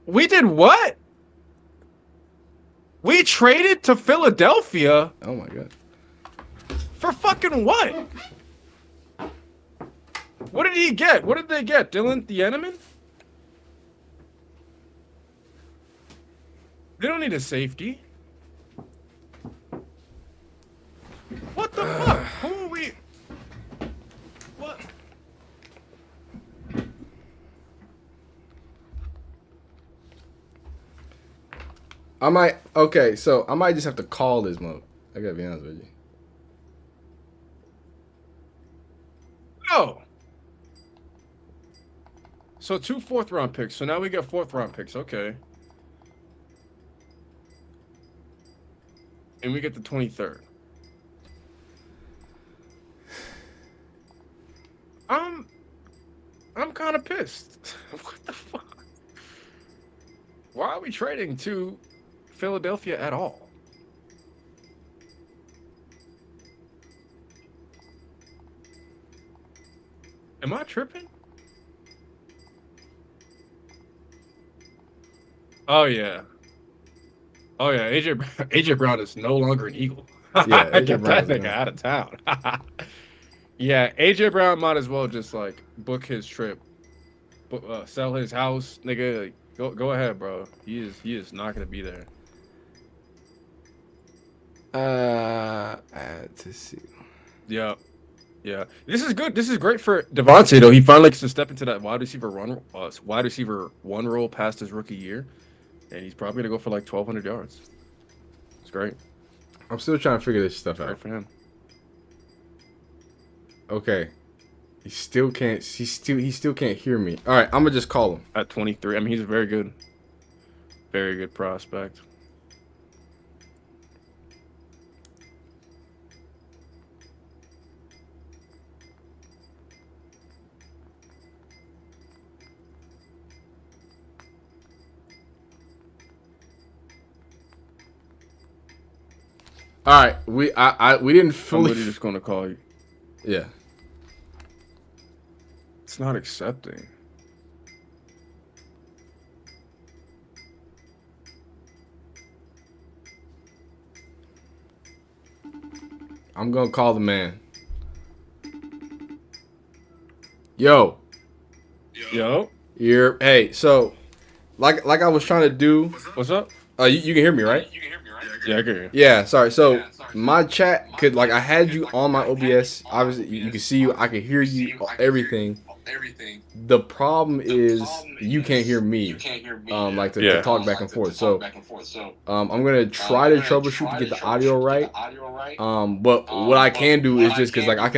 We did what? We traded to Philadelphia? Oh, my God. For fucking what? What did he get? What did they get? Dylan the Eneman? They don't need a safety. What the fuck? Who are we? What? Okay, so I might just have to call this mode. I gotta be honest with you. Oh. So 2 4th-round picks. So now we got 4th-round picks. Okay. And we get the 23rd. I'm kind of pissed. What the fuck? Why are we trading to Philadelphia at all? Am I tripping? Oh yeah. Oh yeah, AJ Brown is no longer an Eagle. Yeah, I AJ get Brown that is nigga gone. out of town. Yeah, AJ Brown might as well just like book his trip, sell his house, nigga. Go ahead, bro. He is not gonna be there. Add to see. Yeah, yeah. This is good. This is great for Devontae though. He finally gets to step into that wide receiver one role past his rookie year, and he's probably gonna go for like 1,200 yards. It's great. I'm still trying to figure this stuff Great out. for him. Okay. He still can't hear me. All right, I'm gonna just call him. At 23. I mean, he's a very good prospect. All right, we didn't fully. Somebody just gonna call you. Yeah. It's not accepting. I'm gonna call the man. Yo. Hey, so like I was trying to do. What's up? You can hear me, right? Yeah, I can hear you. Yeah, sorry. So my chat could I had you on my OBS. Obviously, you can see you. I can hear you. Everything. The problem is you can't hear me. To talk back and forth. So I'm gonna try to troubleshoot to get the audio right. But what I can do is just because I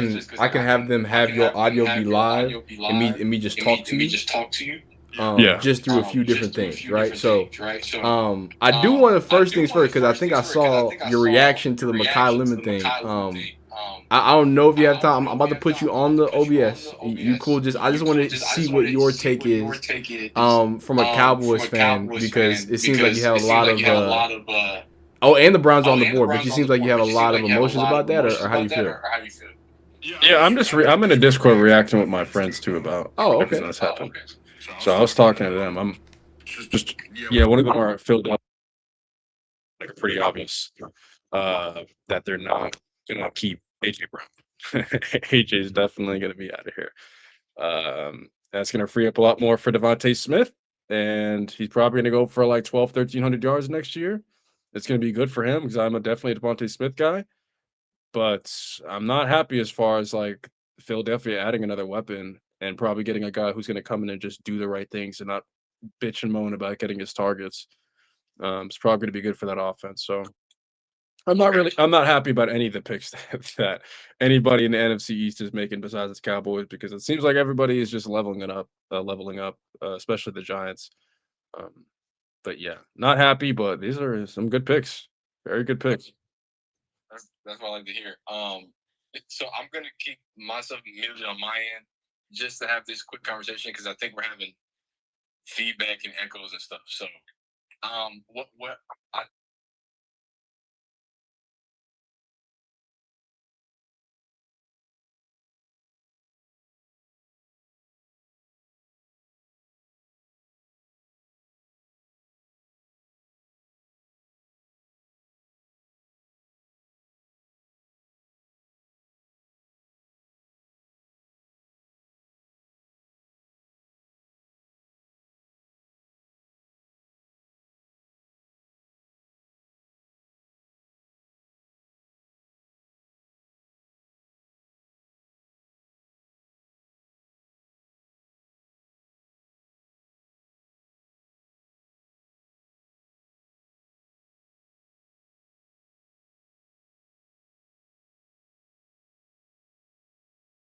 can have them have your audio be live and me just talk to you. Just through a few different things, right? So, I do want to first things first because I think I saw your reaction to the Makai Lemon thing. I don't know if you have time. I'm about to put you on the OBS. You cool? I just want to see what your take is, from a Cowboys fan because it seems like you have a lot of. Oh, and the Browns on the board, but it seems like you have a lot of emotions about that, or how do you feel? Yeah, I'm in a Discord reacting with my friends too about everything that's happened. So I was talking to them. I'm just one of them are filled up, like pretty obvious that they're not gonna keep AJ Brown. AJ is definitely gonna be out of here. That's gonna free up a lot more for Devontae Smith, and he's probably gonna go for like 1,300 yards next year. It's gonna be good for him because I'm definitely a Devontae Smith guy. But I'm not happy as far as like Philadelphia adding another weapon and probably getting a guy who's going to come in and just do the right things and not bitch and moan about getting his targets. It's probably going to be good for that offense. So I'm not happy about any of the picks that anybody in the NFC East is making besides the Cowboys because it seems like everybody is just leveling up, especially the Giants. But yeah, not happy, but these are some good picks. Very good picks. That's what I like to hear. So I'm gonna keep myself muted on my end just to have this quick conversation because I think we're having feedback and echoes and stuff. So, what I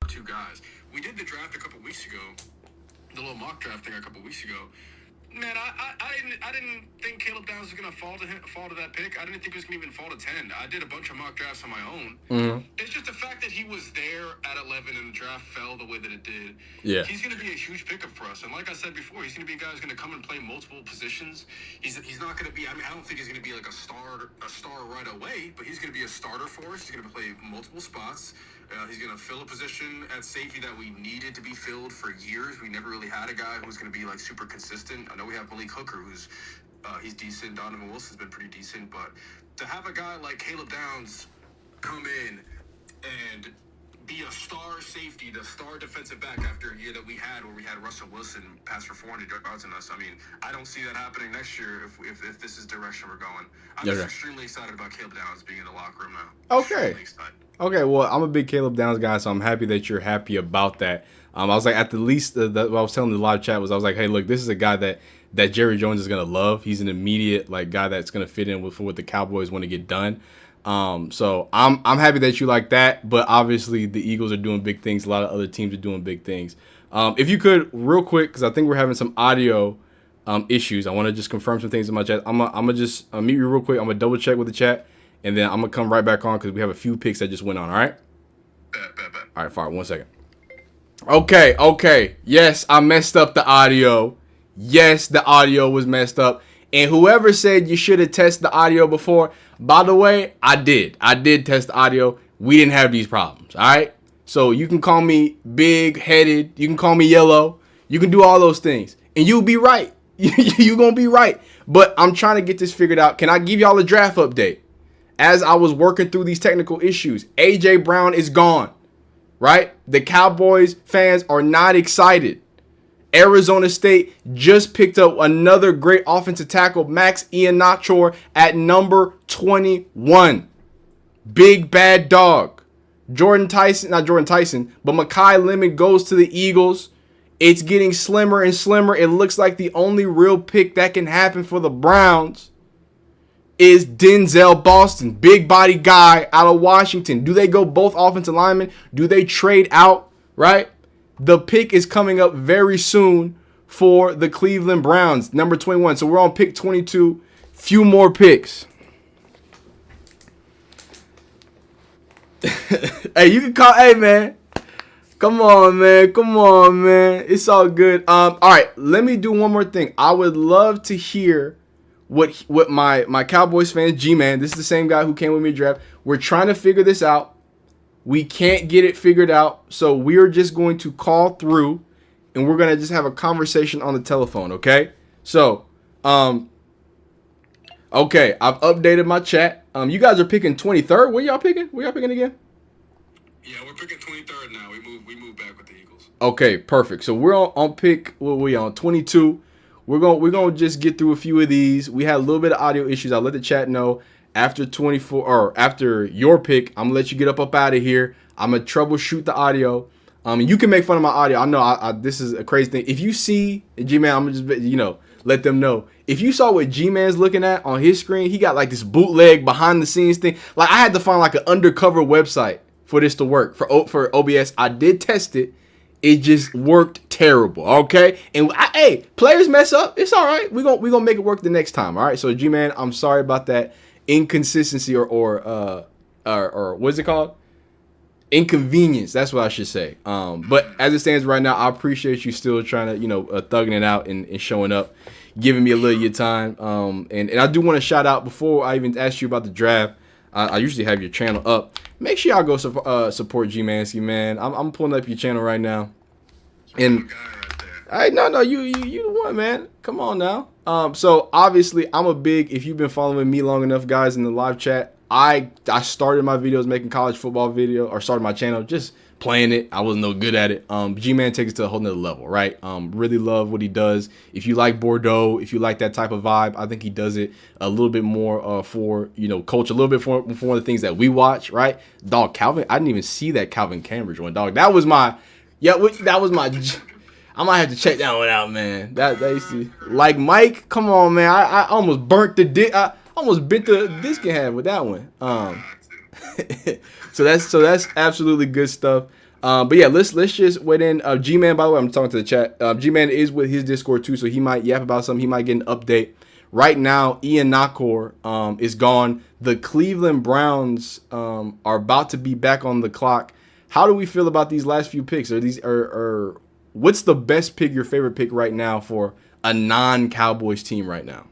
two guys. We did the draft a couple weeks ago, the little mock draft thing a couple weeks ago. Man, I didn't think Caleb Downs was gonna fall to that pick. I didn't think it was gonna even fall to 10. I did a bunch of mock drafts on my own. Mm-hmm. It's just the fact that he was there at 11 and the draft fell the way that it did. Yeah. He's gonna be a huge pickup for us. And like I said before, he's gonna be a guy who's gonna come and play multiple positions. He's not gonna be. I mean, I don't think he's gonna be like a star right away, but he's gonna be a starter for us. He's gonna play multiple spots. He's going to fill a position at safety that we needed to be filled for years. We never really had a guy who was going to be like super consistent. I know we have Malik Hooker, who's he's decent. Donovan Wilson's been pretty decent, but to have a guy like Caleb Downs come in and be a star safety, the star defensive back after a year that we had where we had Russell Wilson pass for 400 yards on us. I mean, I don't see that happening next year if this is the direction we're going. I'm just extremely excited about Caleb Downs being in the locker room now. Okay. Okay, well, I'm a big Caleb Downs guy, so I'm happy that you're happy about that. I was like, at the least, what I was telling the live chat was, I was like, hey, look, this is a guy that Jerry Jones is going to love. He's an immediate guy that's going to fit in with what the Cowboys want to get done. So I'm happy that you like that, but obviously the Eagles are doing big things. A lot of other teams are doing big things. If you could, real quick, because I think we're having some audio issues. I want to just confirm some things in my chat. I'm gonna just meet you real quick. I'm gonna double check with the chat, and then I'm gonna come right back on because we have a few picks that just went on. All right. All right, fine. 1 second. Okay. Yes, I messed up the audio. Yes, the audio was messed up. And whoever said you should have tested the audio before, by the way, I did. I did test the audio. We didn't have these problems, all right? So you can call me big-headed. You can call me yellow. You can do all those things. And you'll be right. You're going to be right. But I'm trying to get this figured out. Can I give y'all a draft update? As I was working through these technical issues, A.J. Brown is gone, right? The Cowboys fans are not excited. Arizona State just picked up another great offensive tackle, Max Iheanacho, at number 21. Big bad dog. not Jordan Tyson, but Mekhi Lemon goes to the Eagles. It's getting slimmer and slimmer. It looks like the only real pick that can happen for the Browns is Denzel Boston, big body guy out of Washington. Do they go both offensive linemen? Do they trade out, right? The pick is coming up very soon for the Cleveland Browns, number 21. So we're on pick 22. Few more picks. Hey, you can call. Hey, man. Come on, man. It's all good. All right, let me do one more thing. I would love to hear what my Cowboys fans, G-Man, this is the same guy who came with me to draft. We're trying to figure this out. We can't get it figured out, so we're just going to call through, and we're going to just have a conversation on the telephone, okay? So, okay, I've updated my chat. You guys are picking 23rd. What y'all picking? What y'all picking again? Yeah, we're picking 23rd now. We move back with the Eagles. Okay, perfect. So we're on pick. What we on 22. We're gonna just get through a few of these. We had a little bit of audio issues. I'll let the chat know after 24 or after your pick. I'm gonna let you get up out of here. I'm gonna troubleshoot the audio. You can make fun of my audio. I know this is a crazy thing. If you see G-Man, I'm gonna just let them know. If you saw what G-Man's looking at on his screen, he got like this bootleg behind the scenes thing. Like I had to find like an undercover website for this to work for OBS. I did test it. It just worked terrible. Okay, and hey, players mess up. It's all right. We gonna make it work the next time. All right. So G-Man, I'm sorry about that inconsistency or or what's it called? Inconvenience. That's what I should say. But as it stands right now, I appreciate you still trying to, thugging it out and showing up, giving me a little of your time. And I do want to shout out before I even ask you about the draft. I usually have your channel up. Make sure y'all go support G-Mansky, man. I'm pulling up your channel right now. And no, you the one, man. Come on now. So obviously I'm a big, if you've been following me long enough, guys, in the live chat, I started my videos making college football video, or started my channel just playing it. I wasn't no good at it. G-Man takes it to a whole nother level, right? Really love what he does. If you like Bordeaux, if you like that type of vibe, I think he does it a little bit more for, culture, a little bit for one of the things that we watch, right? Dog, Calvin, I didn't even see that Calvin Cambridge one, dog. That was my, I might have to check that one out, man. That used to, like Mike, come on, man. I almost burnt the dick. I almost bent the disc in half with that one. So that's absolutely good stuff. But yeah, let's just wait in. G-Man, by the way, I'm talking to the chat. G-Man is with his Discord too, so he might yap about something. He might get an update. Right now, Ian Nakor is gone. The Cleveland Browns are about to be back on the clock. How do we feel about these last few picks? What's the best pick, your favorite pick right now for a non-Cowboys team right now?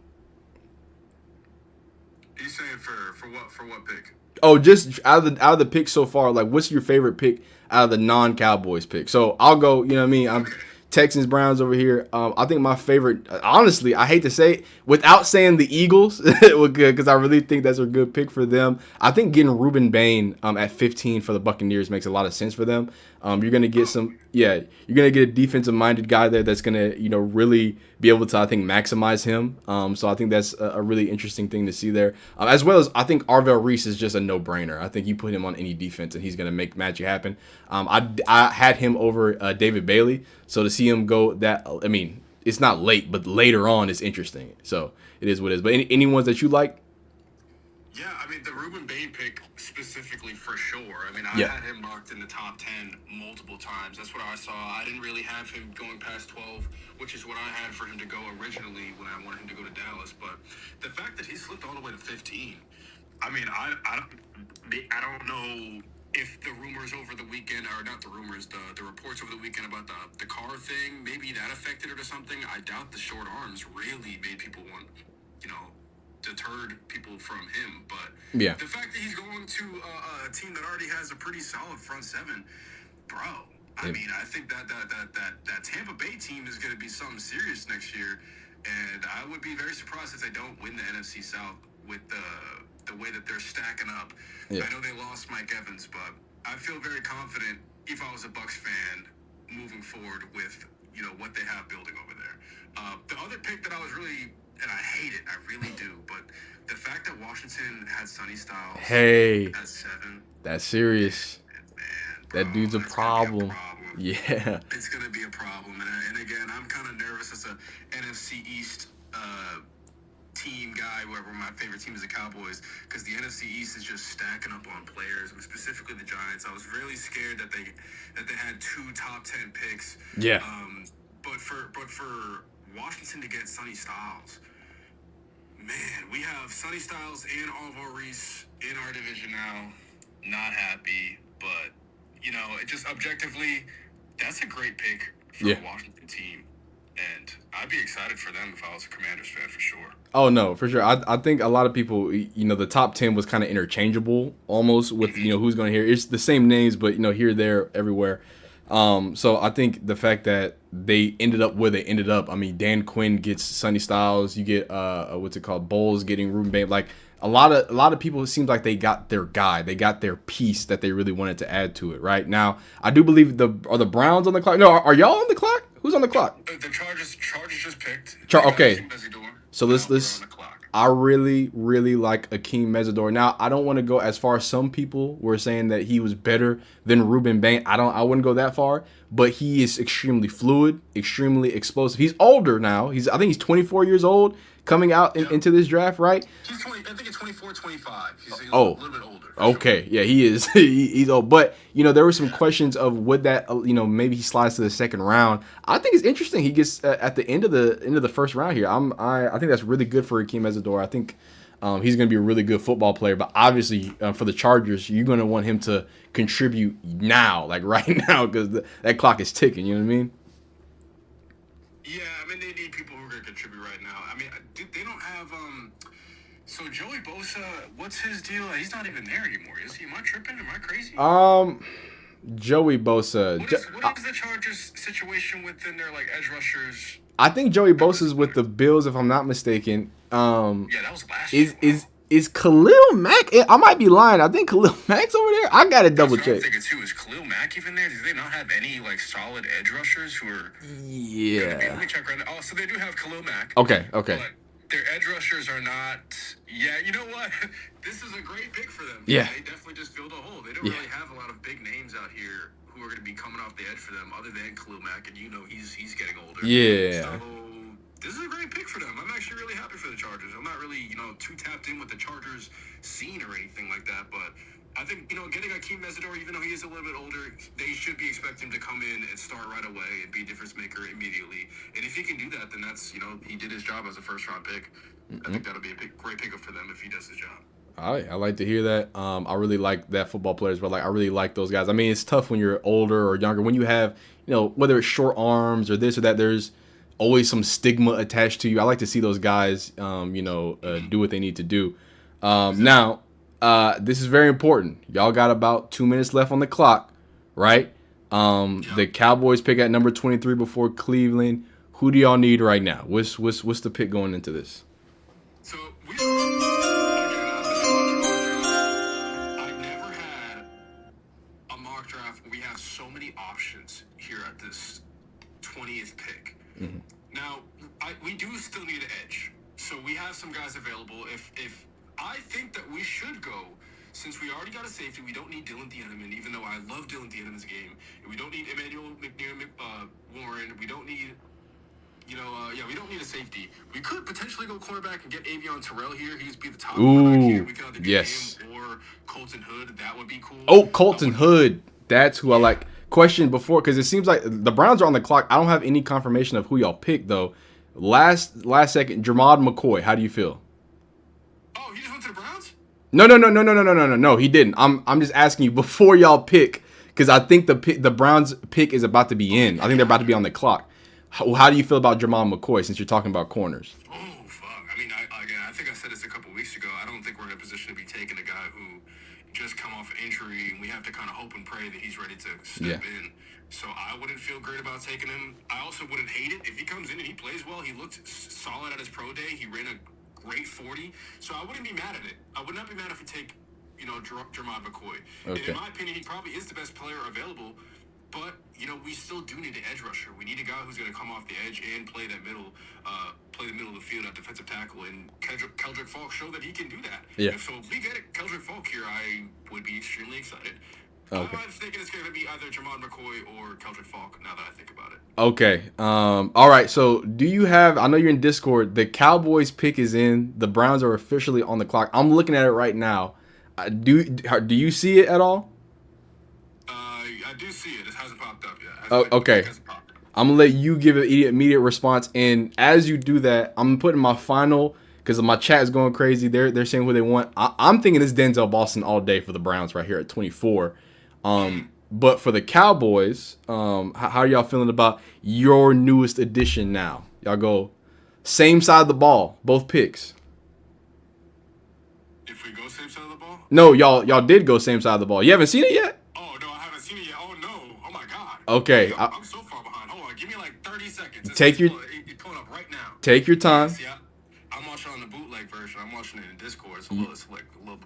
You saying for what pick? Oh, just out of the picks so far, like what's your favorite pick out of the non-Cowboys pick? So I'll go, you know what I mean? I'm Texans, Browns over here. I think my favorite, honestly, I hate to say it, without saying the Eagles, because I really think that's a good pick for them. I think getting Ruben Bain at 15 for the Buccaneers makes a lot of sense for them. You're gonna get you're gonna get a defensive-minded guy there that's gonna, really be able to, I think, maximize him. So I think that's a really interesting thing to see there. As well as I think Arvell Reese is just a no-brainer. I think you put him on any defense and he's gonna make magic happen. I had him over David Bailey, so to see him go that, I mean, it's not late, but later on is interesting. So it is what it is. But any ones that you like? Yeah, I mean, the Ruben Bain pick specifically for sure. I mean, I had him marked in the top 10 multiple times. That's what I saw. I didn't really have him going past 12, which is what I had for him to go originally when I wanted him to go to Dallas. But the fact that he slipped all the way to 15, I mean, I don't know if the rumors over the weekend, or not the rumors, the reports over the weekend about the car thing, maybe that affected it or something. I doubt the short arms really made people want, deterred people from him. But the fact that he's going to a team that already has a pretty solid front seven, bro, I mean, I think that Tampa Bay team is going to be something serious next year, and I would be very surprised if they don't win the NFC South with the way that they're stacking up. I know they lost Mike Evans, but I feel very confident if I was a Bucs fan moving forward with what they have building over there. The other pick that I was really, and I hate it, I really do, but the fact that Washington had Sonny Styles at 7, that's serious. That dude's a problem. Yeah. It's going to be a problem. And again, I'm kind of nervous as a NFC East team guy, whoever my favorite team is the Cowboys, because the NFC East is just stacking up on players, and specifically the Giants. I was really scared that they had 2 top 10 picks. Yeah. But for Washington to get Sonny Styles, man, we have Sonny Styles and Alvaro Reese in our division now. Not happy, but just objectively, that's a great pick for a Washington team, and I'd be excited for them if I was a Commanders fan for sure. Oh no, for sure. I think a lot of people, the top 10 was kind of interchangeable almost with who's going to hear. It's the same names, but here, there, everywhere. So I think the fact that they ended up where they ended up. I mean, Dan Quinn gets Sonny Styles. You get Bowles getting Ruben Bain. Like a lot of people, it seems like they got their guy. They got their piece that they really wanted to add to it. Right now, I do believe are the Browns on the clock? No, are y'all on the clock? Who's on the clock? The Chargers just picked. Okay. So let's. I really, really like Akeem Mesidor. Now, I don't want to go as far as some people were saying that he was better than Ruben Bain. I wouldn't go that far, but he is extremely fluid, extremely explosive. He's older now. I think he's 24 years old coming out into this draft, right? He's 20. I think it's 24, 25. He's a little bit older. Okay, yeah, he is. He's old, but there were some questions of would that maybe he slides to the second round. I think it's interesting. He gets at the end of the first round here. I think that's really good for Akeem Mesidor. I think He's going to be a really good football player, but obviously for the Chargers, you're going to want him to contribute now, like right now, because that clock is ticking. You know what I mean? Yeah, I mean, they need people who are going to contribute right now. I mean, they don't have so Joey Bosa, what's his deal? He's not even there anymore, is he? Am I tripping? Am I crazy? Joey Bosa. What is the Chargers situation within their like edge rushers? I think Joey Bosa's with the Bills, if I'm not mistaken. Yeah, that was last year. Is Khalil Mack? I might be lying. I think Khalil Mack's over there. I gotta double check. I'm thinking too. Is Khalil Mack even there? Do they not have any like solid edge rushers who are? Yeah. Let me check right now. Oh, so they do have Khalil Mack. Okay. But their edge rushers are not. Yeah, you know what? This is a great pick for them. Yeah. They definitely just filled a hole. They don't really have a lot of big names out here who are going to be coming off the edge for them, other than Khalil Mack, and he's getting older. Yeah. So this is a great pick for them. I'm actually really happy for the Chargers. I'm not really, too tapped in with the Chargers scene or anything like that, but I think, getting Akeem Mesidor, even though he is a little bit older, they should be expecting him to come in and start right away and be a difference maker immediately. And if he can do that, then that's, he did his job as a first-round pick. I think that'll be a great pickup for them if he does his job. All right, I like to hear that. I really like that football players, but I really like those guys. I mean, it's tough when you're older or younger. When you have, whether it's short arms or this or that, there's always some stigma attached to you. I like to see those guys, do what they need to do. Now, this is very important. Y'all got about 2 minutes left on the clock, right? The Cowboys pick at number 23 before Cleveland. Who do y'all need right now? What's the pick going into this? So I've never had a mock draft where we have so many options here at this 20th pick. Mm-hmm. Now, we do still need an edge. So we have some guys available. If I think that we should go, since we already got a safety, we don't need Dylan Thieneman, even though I love Dylan Thieneman's game. We don't need Emmanuel Warren. We don't need, we don't need a safety. We could potentially go cornerback and get Avion Terrell here. He'd be the top cornerback here. We could either get him or Colton Hood. That would be cool. Oh, Colton Hood. That's who I like. Question before, because it seems like the Browns are on the clock. I don't have any confirmation of who y'all picked, though. Last second, Jermod McCoy. How do you feel? Oh, he just went to the Browns? No, he didn't. I'm just asking you before y'all pick, because I think the Browns pick is about to be in. I think they're about to be on the clock. How do you feel about Jermod McCoy, since you're talking about corners? Oh, fuck. I mean, I think I said this a couple weeks ago. I don't think we're in a position to be taking a guy who just come off an injury, and we have to kind of hope and pray that he's ready to step in. So I wouldn't feel great about taking him. I also wouldn't hate it if he comes in and he plays well. He looked solid at his pro day. He ran a great 40. So I wouldn't be mad at it. I would not be mad if we take, Jermod McCoy. Okay. And in my opinion, he probably is the best player available. But, we still do need an edge rusher. We need a guy who's going to come off the edge and play the middle of the field at defensive tackle. And Keldrick Falk showed that he can do that. Yeah. And so if we get Keldrick Falk here, I would be extremely excited. Okay. I'm thinking it's going to be either Jermod McCoy or Keldrick Falk now that I think about it. Okay. All right. So do you have, I know you're in Discord, the Cowboys pick is in. The Browns are officially on the clock. I'm looking at it right now. Do you see it at all? I do see it. It hasn't popped up yet. Okay. I'm going to let you give an immediate response. And as you do that, I'm putting my final, because my chat is going crazy. They're saying who they want. I'm thinking it's Denzel Boston all day for the Browns right here at 24. But for the Cowboys, how are y'all feeling about your newest addition now? Y'all go same side of the ball, both picks. If we go same side of the ball? No, y'all did go same side of the ball. You haven't seen it yet? Oh, no, I haven't seen it yet. Oh, no. Oh, my God. Okay. I'm so far behind. Hold on. Give me like 30 seconds. It's pulling up right now. Take your time. See, I'm watching on the bootleg version. I'm watching it in Discord. It's a little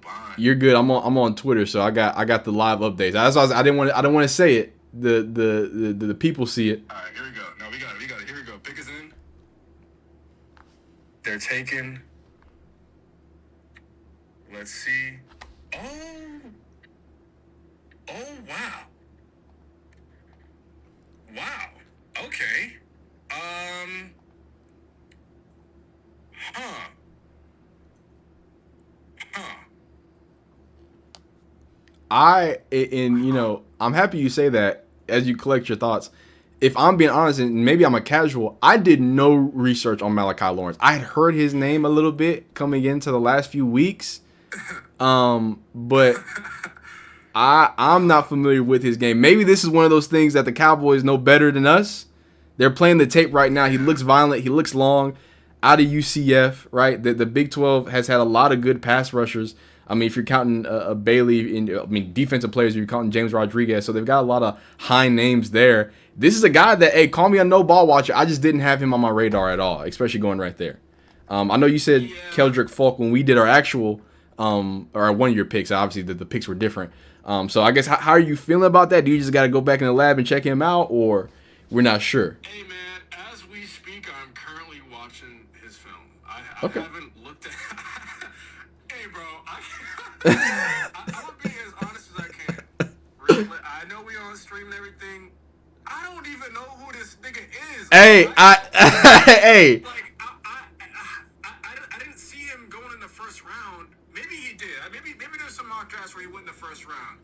behind. You're good. I'm on Twitter, so I got the live updates. That's why I don't want to say it. The people see it. All right, here we go. No, we got it. Here we go. Pick is in. They're taking. Let's see. Oh, wow. Wow. Okay. I'm happy you say that as you collect your thoughts. if I'm being honest, and maybe I'm a casual, I did no research on Malachi Lawrence. I had heard his name a little bit coming into the last few weeks, but I'm not familiar with his game. Maybe this is one of those things that the Cowboys know better than us. They're playing the tape right now. He looks violent. He looks long. Out of UCF, right? The Big 12 has had a lot of good pass rushers. I mean, if you're counting a Bailey, defensive players, you're counting James Rodriguez. So they've got a lot of high names there. This is a guy that, hey, call me a no ball watcher. I just didn't have him on my radar at all, especially going right there. I know you said Keldrick Falk when we did our actual, or one of your picks. Obviously, the picks were different. So I guess how are you feeling about that? Do you just got to go back in the lab and check him out, or we're not sure? Hey man, as we speak, I'm currently watching his film. I haven't looked at. Hey bro, I'm gonna be as honest as I can. Really, I know we on stream and everything. I don't even know who this nigga is. Hey, hey. Like, I didn't see him going in the first round. Maybe he did. Maybe there's some mock drafts where he went in the first round.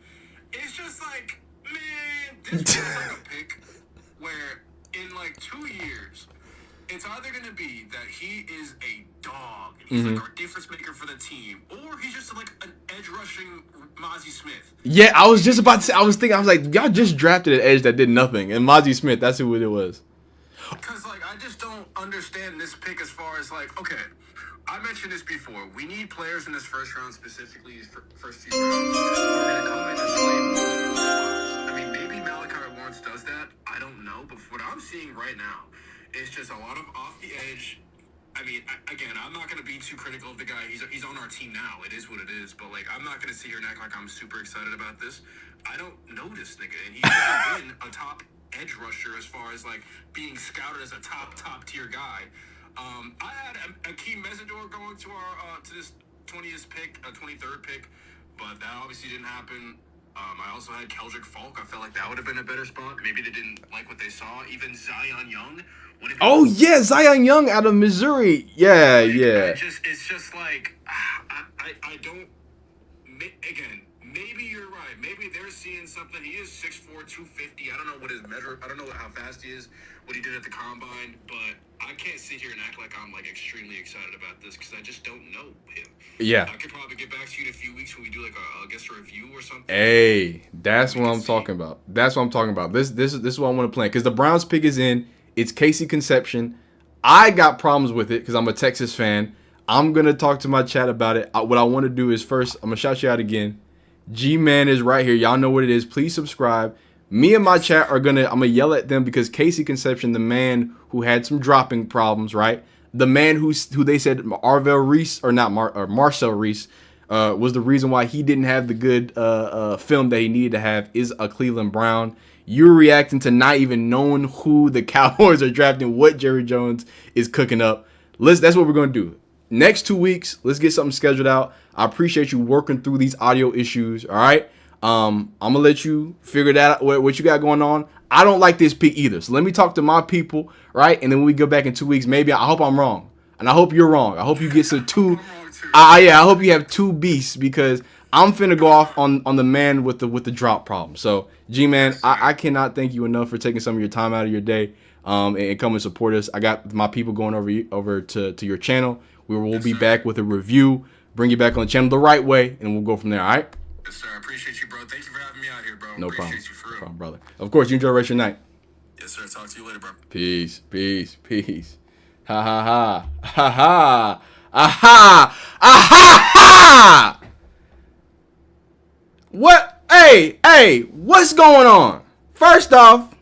It's just like, man, this feels like a pick where in like 2 years, it's either going to be that he is a dog, and he's like our difference maker for the team, or he's just like an edge rushing Mozzie Smith. Yeah, I was just about to say, I was like, y'all just drafted an edge that did nothing. And Mozzie Smith, that's who it was. Because, like, I just don't understand this pick as far as, like, okay, I mentioned this before. We need players in this first round, specifically for first few rounds, who are going to come in and play multiple spots. I mean, maybe Malachi Lawrence does that. I don't know. But what I'm seeing right now is just a lot of off the edge. I mean, again, I'm not going to be too critical of the guy. He's on our team now. It is what it is. But, like, I'm not going to sit here and act like I'm super excited about this. I don't know this nigga. And he's never been a top edge rusher as far as, like, being scouted as a top tier guy. I had Akeem Mesidor going to our to this 20th pick, 23rd pick, but that obviously didn't happen. I also had Keldrick Falk. I felt like that would have been a better spot. Maybe they didn't like what they saw. Even Zion Young. Oh yeah, Zion Young out of Missouri. Yeah. It's just like I don't. Again, maybe you're right. Maybe they're seeing something. He is 6'4", 250. I don't know what his measure. I don't know how fast he is. What he did at the combine, but I can't sit here and act like I'm like extremely excited about this because I just don't know him. Yeah. I could probably get back to you in a few weeks when we do like a review or something. Hey, that's what I'm talking about. That's what I'm talking about. This is what I want to play because the Browns pick is in. It's Casey Conception. I got problems with it because I'm a Texas fan. I'm gonna talk to my chat about it. What I want to do is first, I'm gonna shout you out again. G-Man is right here. Y'all know what it is. Please subscribe. Me and my chat I'm gonna yell at them because Casey Conception, the man who had some dropping problems, right? The man who they said Marcel Reese was the reason why he didn't have the good film that he needed to have is a Cleveland Brown. You're reacting to not even knowing who the Cowboys are drafting, what Jerry Jones is cooking up. That's what we're gonna do. Next 2 weeks, let's get something scheduled out. I appreciate you working through these audio issues. All right. I'm gonna let you figure that out, what you got going on. I don't like this pick either. So let me talk to my people, right? And then when we go back in 2 weeks, maybe I hope I'm wrong. And I hope you're wrong. I hope you get some two. I hope you have two beasts because I'm finna go off on the man with the drop problem. So G-Man, I cannot thank you enough for taking some of your time out of your day and come and support us. I got my people going over to your channel. We will be back with a review, bring you back on the channel the right way, and we'll go from there, all right? Yes, sir. I appreciate you, bro. Thank you for having me out here, bro. No appreciate problem. You for real. No problem, brother. Of course, you enjoy the rest of your night. Yes, sir. Talk to you later, bro. Peace. Ha ha ha. Ha ha. Aha. Aha ha. What? Hey, what's going on? First off,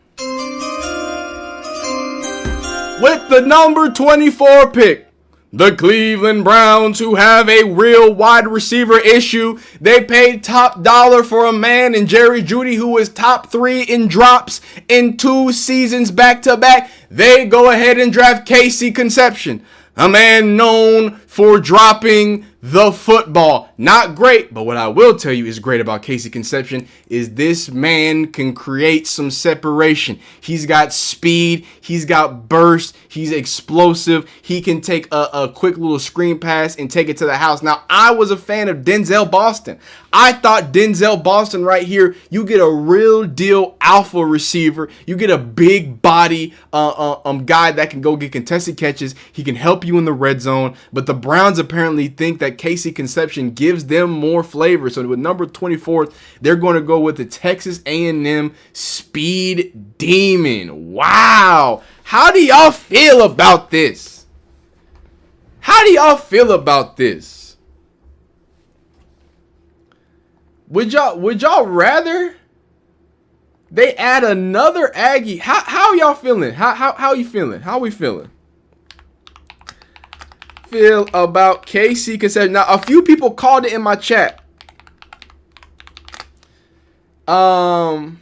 with the number 24 pick, the Cleveland Browns, who have a real wide receiver issue, they paid top dollar for a man in Jerry Jeudy who was top 3 in drops in 2 seasons back to back. They go ahead and draft Casey Conception, a man known for dropping the football. Not great, but what I will tell you is great about Casey Conception is this man can create some separation. He's got speed. He's got burst. He's explosive. He can take a quick little screen pass and take it to the house. Now, I was a fan of Denzel Boston. I thought Denzel Boston right here, you get a real deal alpha receiver. You get a big body guy that can go get contested catches. He can help you in the red zone. But the Browns apparently think that Casey Conception gives them more flavor. So with number 24, they're going to go with the Texas A&M Speed Demon. Wow. How do y'all feel about this? How do y'all feel about this? Would y'all rather they add another Aggie? How y'all feeling? How you feeling? How we feeling? Feel about Casey Conception. Now, a few people called it in my chat. Wow.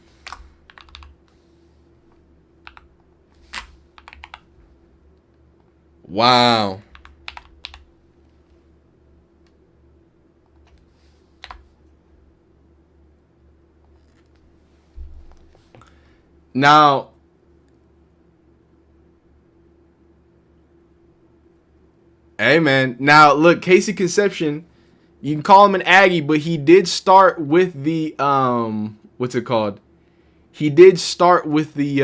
Now, hey man. Now look, Casey Conception, you can call him an Aggie, but he did start with the what's it called? He did start with the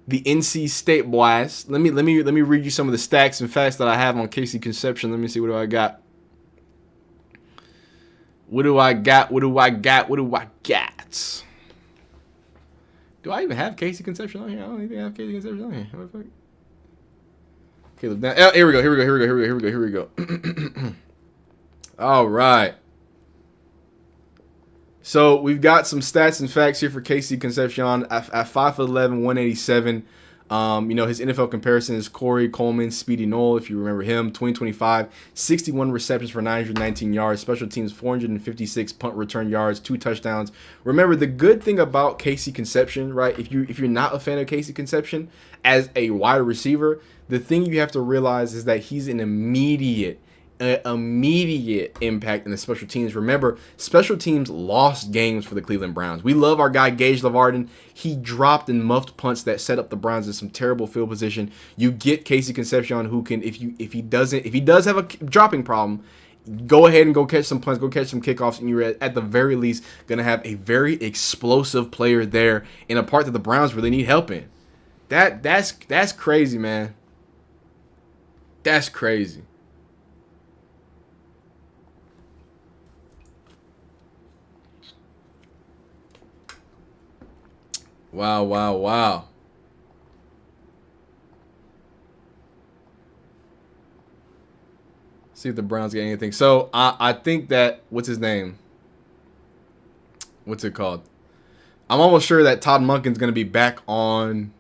NC State Blast. Let me read you some of the stats and facts that I have on Casey Conception. Let me see, what do I got? What do I got? Do I even have Casey Conception on here? I don't even have Casey Conception on here. What the fuck? Okay, look down. Here we go. All right. So we've got some stats and facts here for Casey Concepcion at 5'11", 187. His NFL comparison is Corey Coleman, Speedy Noel, if you remember him. 2025, 61 receptions for 919 yards. Special teams, 456 punt return yards, 2 touchdowns. Remember, the good thing about Casey Conception, right? If you're not a fan of Casey Conception as a wide receiver, the thing you have to realize is that he's an immediate impact in the special teams. Remember, special teams lost games for the Cleveland Browns. We love our guy Gage Lavarden. He dropped and muffed punts that set up the Browns in some terrible field position. You get Casey Concepcion, who can, if he does have a dropping problem, go ahead and go catch some punts, go catch some kickoffs, and you're at the very least going to have a very explosive player there in a part that the Browns really need help in. That's crazy, man. That's crazy. Wow. See if the Browns get anything. So I think that, what's his name? What's it called? I'm almost sure that Todd Monken's going to be back on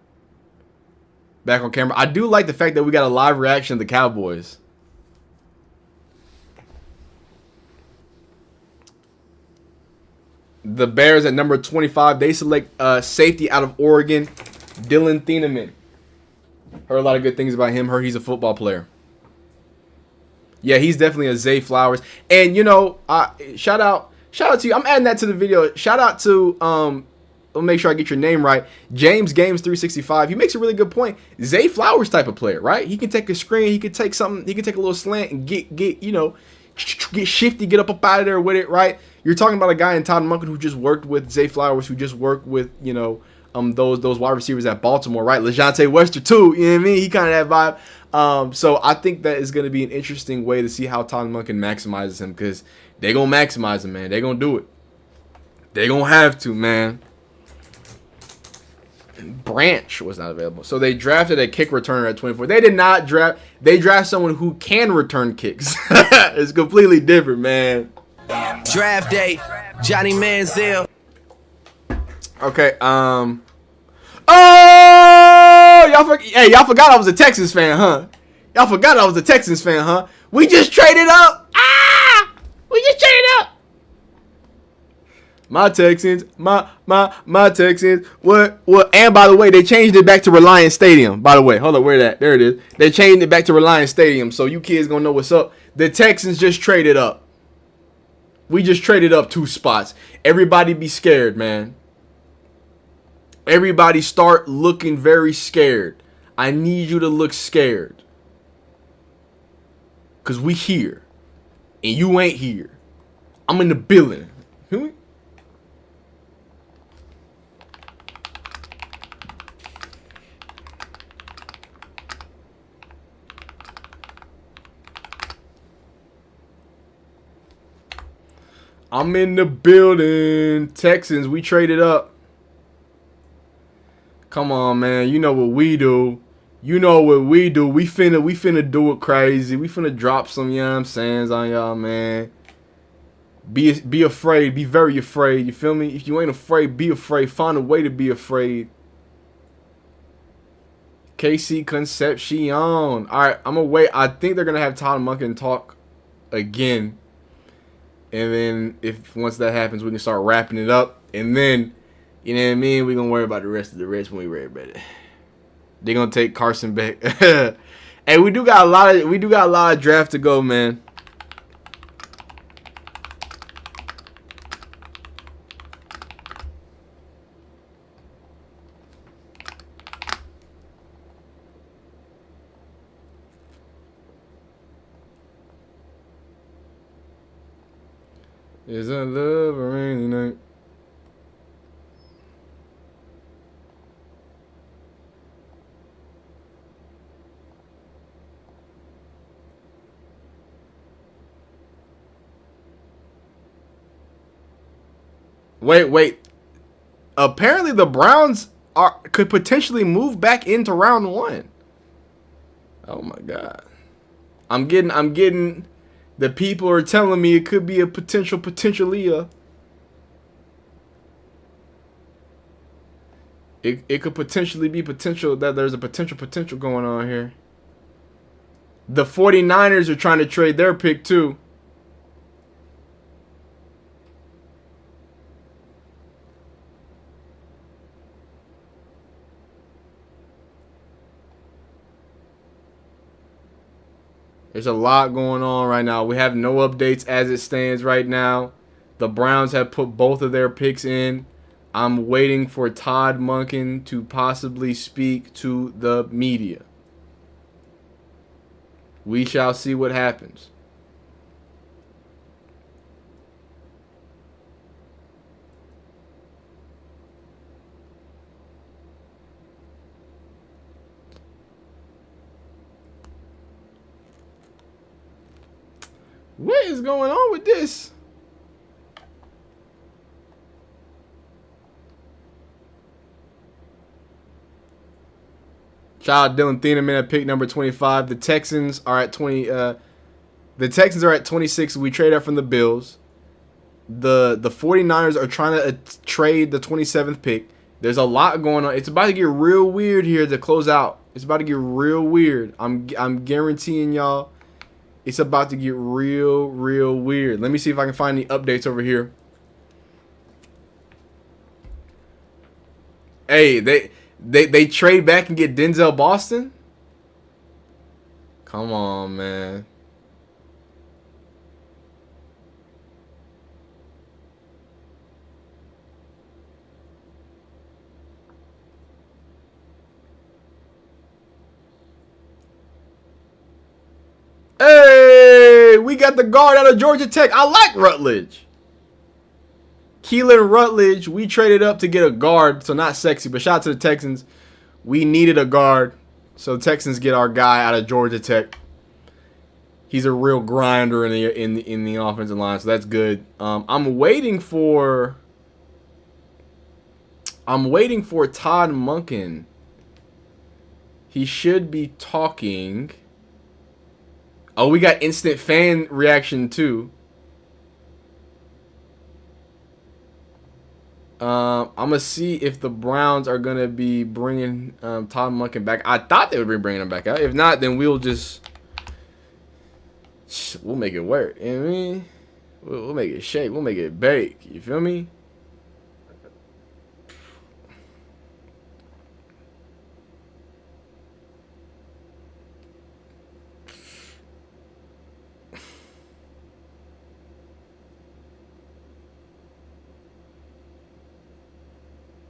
camera. I do like the fact that we got a live reaction of the Cowboys. The Bears at number 25, they select safety out of Oregon, Dylan Thieneman. Heard a lot of good things about him. Heard he's a football player. Yeah, he's definitely a Zay Flowers. And, shout out to you. I'm adding that to the video. Shout out to, let me make sure I get your name right, James Games 365. He makes a really good point. Zay Flowers type of player, right? He can take a screen. He can take something. He can take a little slant and get shifty, get up out of there with it, right? You're talking about a guy in Todd Monken who just worked with Zay Flowers, who just worked with, those wide receivers at Baltimore, right? LeJontay Wester too, you know what I mean? He kind of that vibe. So I think that is going to be an interesting way to see how Todd Monken maximizes him, because they're going to maximize him, man. They're going to do it. They're going to have to, man. Branch was not available. So they drafted a kick returner at 24. They did not draft. They draft someone who can return kicks. It's completely different, man. Draft day, Johnny Manziel. Okay, oh, y'all forgot I was a Texans fan, huh? Y'all forgot I was a Texans fan, huh? We just traded up. We just traded up. My Texans, my Texans. What? And by the way, they changed it back to Reliance Stadium. By the way, hold up, where that? There it is. They changed it back to Reliance Stadium, so you kids gonna know what's up. The Texans just traded up. We just traded up 2 spots. Everybody be scared, man. Everybody start looking very scared. I need you to look scared. Because we here. And you ain't here. I'm in the building. I'm in the building. Texans, we traded up. Come on, man. You know what we do. You know what we do. We finna do it crazy. We finna drop some, you know what I'm saying, on y'all, man. Be afraid. Be very afraid. You feel me? If you ain't afraid, be afraid. Find a way to be afraid. KC Concepcion. All right, I'm going to wait. I think they're going to have Todd Monkin talk again. And then once that happens, we can start wrapping it up. And then, you know what I mean? We're going to worry about the rest of the rest when we ready about it. They're going to take Carson back. Hey, we do got a lot of draft to go, man. Is a love a rainy night? Wait. Apparently the Browns could potentially move back into round 1. Oh my god. I'm getting the people are telling me it could be a potentially. It could potentially be that there's a potential going on here. The 49ers are trying to trade their pick too. There's a lot going on right now. We have no updates as it stands right now. The Browns have put both of their picks in. I'm waiting for Todd Monkin to possibly speak to the media. We shall see what happens. What is going on with this? Shout out Dylan Thieneman at pick number 25. The Texans are at 20. The Texans are at 26. We trade up from the Bills. The 49ers are trying to trade the 27th pick. There's a lot going on. It's about to get real weird here to close out. It's about to get real weird. I'm guaranteeing y'all. It's about to get real weird. Let me see if I can find any updates over here. Hey, they trade back and get Denzel Boston? Come on, man. Hey, we got the guard out of Georgia Tech. I like Rutledge. Keelan Rutledge, we traded up to get a guard, so not sexy, but shout out to the Texans. We needed a guard, so the Texans get our guy out of Georgia Tech. He's a real grinder in the offensive line, so that's good. I'm waiting for Todd Monkin. He should be talking. Oh, we got instant fan reaction too. I'm gonna see if the Browns are gonna be bringing Todd Monkin back. I thought they would be bringing him back out. If not, then we'll make it work. You know what I mean? We'll make it shake. We'll make it bake. You feel me?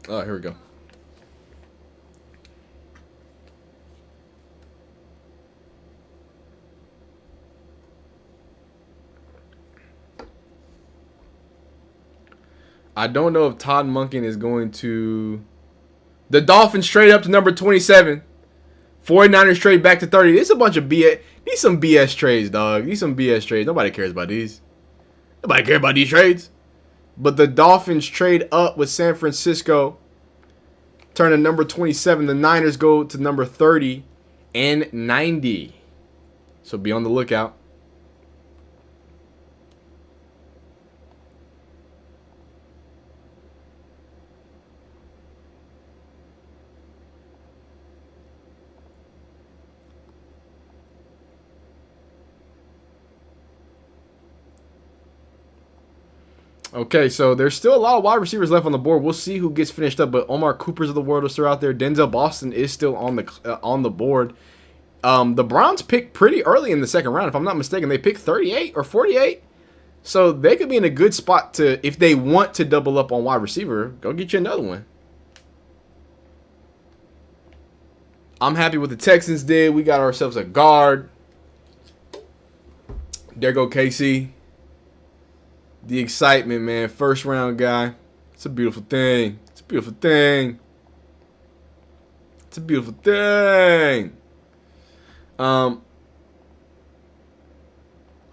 Oh, here we go. I don't know if Todd Monkin is going to... The Dolphins trade up to number 27. 49ers trade back to 30. This is a bunch of BS. These some BS trades, dog. These some BS trades. Nobody cares about these. Nobody cares about these trades. But the Dolphins trade up with San Francisco. Turn to number 27. The Niners go to number 30 and 90. So be on the lookout. Okay, so there's still a lot of wide receivers left on the board. We'll see who gets finished up, but Omar Coopers of the world are still out there. Denzel Boston is still on the board. The Browns picked pretty early in the second round, if I'm not mistaken. They picked 38 or 48, so they could be in a good spot to, if they want to double up on wide receiver, go get you another one. I'm happy with the Texans did. We got ourselves a guard. There go KC. The excitement, man. First round guy. It's a beautiful thing. It's a beautiful thing. It's a beautiful thing.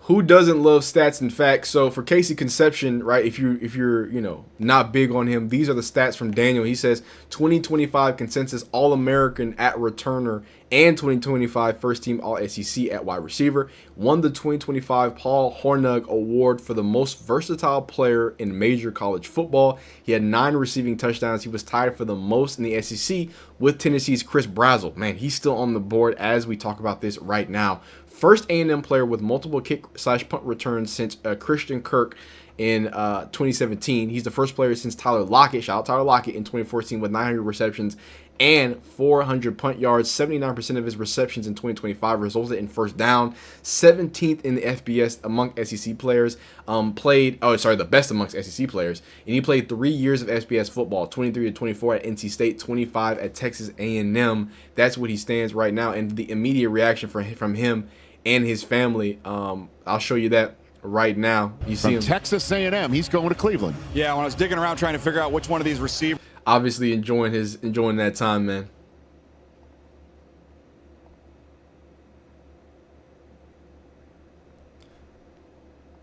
Who doesn't love stats and facts? So for Casey Conception, right, if you're not big on him, these are the stats from Daniel. He says 2025 consensus All-American at returner and 2025 first team All-SEC at wide receiver. Won the 2025 Paul Hornung Award for the most versatile player in major college football. He had 9 receiving touchdowns. He was tied for the most in the SEC with Tennessee's Chris Brazzell. Man, he's still on the board as we talk about this right now. First A&M player with multiple kick/punt returns since Christian Kirk in 2017. He's the first player since Tyler Lockett, shout out Tyler Lockett, in 2014 with 900 receptions and 400 punt yards. 79% of his receptions in 2025 resulted in first down. 17th in the FBS among SEC players. The best amongst SEC players. And he played 3 years of FBS football, 23 to 24 at NC State, 25 at Texas A&M. That's what he stands right now. And the immediate reaction from him and his family, I'll show you that right now. You see him. Texas A&M, he's going to Cleveland. Yeah, when I was digging around trying to figure out which one of these receivers. Obviously enjoying that time, man.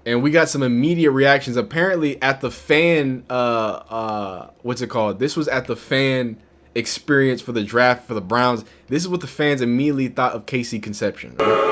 And we got some immediate reactions. Apparently at the fan, what's it called? This was at the fan experience for the draft for the Browns. This is what the fans immediately thought of Casey Conception. Right?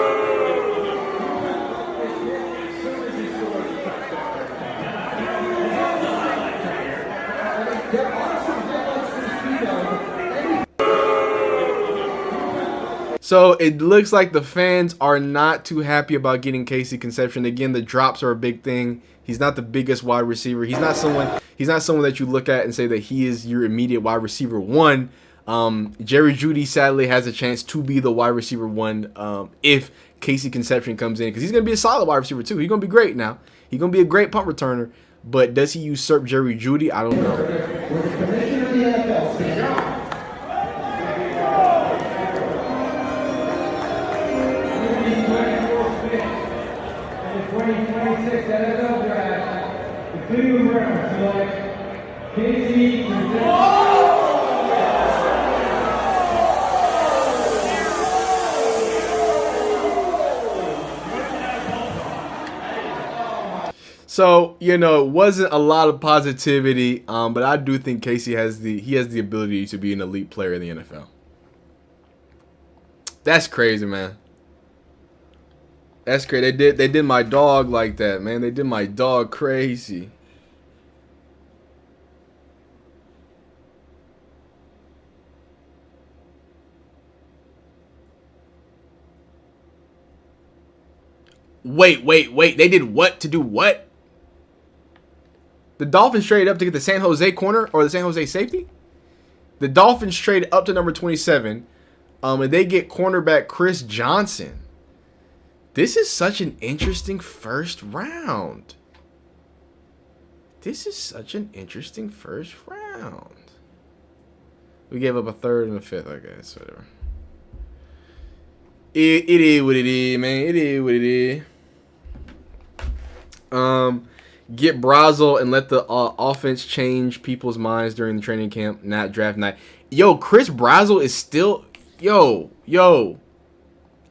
So it looks like the fans are not too happy about getting Casey Conception. Again, the drops are a big thing. He's not the biggest wide receiver. He's not someone that you look at and say that he is your immediate wide receiver one. Jerry Jeudy sadly has a chance to be the wide receiver one if Casey Conception comes in, because he's going to be a solid wide receiver too. He's going to be great now. He's going to be a great punt returner. But does he usurp Jerry Jeudy? I don't know. So, it wasn't a lot of positivity, but I do think Casey has the ability to be an elite player in the NFL. That's crazy, man. That's crazy. They did my dog like that, man. They did my dog crazy. Wait. They did what to do what? The Dolphins traded up to get the San Jose corner or the San Jose safety? The Dolphins traded up to number 27, and they get cornerback Chris Johnson. This is such an interesting first round. We gave up a third and a fifth, I guess. Whatever. It is what it is, man. It is what it is. Get Brazel and let the offense change people's minds during the training camp, not draft night. Yo, Chris Brazel is still... Yo.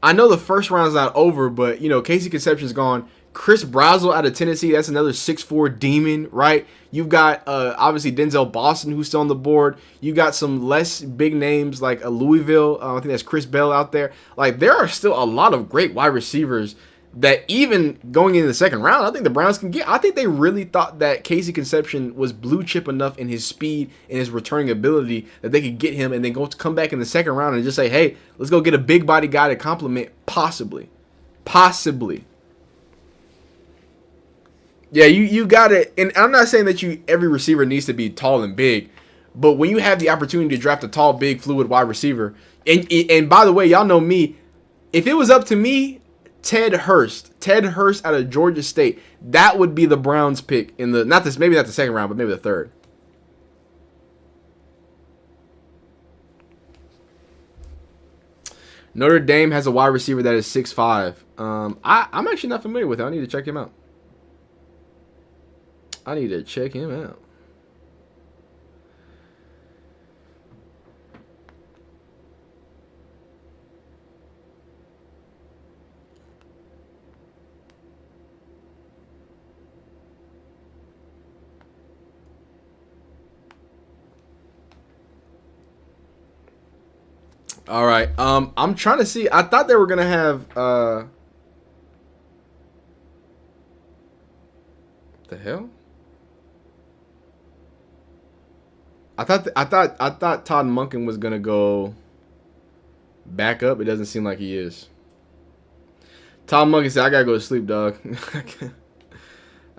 I know the first round's not over, but, you know, Casey Conception's gone. Chris Brazel out of Tennessee, that's another 6'4 demon, right? You've got, obviously, Denzel Boston, who's still on the board. You got some less big names like Louisville. I think that's Chris Bell out there. Like, there are still a lot of great wide receivers that even going into the second round, I think the Browns can get. I think they really thought that Casey Conception was blue chip enough in his speed and his returning ability that they could get him and then come back in the second round and just say, hey, let's go get a big body guy to complement possibly. Yeah, you got it. And I'm not saying that every receiver needs to be tall and big, but when you have the opportunity to draft a tall, big, fluid wide receiver, and by the way, y'all know me, if it was up to me, Ted Hurst out of Georgia State, that would be the Browns pick in the maybe not the second round, but maybe the third. Notre Dame has a wide receiver that is 6'5". I'm actually not familiar with it. I need to check him out. All right. I'm trying to see. I thought they were gonna have the hell? I thought Todd Monkin was gonna go back up. It doesn't seem like he is. Todd Monkin said, "I gotta go to sleep, dog. I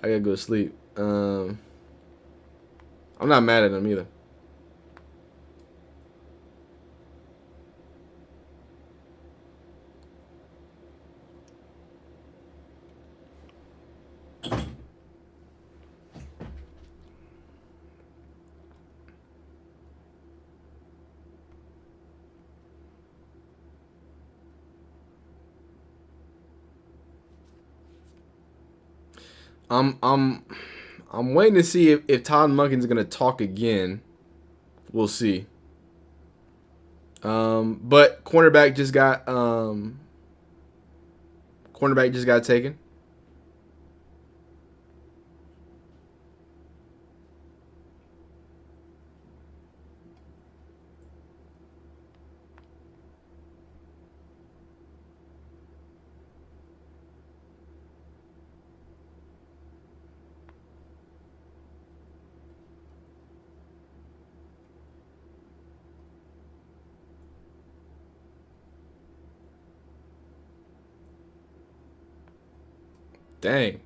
gotta go to sleep." I'm not mad at him either. I'm waiting to see if Todd Monken's gonna talk again. We'll see. But cornerback just got taken. Dang.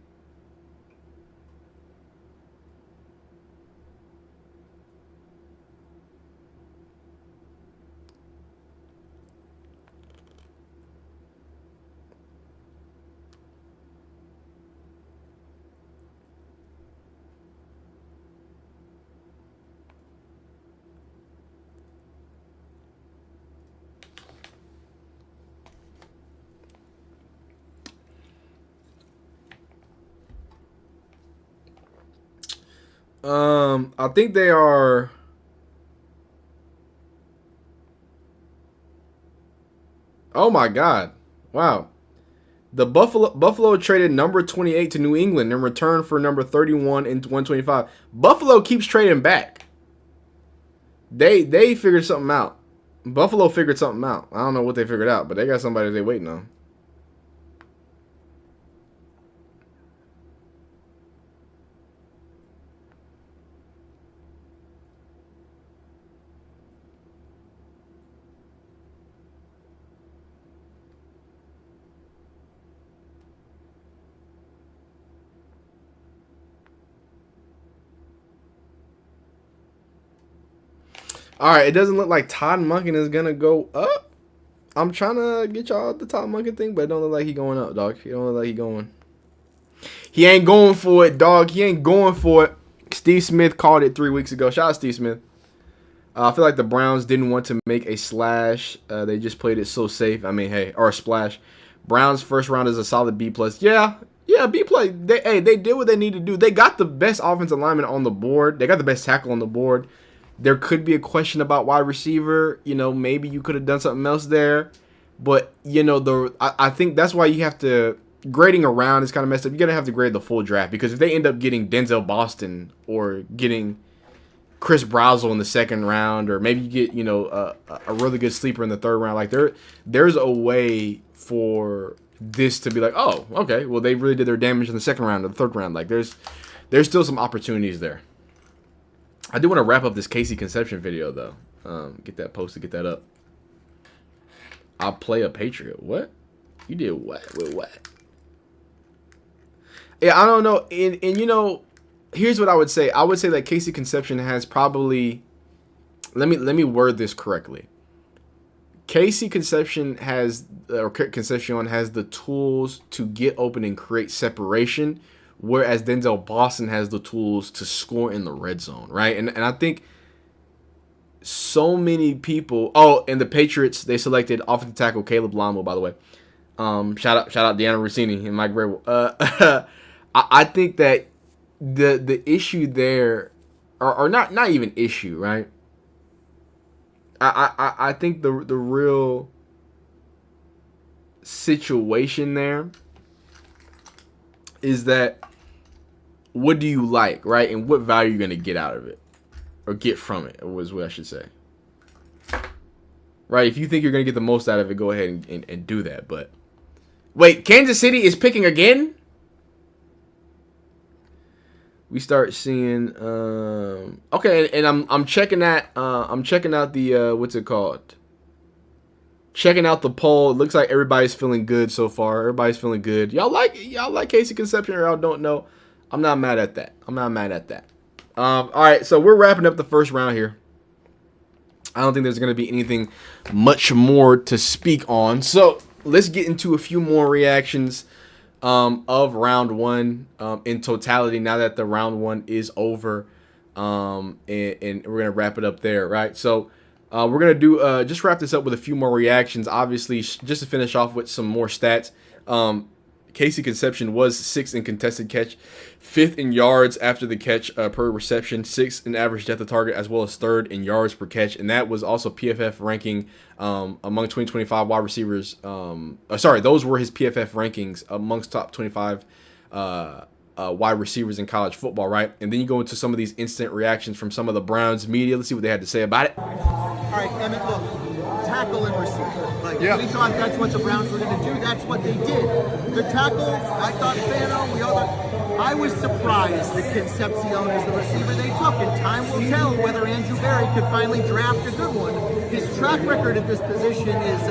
I think they are. Oh my God! Wow, the Buffalo traded number 28 to New England in return for number 31 and 125. Buffalo keeps trading back. They figured something out. Buffalo figured something out. I don't know what they figured out, but they got somebody they waiting on. All right, it doesn't look like Todd Monken is gonna go up. I'm trying to get y'all the Todd Monken thing, but it don't look like he going up, dog. He don't look like he going. He ain't going for it, dog. He ain't going for it. Steve Smith called it 3 weeks ago. Shout out Steve Smith. I feel like the Browns didn't want to make a slash. They just played it so safe. I mean, hey, or a splash. Browns first round is a solid B+. Yeah, B+. They did what they need to do. They got the best offensive lineman on the board. They got the best tackle on the board. There could be a question about wide receiver. Maybe you could have done something else there. But, I think that's why you have to, grading around is kind of messed up. You're going to have to grade the full draft, because if they end up getting Denzel Boston or getting Chris Brazel in the second round, or maybe you get, a really good sleeper in the third round, like there's a way for this to be like, oh, okay, well, they really did their damage in the second round or the third round. Like there's still some opportunities there. I do want to wrap up this Casey Conception video though. Get that posted, get that up. I'll play a Patriot. What? You did what? With what? Yeah, I don't know. And here's what I would say. I would say that Casey Conception has probably, let me word this correctly. Casey Concepcion has the tools to get open and create separation, whereas Denzel Boston has the tools to score in the red zone, right? And I think so many people. Oh, and the Patriots, they selected offensive tackle Caleb Lamo, by the way. Shout out Deanna Rossini and Mike Vrabel. I think that the issue there, or not even issue, right? I think the real situation there is that what do you like, right? And what value you're going to get out of it, or get from it, was what I should say. Right? If you think you're going to get the most out of it, go ahead and do that. But wait, Kansas City is picking again? We start seeing okay, and I'm checking that. I'm checking out the what's it called? Checking out the poll. It looks like everybody's feeling good so far. Everybody's feeling good. Y'all like Casey Concepcion, or y'all don't know? I'm not mad at that. All right, so we're wrapping up the first round here. I don't think there's going to be anything much more to speak on. So let's get into a few more reactions of round one in totality, now that the round one is over, and we're going to wrap it up there, right? So we're going to do just wrap this up with a few more reactions. Obviously, just to finish off with some more stats, Casey Concepcion was 6th in contested catch, 5th in yards after the catch per reception, 6th in average depth of target, as well as 3rd in yards per catch. And that was also PFF ranking among 2025 wide receivers. Those were his PFF rankings amongst top 25 wide receivers in college football, right? And then you go into some of these instant reactions from some of the Browns media. Let's see what they had to say about it. All right, Emmett, look, tackle and receiver. We thought that's what the Browns were going to do. That's what they did. The tackles, I thought Fanu, I was surprised that Concepcion is the receiver they took, and time will tell whether Andrew Berry could finally draft a good one. His track record at this position is,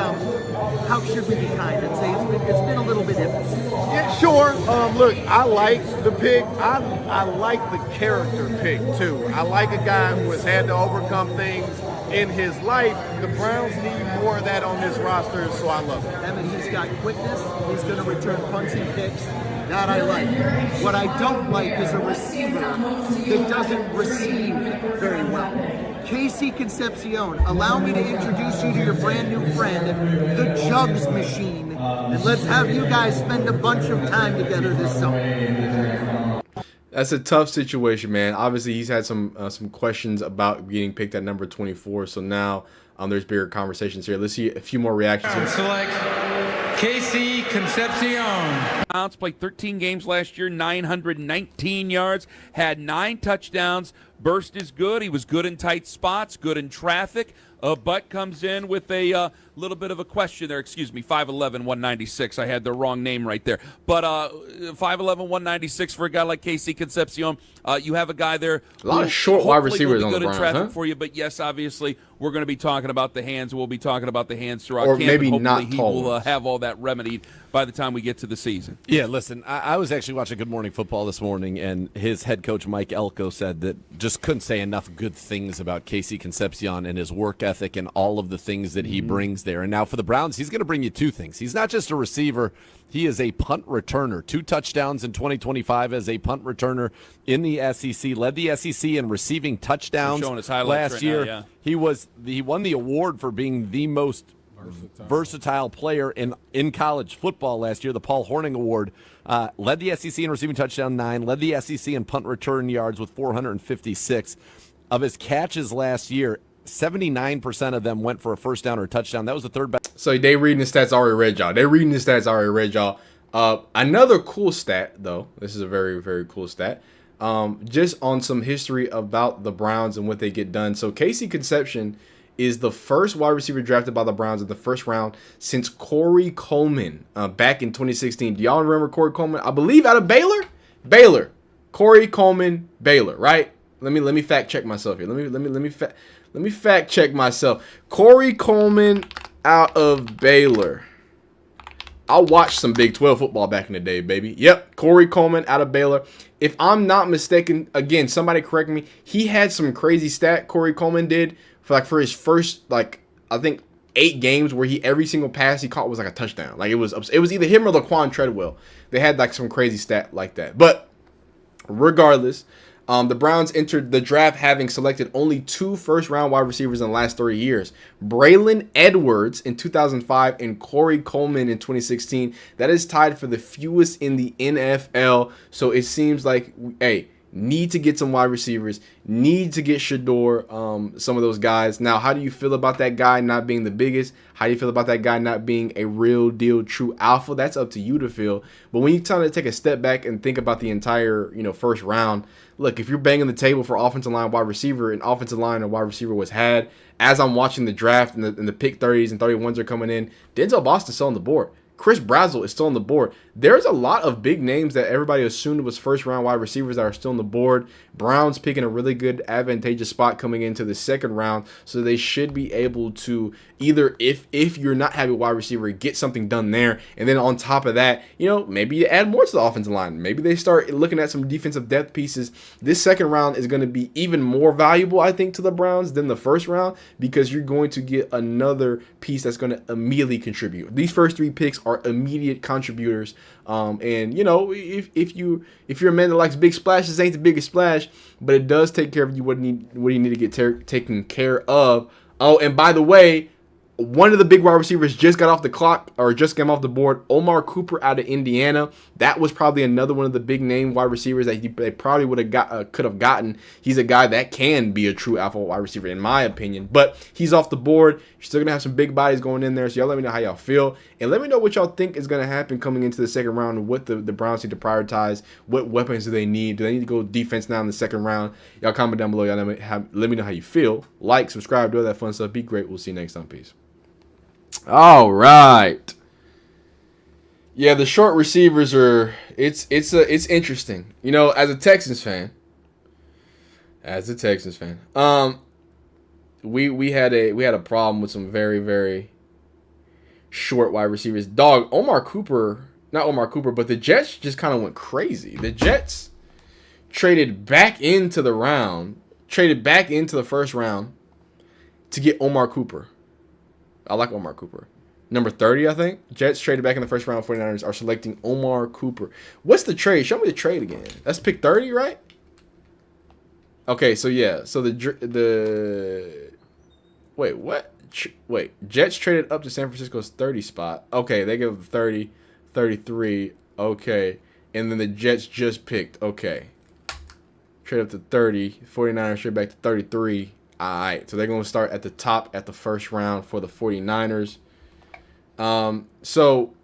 how should we be kind? I'd say it's been a little bit iffy. Yeah, sure. Look, I like the pick. I like the character pick, too. I like a guy who has had to overcome things in his life. The Browns need more of that on this roster, so I love it. I mean, he's got quickness. He's going to return punts and kicks. That I like. What I don't like is a receiver that doesn't receive very well. Casey Concepcion, allow me to introduce you to your brand new friend, the Jugs Machine, and let's have you guys spend a bunch of time together this summer. That's a tough situation, man. Obviously, he's had some questions about getting picked at number 24, so now there's bigger conversations here. Let's see a few more reactions here. Select Casey Concepcion. Browns played 13 games last year, 919 yards, had 9 touchdowns. Burst is good. He was good in tight spots, good in traffic. But comes in with a little bit of a question there. Excuse me, 5'11", 196. I had the wrong name right there. But 5'11", 196 for a guy like Casey Concepcion. You have a guy there. A lot of short wide receivers on the Browns, traffic for you. But yes, obviously, we're going to be talking about the hands. We'll be talking about the hands throughout or camp. Maybe and not he tall will have all that remedied by the time we get to the season. Yeah, listen, I was actually watching Good Morning Football this morning, and his head coach, Mike Elko, said that just just couldn't say enough good things about Casey Concepcion and his work ethic and all of the things that he brings there. And now for the Browns, he's going to bring you two things. He's not just a receiver. He is a punt returner. 2 touchdowns in 2025 as a punt returner in the SEC. Led the SEC in receiving touchdowns showing his highlights last right now, year. yeah. He won the award for being the most versatile player in college football last year, the Paul Hornung Award. Led the SEC in receiving touchdown 9, led the SEC in punt return yards with 456. Of his catches last year, 79% of them went for a first down or a touchdown. That was the third best. So they reading the stats I already read, y'all. Another cool stat, though. This is a very, very cool stat. Just on some history about the Browns and what they get done. So Casey Concepcion is the first wide receiver drafted by the Browns in the first round since Corey Coleman back in 2016. Do y'all remember Corey Coleman? I believe out of Baylor. Corey Coleman, Baylor, right? Let me fact check myself here. Let me fact check myself. Corey Coleman out of Baylor. I watched some Big 12 football back in the day, baby. Yep, Corey Coleman out of Baylor. If I'm not mistaken, again, somebody correct me. He had some crazy stat, Corey Coleman did, for his first, I think 8 games where every single pass he caught was like a touchdown. Like it was either him or Laquan Treadwell. They had like some crazy stat like that. But regardless, the Browns entered the draft having selected only 2 first-round wide receivers in the last 3 years. Braylon Edwards in 2005 and Corey Coleman in 2016. That is tied for the fewest in the NFL. So it seems like, need to get some wide receivers, need to get Shador, some of those guys. Now, how do you feel about that guy not being the biggest? How do you feel about that guy not being a real deal true alpha? That's up to you to feel. But when you're trying to take a step back and think about the entire, first round, look, if you're banging the table for offensive line, wide receiver, and offensive line and wide receiver was had, as I'm watching the draft and the pick 30s and 31s are coming in, Denzel Boston's still on the board. Chris Brazzell is still on the board. There's a lot of big names that everybody assumed was first-round wide receivers that are still on the board. Browns picking a really good, advantageous spot coming into the second round, so they should be able to either, if you're not having a wide receiver, get something done there, and then on top of that, maybe you add more to the offensive line. Maybe they start looking at some defensive depth pieces. This second round is going to be even more valuable, I think, to the Browns than the first round because you're going to get another piece that's going to immediately contribute. These first 3 picks are immediate contributors. And if you're a man that likes big splashes, ain't the biggest splash, but it does take care of you what you need to get taken care of. Oh, and by the way, one of the big wide receivers just got off the clock or just came off the board. Omar Cooper out of Indiana. That was probably another one of the big name wide receivers that they probably could have gotten. He's a guy that can be a true alpha wide receiver in my opinion. But he's off the board. You're still gonna have some big bodies going in there. So y'all let me know how y'all feel and let me know what y'all think is gonna happen coming into the second round and what the Browns need to prioritize. What weapons do they need? Do they need to go defense now in the second round? Y'all comment down below. Y'all let me know how you feel. Like, subscribe, do all that fun stuff. Be great. We'll see you next time. Peace. All right. Yeah, the short receivers are it's interesting. As a Texans fan, we had a problem with some very, very short wide receivers. Not Omar Cooper, but the Jets just kind of went crazy. The Jets traded back into the first round to get Omar Cooper. I like Omar Cooper. Number 30, I think. Jets traded back in the first round. 49ers are selecting Omar Cooper. What's the trade? Show me the trade again. That's pick 30, right? Okay, so yeah. So wait, what? Jets traded up to San Francisco's 30 spot. Okay, they give 30, 33. Okay. And then the Jets just picked. Okay. Trade up to 30. 49ers trade back to 33. All right, so they're going to start at the top at the first round for the 49ers. So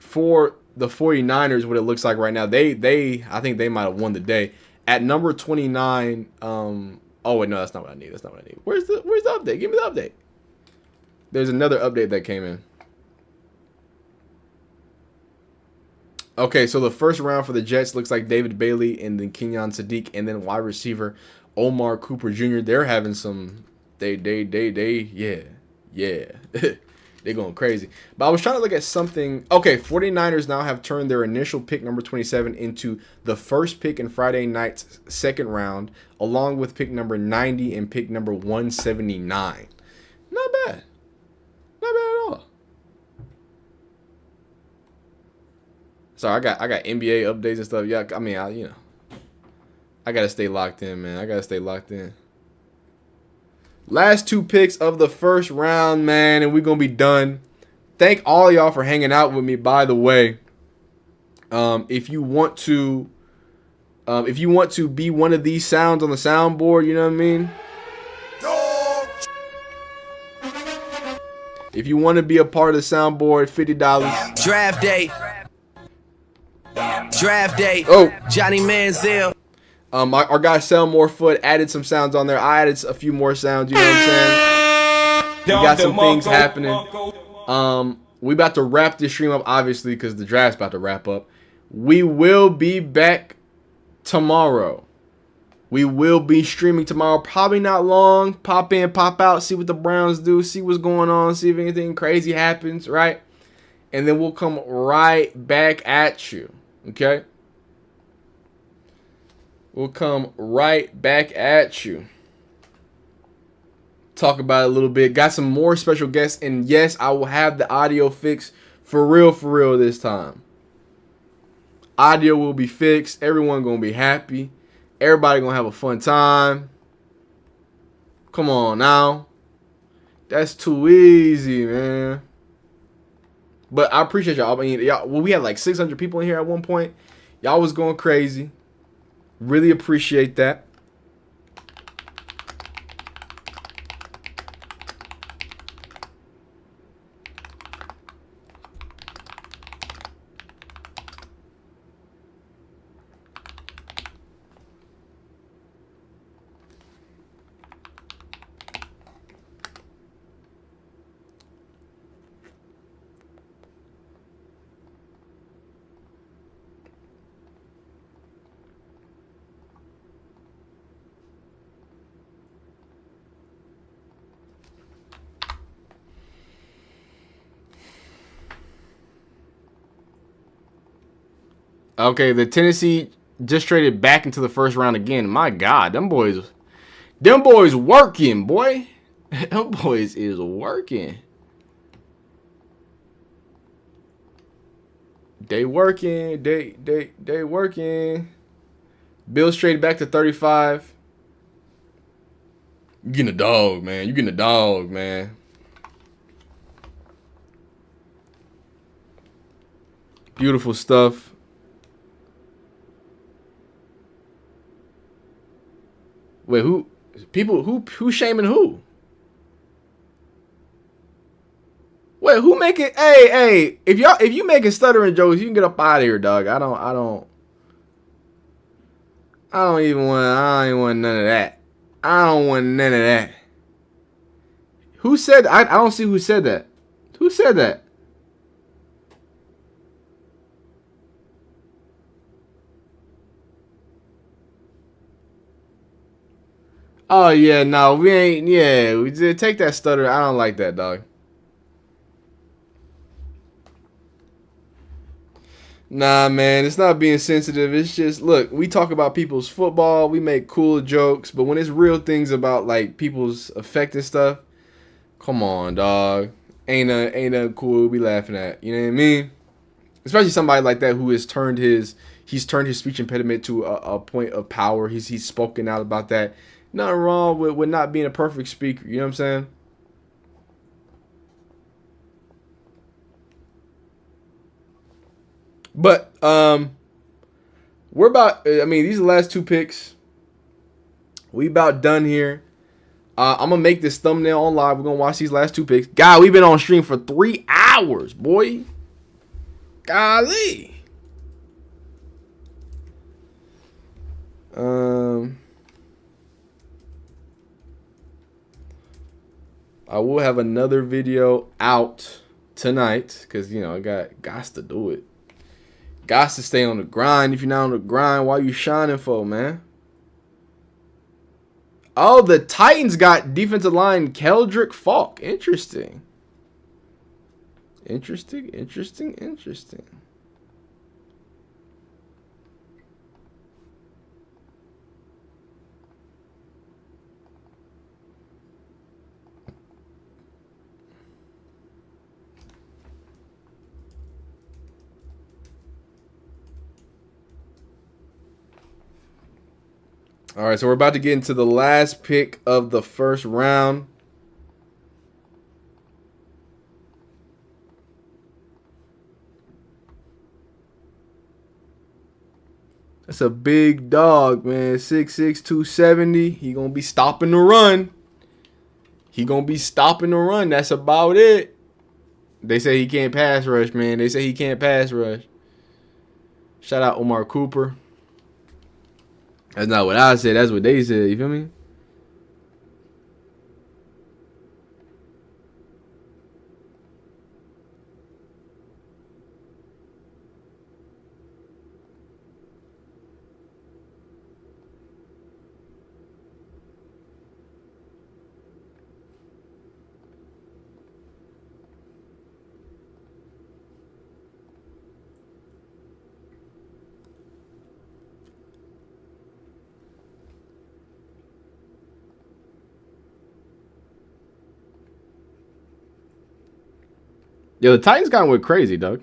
for the 49ers, what it looks like right now, I think they might have won the day. At number 29, oh wait, no, that's not what I need. Where's the update? Give me the update. There's another update that came in. Okay, so the first round for the Jets looks like David Bailey and then Kenyon Sadiq and then wide receiver Omar Cooper Jr. They're having some yeah. They're going crazy. But I was trying to look at something. Okay, 49ers now have turned their initial pick, number 27, into the first pick in Friday night's second round, along with pick number 90 and pick number 179. Not bad. Not bad at all. Sorry, I got NBA updates and stuff. Yeah, I mean, I got to stay locked in, man. I got to stay locked in. Last two picks of the first round, man, and we're going to be done. Thank all y'all for hanging out with me, by the way. If you want to be one of these sounds on the soundboard, you know what I mean? If you want to be a part of the soundboard, $50. Draft day. Draft day. Oh, Johnny Manziel. Our guy Sell Morefoot added some sounds on there. I added a few more sounds. You know what I'm saying? We got some things happening. We about to wrap this stream up, obviously, because the draft's about to wrap up. We will be back tomorrow. We will be streaming tomorrow. Probably not long. Pop in, pop out, see what the Browns do, see what's going on, see if anything crazy happens, right? And then we'll come right back at you, okay? We'll come right back at you. Talk about it a little bit. Got some more special guests. And yes, I will have the audio fixed for real this time. Audio will be fixed. Everyone going to be happy. Everybody going to have a fun time. Come on now. That's too easy, man. But I appreciate y'all. I mean, y'all, well, we had like 600 people in here at one point. Y'all was going crazy. Really appreciate that. Okay, the Tennessee just traded back into the first round again. My God, them boys working, boy. Them boys is working. They working. They working. Bills traded back to 35. You getting a dog, man. You getting a dog, man. Beautiful stuff. Wait, who's shaming who? Wait, who making? Hey, if you making stuttering jokes, you can get up out of here, dog. I don't even want none of that. I don't want none of that. Who said? I don't see who said that. Who said that? Oh, yeah, no, we ain't, yeah, we did take that stutter. I don't like that, dog. Nah, man, it's not being sensitive. It's just, look, we talk about people's football. We make cool jokes. But when it's real things about, like, people's affecting stuff, come on, dog. Ain't nothing cool we laughing at. You know what I mean? Especially somebody like that who has turned his speech impediment to a point of power. He's spoken out about that. Nothing wrong with not being a perfect speaker. You know what I'm saying? But we're about. I mean, these are the last two picks. We about done here. I'm gonna make this thumbnail on live. We're gonna watch these last two picks. God, we've been on stream for 3 hours, boy. Golly. I will have another video out tonight because, you know, I got to do it. Got to stay on the grind. If you're not on the grind, why you shining for, man? Oh, the Titans got defensive line Keldrick Falk. Interesting. Interesting, interesting, interesting. All right, so we're about to get into the last pick of the first round. That's a big dog, man. 6'6", 270. He gonna be stopping the run. That's about it. They say he can't pass rush, man. Shout out Omar Cooper. That's not what I said. That's what they said. You feel me? Yo, the Titans kind of went crazy, dog.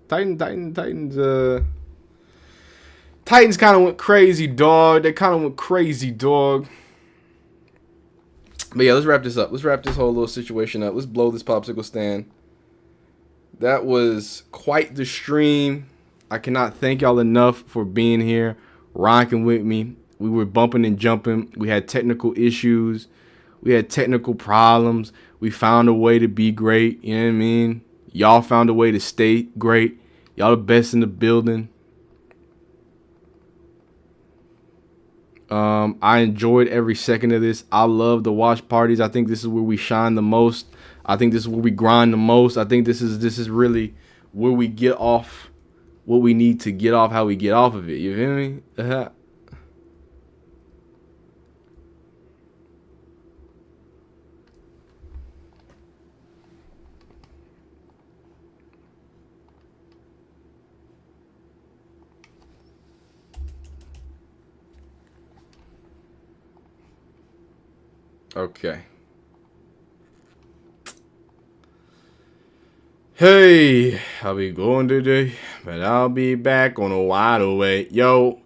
Titans kind of went crazy, dog. They kind of went crazy, dog. But yeah, let's wrap this up. Let's wrap this whole little situation up. Let's blow this popsicle stand. That was quite the stream. I cannot thank y'all enough for being here, rocking with me. We were bumping and jumping. We had technical issues. We had technical problems. We found a way to be great. You know what I mean? Y'all found a way to stay great. Y'all the best in the building. I enjoyed every second of this. I love the watch parties. I think this is where we shine the most. I think this is where we grind the most. I think this is really where we get off what we need to get off, how we get off of it. You feel me? Okay. Hey, I'll be going today, but I'll be back on a wide away. Yo.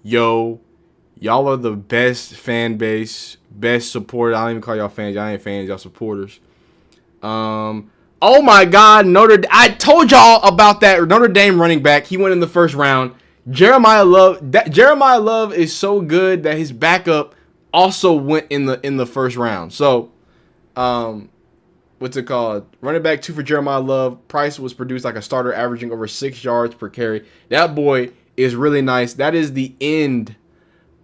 Y'all are the best fan base, best support. I don't even call y'all fans. Y'all ain't fans. Y'all supporters. Oh my God, I told y'all about that Notre Dame running back. He went in the first round. Jeremiah Love is so good that his backup also went in the first round. So, what's it called? Running back 2 for Jeremiah Love. Price was produced like a starter, averaging over 6 yards per carry. That boy is really nice. That is the end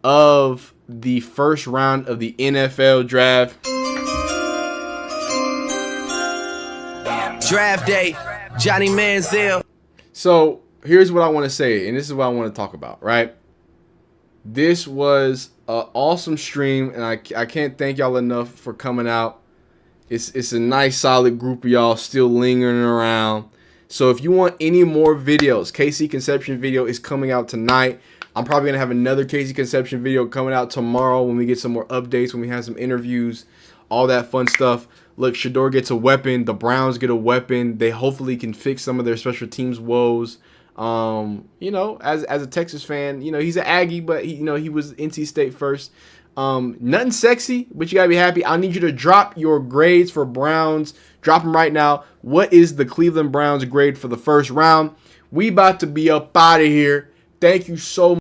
of the first round of the NFL draft. Draft day, Johnny Manziel. So here's what I want to say, and this is what I want to talk about, right? This was an awesome stream, and I can't thank y'all enough for coming out. It's a nice, solid group of y'all still lingering around. So if you want any more videos, KC Conception video is coming out tonight. I'm probably going to have another KC Conception video coming out tomorrow when we get some more updates, when we have some interviews, all that fun stuff. Look, Shador gets a weapon. The Browns get a weapon. They hopefully can fix some of their special teams woes. You know, as a Texas fan, you know, he's an Aggie, but he was NC State first. Nothing sexy, but you gotta be happy. I need you to drop your grades for Browns. Drop them right now. What is the Cleveland Browns grade for the first round? We about to be up out of here. Thank you so much.